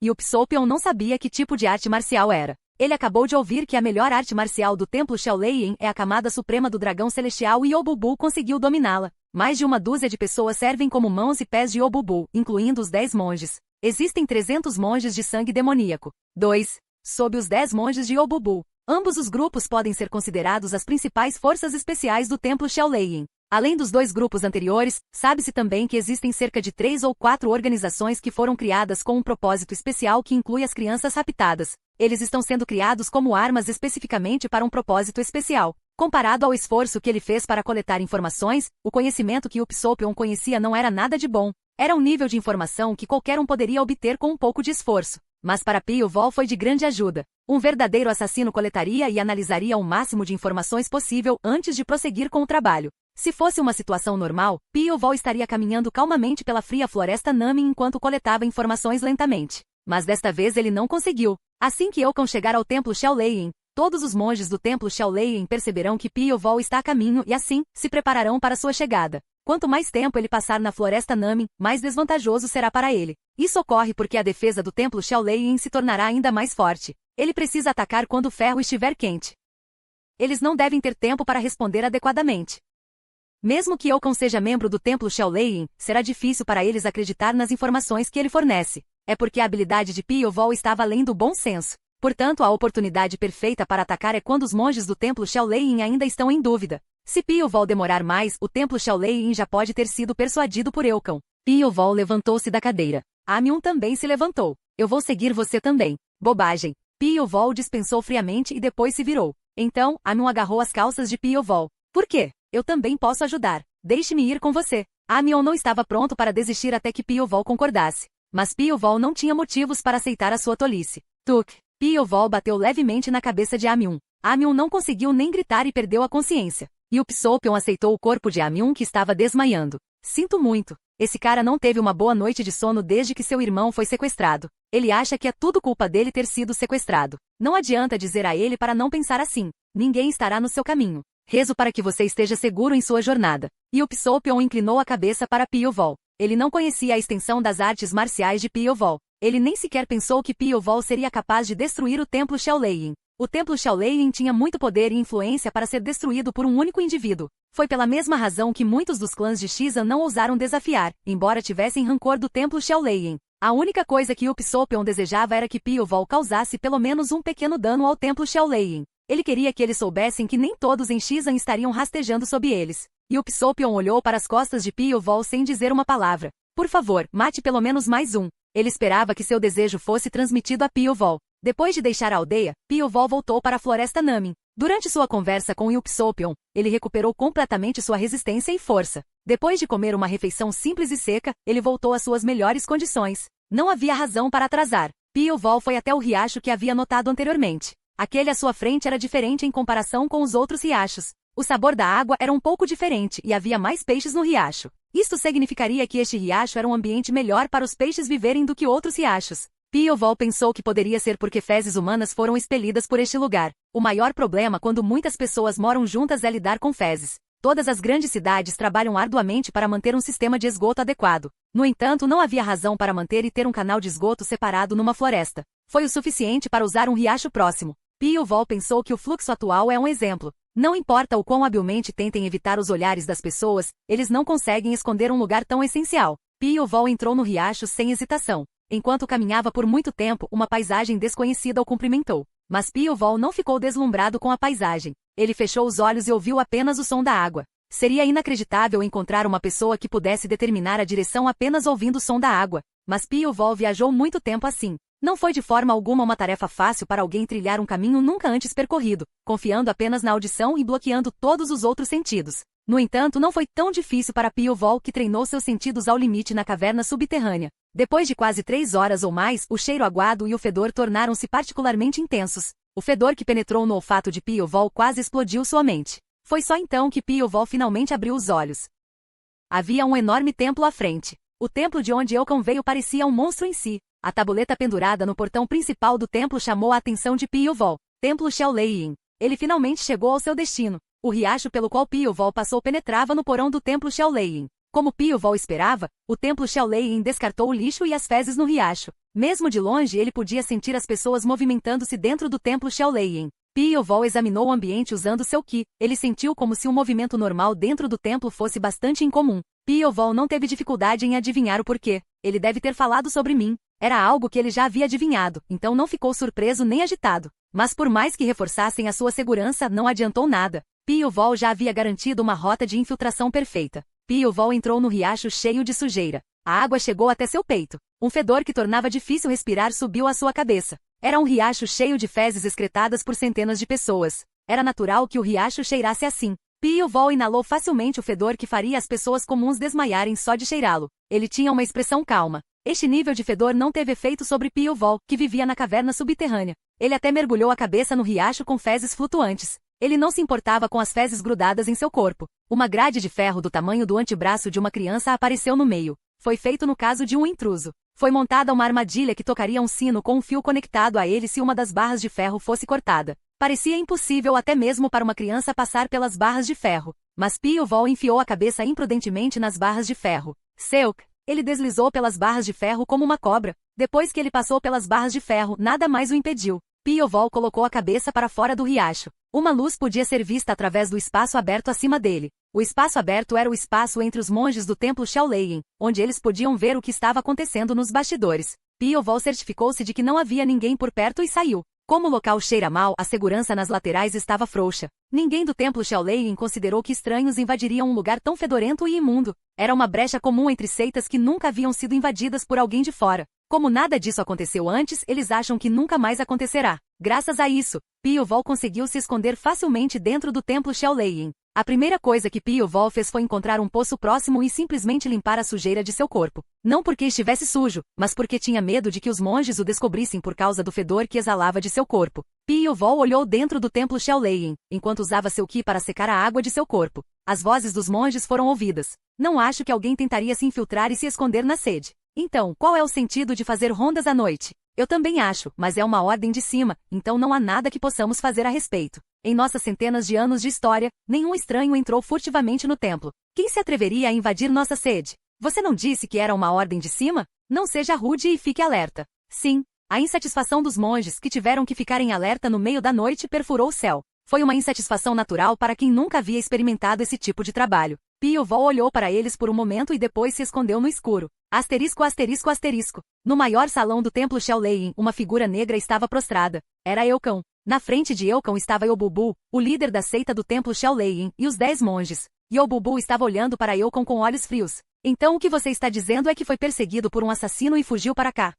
Yup Sopyeon não sabia que tipo de arte marcial era. Ele acabou de ouvir que a melhor arte marcial do templo Shaolin é a Camada Suprema do Dragão Celestial e Yobubu conseguiu dominá-la. Mais de uma dúzia de pessoas servem como mãos e pés de Yobubu, incluindo os 10 monges. Existem 300 monges de sangue demoníaco. 2. Sob os 10 monges de Yobubu. Ambos os grupos podem ser considerados as principais forças especiais do templo Shaolin. Além dos 2 grupos anteriores, sabe-se também que existem cerca de 3 ou 4 organizações que foram criadas com um propósito especial que inclui as crianças raptadas. Eles estão sendo criados como armas especificamente para um propósito especial. Comparado ao esforço que ele fez para coletar informações, o conhecimento que Yup Sopyeon conhecia não era nada de bom. Era um nível de informação que qualquer um poderia obter com um pouco de esforço. Mas para Pio-Vol foi de grande ajuda. Um verdadeiro assassino coletaria e analisaria o máximo de informações possível antes de prosseguir com o trabalho. Se fosse uma situação normal, Pio-Vol estaria caminhando calmamente pela fria floresta Nami enquanto coletava informações lentamente. Mas desta vez ele não conseguiu. Assim que Eukon chegar ao templo Shaolin, todos os monges do templo Shaolin perceberão que Pio-Vol está a caminho e assim, se prepararão para sua chegada. Quanto mais tempo ele passar na floresta Nami, mais desvantajoso será para ele. Isso ocorre porque a defesa do templo Shaolin se tornará ainda mais forte. Ele precisa atacar quando o ferro estiver quente. Eles não devem ter tempo para responder adequadamente. Mesmo que Eukon seja membro do templo Shaolin, será difícil para eles acreditar nas informações que ele fornece. É porque a habilidade de Pio-Vol estava além do bom senso. Portanto, a oportunidade perfeita para atacar é quando os monges do templo Shaolin ainda estão em dúvida. Se Pio-Vol demorar mais, o templo Shaolin já pode ter sido persuadido por Eukon. Pio-Vol levantou-se da cadeira. Amyun também se levantou. Eu vou seguir você também. Bobagem. Pio-Vol dispensou friamente e depois se virou. Então, Amyun agarrou as calças de Pio-Vol. Por quê? Eu também posso ajudar. Deixe-me ir com você. Amyun não estava pronto para desistir até que Pio-Vol concordasse. Mas Pio-Vol não tinha motivos para aceitar a sua tolice. Tuk. Pio-Vol bateu levemente na cabeça de Amyun. Amyun não conseguiu nem gritar e perdeu a consciência. Yup Sopyeon aceitou o corpo de Amyun que estava desmaiando. Sinto muito. Esse cara não teve uma boa noite de sono desde que seu irmão foi sequestrado. Ele acha que é tudo culpa dele ter sido sequestrado. Não adianta dizer a ele para não pensar assim. Ninguém estará no seu caminho. Rezo para que você esteja seguro em sua jornada. Yup Sopyeon inclinou a cabeça para Pio-Vol. Ele não conhecia a extensão das artes marciais de Pio-Vol. Ele nem sequer pensou que Pio-Vol seria capaz de destruir o templo Shaolin. O templo Shaolin tinha muito poder e influência para ser destruído por um único indivíduo. Foi pela mesma razão que muitos dos clãs de Shizan não ousaram desafiar, embora tivessem rancor do templo Shaolin. A única coisa que Yup Sopyeon desejava era que Pio-Vol causasse pelo menos um pequeno dano ao templo Shaolin. Ele queria que eles soubessem que nem todos em Shizan estariam rastejando sob eles. Yup Sopyeon olhou para as costas de Pio-Vol sem dizer uma palavra. Por favor, mate pelo menos mais um. Ele esperava que seu desejo fosse transmitido a Pio-Vol. Depois de deixar a aldeia, Pio-Vol voltou para a floresta Nami. Durante sua conversa com Yup Sopyeon, ele recuperou completamente sua resistência e força. Depois de comer uma refeição simples e seca, ele voltou às suas melhores condições. Não havia razão para atrasar. Pio-Vol foi até o riacho que havia notado anteriormente. Aquele à sua frente era diferente em comparação com os outros riachos. O sabor da água era um pouco diferente e havia mais peixes no riacho. Isto significaria que este riacho era um ambiente melhor para os peixes viverem do que outros riachos. Pio-Vol pensou que poderia ser porque fezes humanas foram expelidas por este lugar. O maior problema quando muitas pessoas moram juntas é lidar com fezes. Todas as grandes cidades trabalham arduamente para manter um sistema de esgoto adequado. No entanto, não havia razão para manter e ter um canal de esgoto separado numa floresta. Foi o suficiente para usar um riacho próximo. Pio-Vol pensou que o fluxo atual é um exemplo. Não importa o quão habilmente tentem evitar os olhares das pessoas, eles não conseguem esconder um lugar tão essencial. Pio-Vol entrou no riacho sem hesitação. Enquanto caminhava por muito tempo, uma paisagem desconhecida o cumprimentou. Mas Pio-Vol não ficou deslumbrado com a paisagem. Ele fechou os olhos e ouviu apenas o som da água. Seria inacreditável encontrar uma pessoa que pudesse determinar a direção apenas ouvindo o som da água. Mas Pio-Vol viajou muito tempo assim. Não foi de forma alguma uma tarefa fácil para alguém trilhar um caminho nunca antes percorrido, confiando apenas na audição e bloqueando todos os outros sentidos. No entanto, não foi tão difícil para Pio-Vol que treinou seus sentidos ao limite na caverna subterrânea. Depois de quase 3 horas ou mais, o cheiro aguado e o fedor tornaram-se particularmente intensos. O fedor que penetrou no olfato de Pievel quase explodiu sua mente. Foi só então que Pievel finalmente abriu os olhos. Havia um enorme templo à frente. O templo de onde Elkan veio parecia um monstro em si. A tabuleta pendurada no portão principal do templo chamou a atenção de Pievel. Templo Xiaoleyin. Ele finalmente chegou ao seu destino. O riacho pelo qual Pievel passou penetrava no porão do templo Xiaoleyin. Como Pievel esperava, o templo Xiaoleyin descartou o lixo e as fezes no riacho. Mesmo de longe ele podia sentir as pessoas movimentando-se dentro do templo Xiaoleyin. Pievel examinou o ambiente usando seu Qi. Ele sentiu como se um movimento normal dentro do templo fosse bastante incomum. Pievel não teve dificuldade em adivinhar o porquê. Ele deve ter falado sobre mim. Era algo que ele já havia adivinhado, então não ficou surpreso nem agitado. Mas por mais que reforçassem a sua segurança, não adiantou nada. Pievel já havia garantido uma rota de infiltração perfeita. Pievel entrou no riacho cheio de sujeira. A água chegou até seu peito. Um fedor que tornava difícil respirar subiu à sua cabeça. Era um riacho cheio de fezes excretadas por centenas de pessoas. Era natural que o riacho cheirasse assim. Pievel inalou facilmente o fedor que faria as pessoas comuns desmaiarem só de cheirá-lo. Ele tinha uma expressão calma. Este nível de fedor não teve efeito sobre Pievel, que vivia na caverna subterrânea. Ele até mergulhou a cabeça no riacho com fezes flutuantes. Ele não se importava com as fezes grudadas em seu corpo. Uma grade de ferro do tamanho do antebraço de uma criança apareceu no meio. Foi feito no caso de um intruso. Foi montada uma armadilha que tocaria um sino com um fio conectado a ele se uma das barras de ferro fosse cortada. Parecia impossível até mesmo para uma criança passar pelas barras de ferro. Mas Pievel enfiou a cabeça imprudentemente nas barras de ferro. Seuk! Ele deslizou pelas barras de ferro como uma cobra. Depois que ele passou pelas barras de ferro, nada mais o impediu. Pievel colocou a cabeça para fora do riacho. Uma luz podia ser vista através do espaço aberto acima dele. O espaço aberto era o espaço entre os monges do templo Xiaoleyin, onde eles podiam ver o que estava acontecendo nos bastidores. Pievel certificou-se de que não havia ninguém por perto e saiu. Como o local cheira mal, a segurança nas laterais estava frouxa. Ninguém do templo Xiaoleyin considerou que estranhos invadiriam um lugar tão fedorento e imundo. Era uma brecha comum entre seitas que nunca haviam sido invadidas por alguém de fora. Como nada disso aconteceu antes, eles acham que nunca mais acontecerá. Graças a isso, Pievel conseguiu se esconder facilmente dentro do templo Xiaoleyin. A primeira coisa que Pievel fez foi encontrar um poço próximo e simplesmente limpar a sujeira de seu corpo. Não porque estivesse sujo, mas porque tinha medo de que os monges o descobrissem por causa do fedor que exalava de seu corpo. Pievel olhou dentro do templo Xiaoleyin, enquanto usava seu Qi para secar a água de seu corpo. As vozes dos monges foram ouvidas. Não acho que alguém tentaria se infiltrar e se esconder na sede. Então, qual é o sentido de fazer rondas à noite? Eu também acho, mas é uma ordem de cima, então não há nada que possamos fazer a respeito. Em nossas centenas de anos de história, nenhum estranho entrou furtivamente no templo. Quem se atreveria a invadir nossa sede? Você não disse que era uma ordem de cima? Não seja rude e fique alerta. Sim, a insatisfação dos monges que tiveram que ficar em alerta no meio da noite perfurou o céu. Foi uma insatisfação natural para quem nunca havia experimentado esse tipo de trabalho. Pievel olhou para eles por um momento e depois se escondeu no escuro. Asterisco, asterisco, asterisco. No maior salão do templo Xiaoleyin, uma figura negra estava prostrada. Era Elkan. Na frente de Elkan estava Yobubu, o líder da seita do templo Xiaoleyin, e os 10 monges. Yobubu estava olhando para Elkan com olhos frios. Então o que você está dizendo é que foi perseguido por um assassino e fugiu para cá?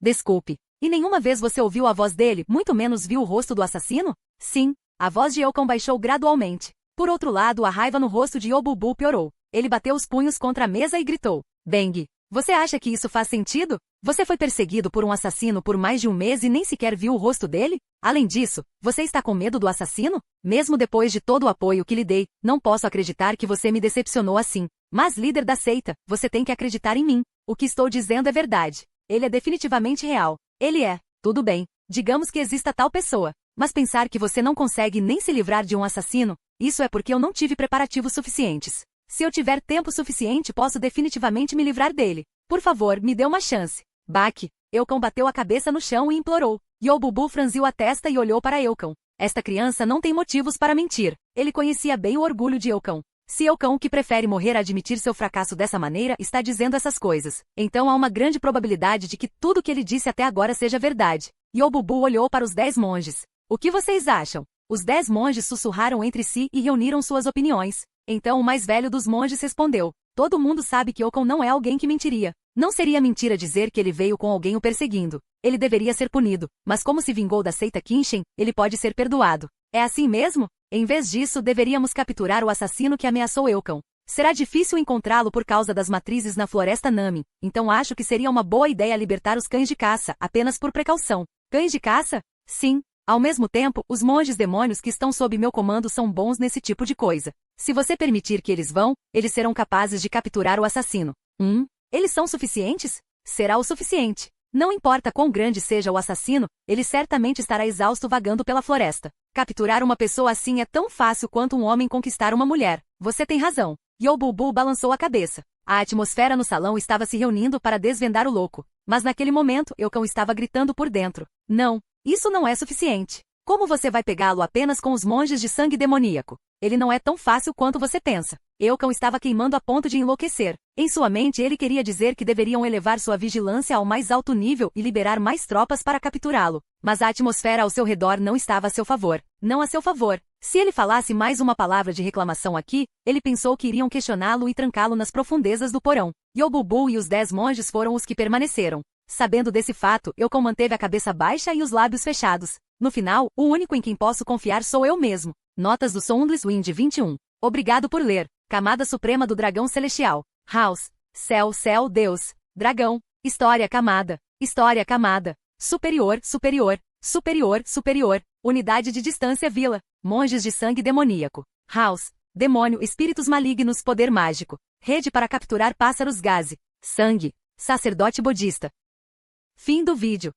Desculpe. E nenhuma vez você ouviu a voz dele, muito menos viu o rosto do assassino? Sim. A voz de Elkan baixou gradualmente. Por outro lado, a raiva no rosto de Yobubu piorou. Ele bateu os punhos contra a mesa e gritou. Bang! Você acha que isso faz sentido? Você foi perseguido por um assassino por mais de um mês e nem sequer viu o rosto dele? Além disso, você está com medo do assassino? Mesmo depois de todo o apoio que lhe dei, não posso acreditar que você me decepcionou assim. Mas líder da seita, você tem que acreditar em mim. O que estou dizendo é verdade. Ele é definitivamente real. Ele é. Tudo bem. Digamos que exista tal pessoa. Mas pensar que você não consegue nem se livrar de um assassino, isso é porque eu não tive preparativos suficientes. Se eu tiver tempo suficiente, posso definitivamente me livrar dele. Por favor, me dê uma chance. Bak. Elkan bateu a cabeça no chão e implorou. Yobubu franziu a testa e olhou para Elkan. Esta criança não tem motivos para mentir. Ele conhecia bem o orgulho de Elkan. Se Elkan, que prefere morrer a admitir seu fracasso dessa maneira, está dizendo essas coisas, então há uma grande probabilidade de que tudo que ele disse até agora seja verdade. Yobubu olhou para os 10 monges. O que vocês acham? Os 10 monges sussurraram entre si e reuniram suas opiniões. Então o mais velho dos monges respondeu. Todo mundo sabe que Elkan não é alguém que mentiria. Não seria mentira dizer que ele veio com alguém o perseguindo. Ele deveria ser punido, mas como se vingou da seita Kinshen, ele pode ser perdoado. É assim mesmo? Em vez disso, deveríamos capturar o assassino que ameaçou Elkan. Será difícil encontrá-lo por causa das matrizes na floresta Nami, então acho que seria uma boa ideia libertar os cães de caça, apenas por precaução. Cães de caça? Sim. Ao mesmo tempo, os monges demônios que estão sob meu comando são bons nesse tipo de coisa. Se você permitir que eles vão, eles serão capazes de capturar o assassino. Eles são suficientes? Será o suficiente. Não importa quão grande seja o assassino, ele certamente estará exausto vagando pela floresta. Capturar uma pessoa assim é tão fácil quanto um homem conquistar uma mulher. Você tem razão. Yobubu balançou a cabeça. A atmosfera no salão estava se reunindo para desvendar o louco. Mas naquele momento, Eucão estava gritando por dentro. Não, isso não é suficiente. Como você vai pegá-lo apenas com os monges de sangue demoníaco? Ele não é tão fácil quanto você pensa. Eucão estava queimando a ponto de enlouquecer. Em sua mente ele queria dizer que deveriam elevar sua vigilância ao mais alto nível e liberar mais tropas para capturá-lo. Mas a atmosfera ao seu redor não estava a seu favor. Não a seu favor. Se ele falasse mais uma palavra de reclamação aqui, ele pensou que iriam questioná-lo e trancá-lo nas profundezas do porão. Yobubu e os 10 monges foram os que permaneceram. Sabendo desse fato, Eucão manteve a cabeça baixa e os lábios fechados. No final, o único em quem posso confiar sou eu mesmo. Notas do Soundless Wind 21. Obrigado por ler. Camada Suprema do Dragão Celestial. House. Céu, céu, Deus. Dragão. História camada. História camada. Superior, superior. Superior, superior. Unidade de distância vila. Monges de sangue demoníaco. House. Demônio, espíritos malignos, poder mágico. Rede para capturar pássaros gaze. Sangue. Sacerdote budista. Fim do vídeo.